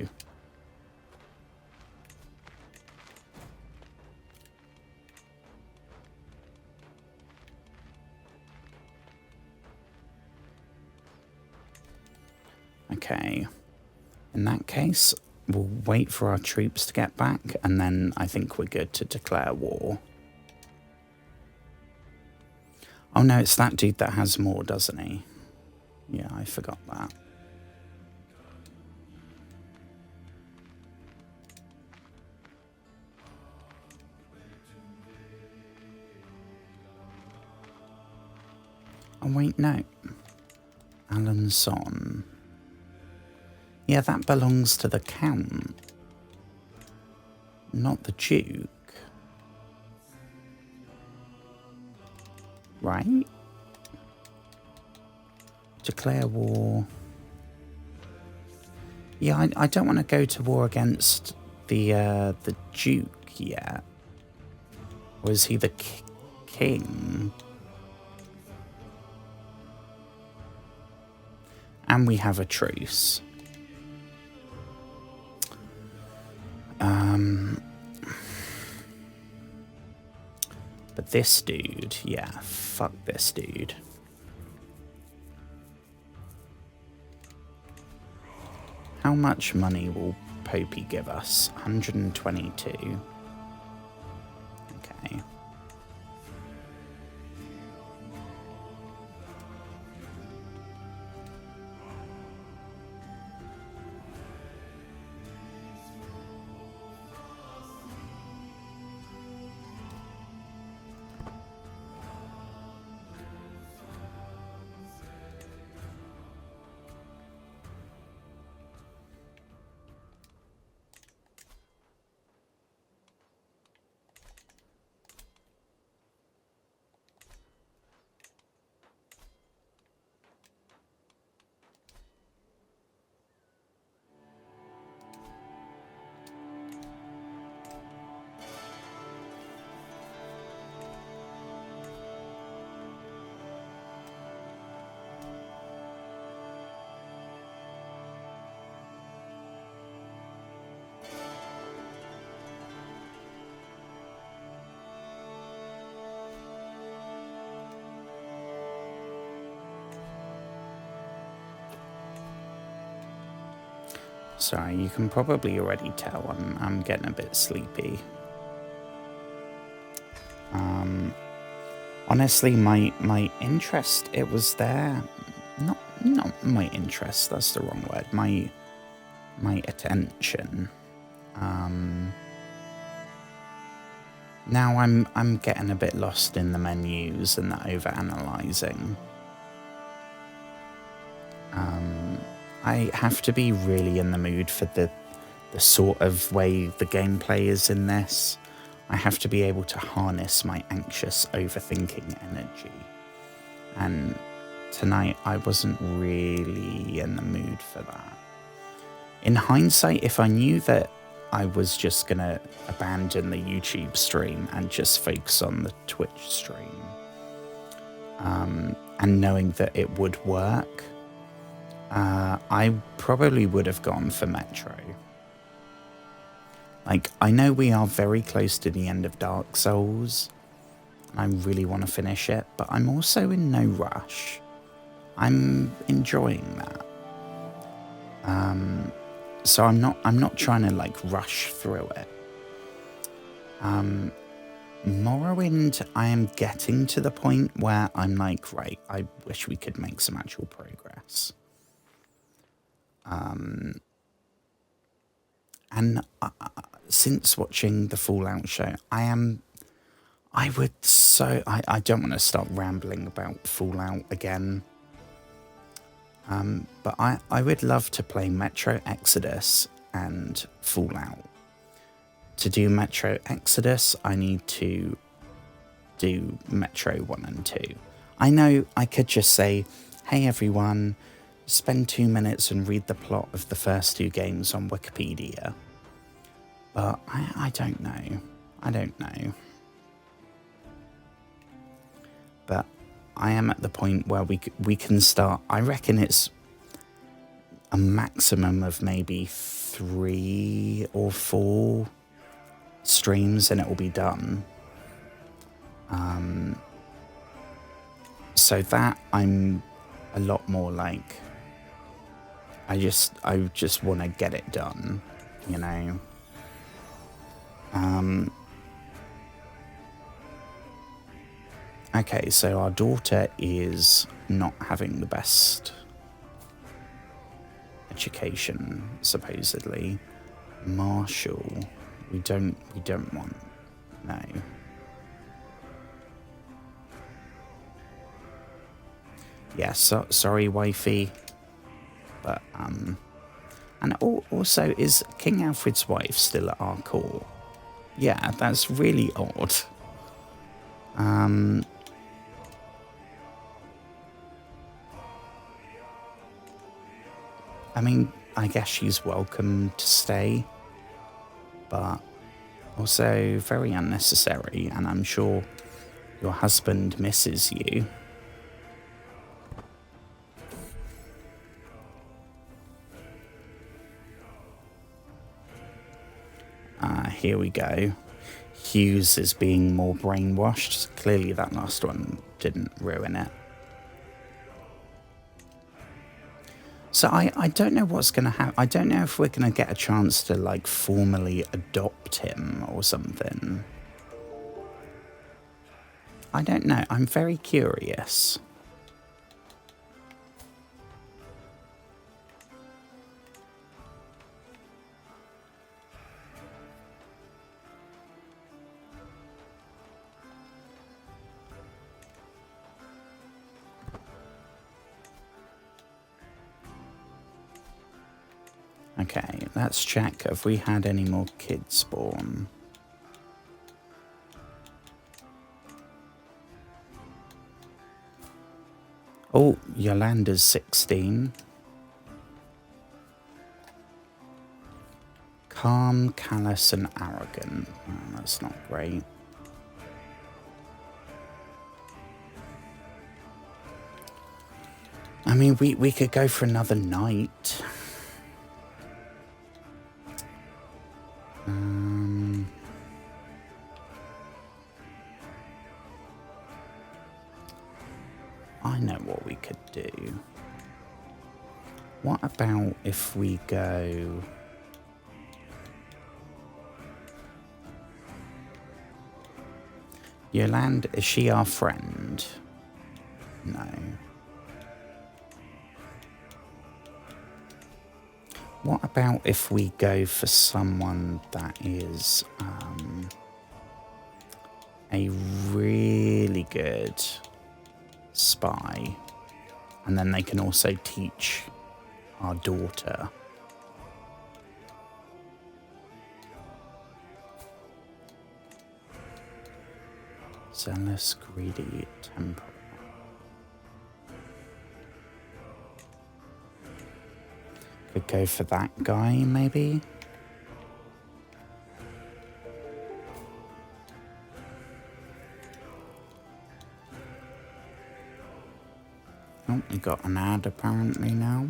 Okay. In that case, we'll wait for our troops to get back, and then I think we're good to declare war. Oh no, it's that dude that has more, doesn't he? Yeah, I forgot that. Oh wait, no. Alençon. Yeah, that belongs to the Count, not the Duke. Right? Declare war. Yeah, I don't want to go to war against the Duke yet. Or is he the king? And we have a truce. But this dude, yeah, fuck this dude. How much money will Popey give us? 122. Okay. Sorry, you can probably already tell I'm getting a bit sleepy. Honestly, my interest, it was there. Not my interest, that's the wrong word. My attention. Now I'm getting a bit lost in the menus and the over-analysing. I have to be really in the mood for the sort of way the gameplay is in this. I have to be able to harness my anxious overthinking energy. And tonight I wasn't really in the mood for that. In hindsight, if I knew that I was just going to abandon the YouTube stream and just focus on the Twitch stream, and knowing that it would work, I probably would have gone for Metro. Like, I know we are very close to the end of Dark Souls, and I really want to finish it, but I'm also in no rush. I'm enjoying that. So I'm not trying to like rush through it. Morrowind, I am getting to the point where I'm like, right, I wish we could make some actual progress. And since watching the Fallout show, I don't want to start rambling about Fallout again. But I would love to play Metro Exodus and Fallout. To do Metro Exodus, I need to do Metro 1 and 2. I know I could just say, hey everyone, spend 2 minutes and read the plot of the first 2 games on Wikipedia. But I don't know. I don't know. But I am at the point where we can start. I reckon it's a maximum of maybe 3 or 4 streams and it will be done. So that I'm a lot more like, I just want to get it done, you know. Okay, so our daughter is not having the best education, supposedly. Marshall, we don't want, no. Yeah, sorry, wifey. But, and also, is King Alfred's wife still at our court? Yeah, that's really odd. I mean, I guess she's welcome to stay, but also very unnecessary, and I'm sure your husband misses you. Here we go. Hughes is being more brainwashed. Clearly that last one didn't ruin it. So I don't know what's going to happen. I don't know if we're going to get a chance to like formally adopt him or something. I don't know. I'm very curious. Okay, let's check. Have we had any more kids born? Oh, Yolanda's 16. Calm, callous, and arrogant. Oh, that's not great. I mean, we could go for another night. I know what we could do. What about if we go... Yolanda, is she our friend? No. What about if we go for someone that is a really good spy, and then they can also teach our daughter? Zealous, greedy, temporal. Could go for that guy, maybe? Oh, we got an ad apparently now.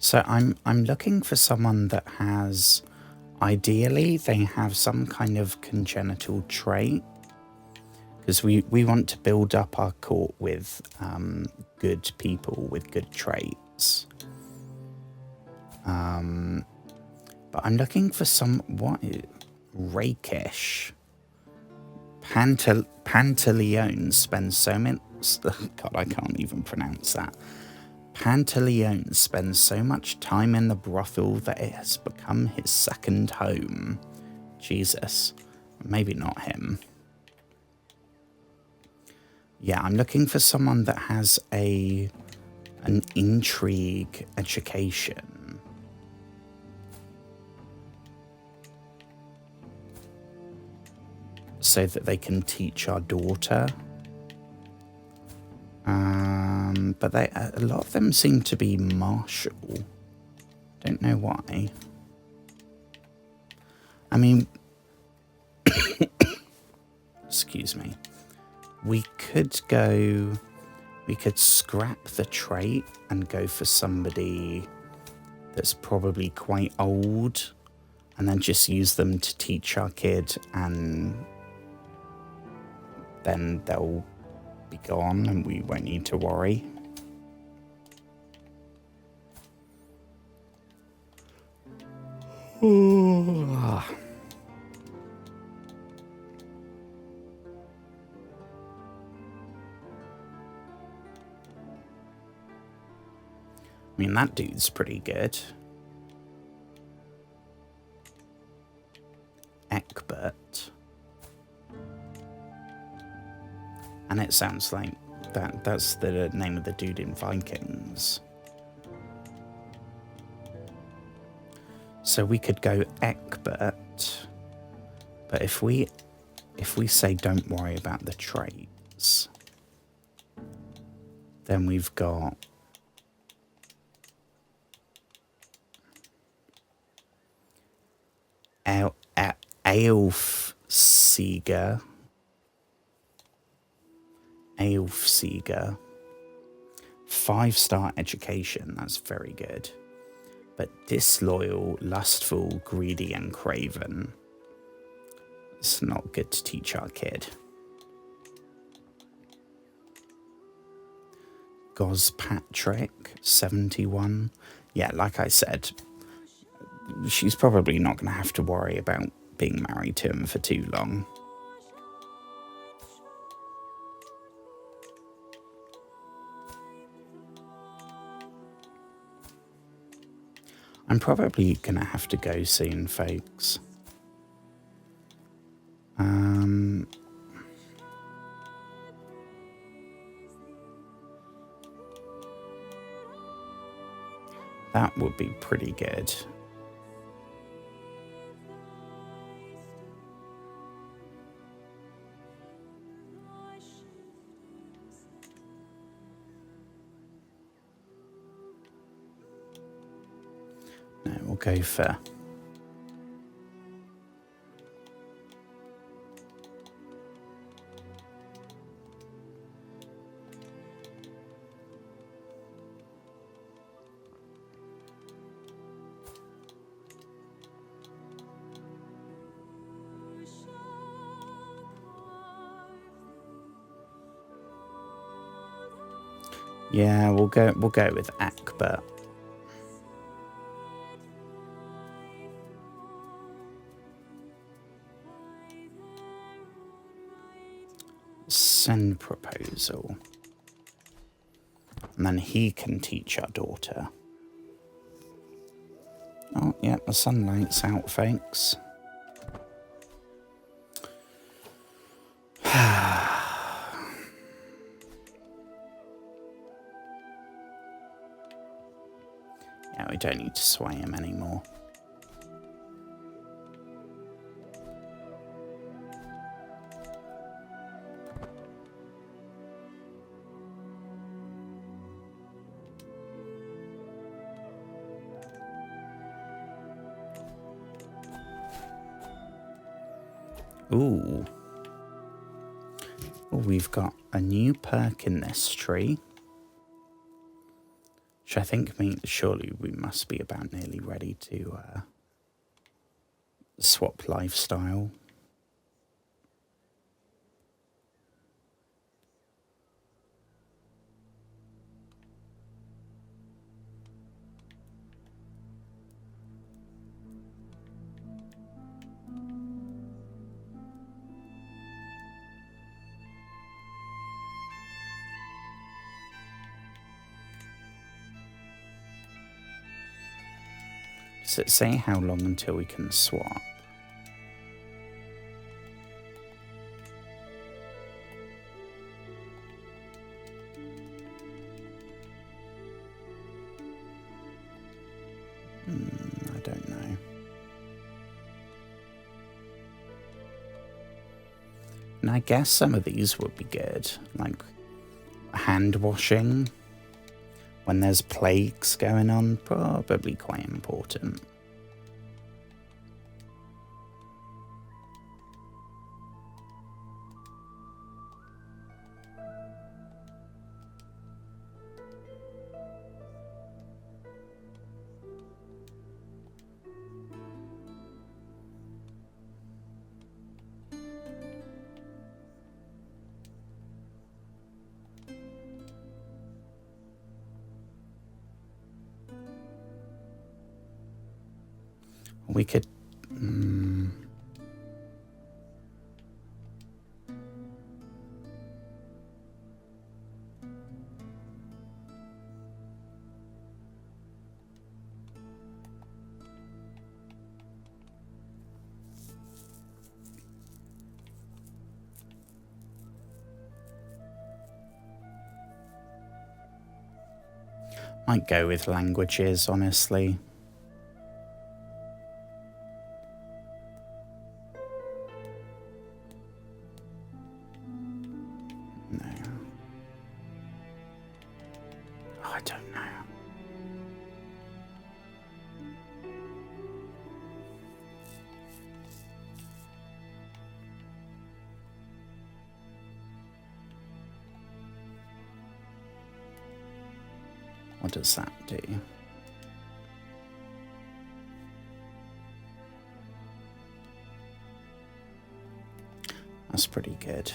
So I'm looking for someone that has, ideally, they have some kind of congenital trait, because we want to build up our court with good people with good traits. But I'm looking for some, what is rakish. Pantaleone spends so many, God, I can't even pronounce that. Pantaleone spends so much time in the brothel that it has become his second home. Jesus, maybe not him. Yeah, I'm looking for someone that has an intrigue education. So that they can teach our daughter. But a lot of them seem to be martial. Don't know why. I mean, excuse me. We could scrap the trait and go for somebody that's probably quite old, and then just use them to teach our kid, and then they'll be gone and we won't need to worry. I mean, that dude's pretty good. Egbert. And it sounds like that's the name of the dude in Vikings. So we could go Egbert, but if we say don't worry about the traits, then we've got Aelfsieger, 5-star education, that's very good. But disloyal, lustful, greedy, and craven. It's not good to teach our kid. Gospatrick, 71. Yeah, like I said, she's probably not going to have to worry about being married to him for too long. I'm probably going to have to go soon, folks. That would be pretty good. No, we'll go for... Yeah, we'll go with Egbert. Send proposal. And then he can teach our daughter. Oh, yeah, the sunlight's out, folks. Yeah, we don't need to sway him anymore. Ooh. We've got a new perk in this tree. Which I think means surely we must be about nearly ready to swap lifestyle. Does it say how long until we can swap? I don't know. And I guess some of these would be good, like hand washing. When there's plagues going on, probably quite important. We could... might go with languages, honestly. No. Oh, I don't know. What does that do? That's pretty good.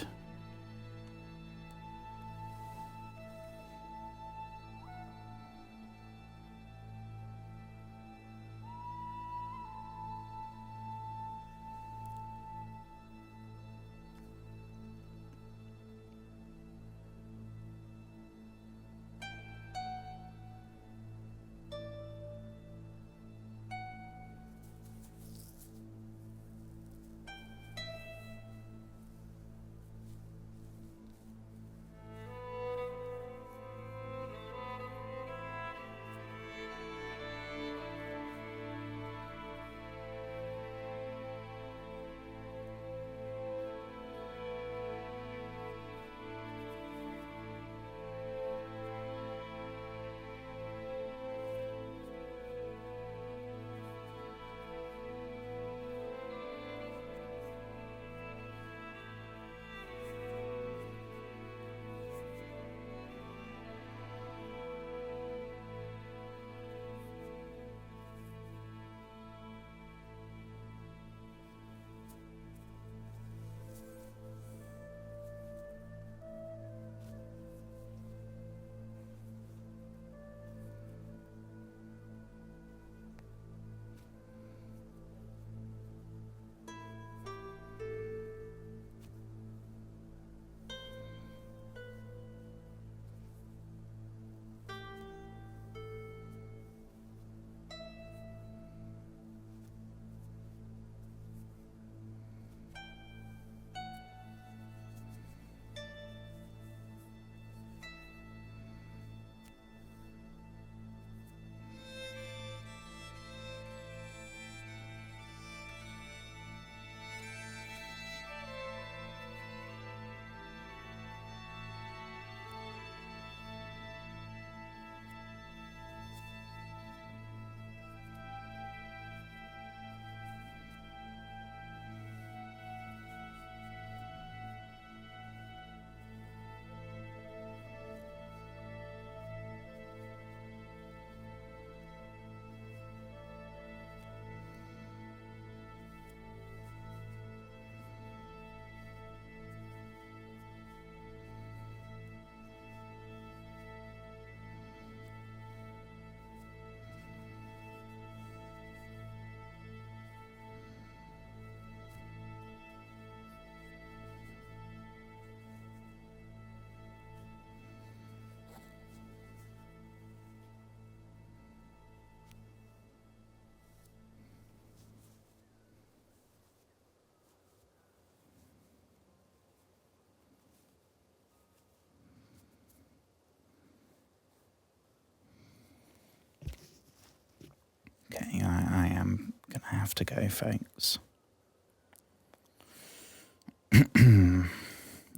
have to go, folks.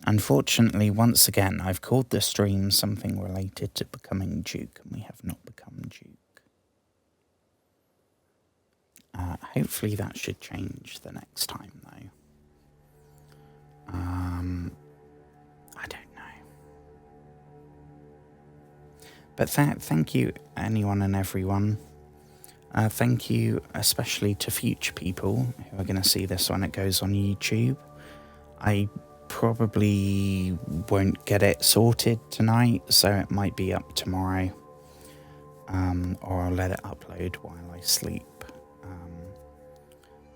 Unfortunately, once again, I've called the stream something related to becoming Duke, and we have not become Duke. Hopefully that should change the next time, though. I don't know. But thank you, anyone and everyone. Thank you especially to future people who are going to see this when it goes on YouTube. I probably won't get it sorted tonight, so it might be up tomorrow. Or I'll let it upload while I sleep.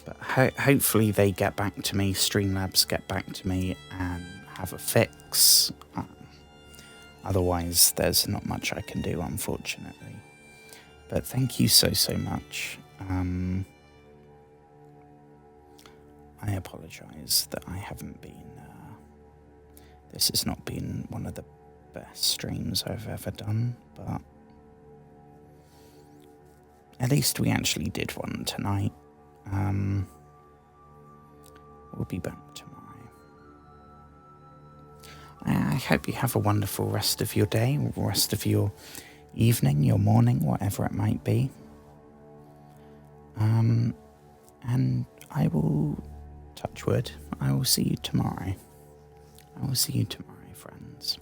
But hopefully they get back to me, Streamlabs get back to me and have a fix. Otherwise, there's not much I can do, unfortunately. But thank you so much. I apologise that I haven't been... this has not been one of the best streams I've ever done, but... at least we actually did one tonight. We'll be back tomorrow. I hope you have a wonderful rest of your day, rest of your evening, your morning, whatever it might be. And I will, touch wood, I will see you tomorrow. I will see you tomorrow, friends.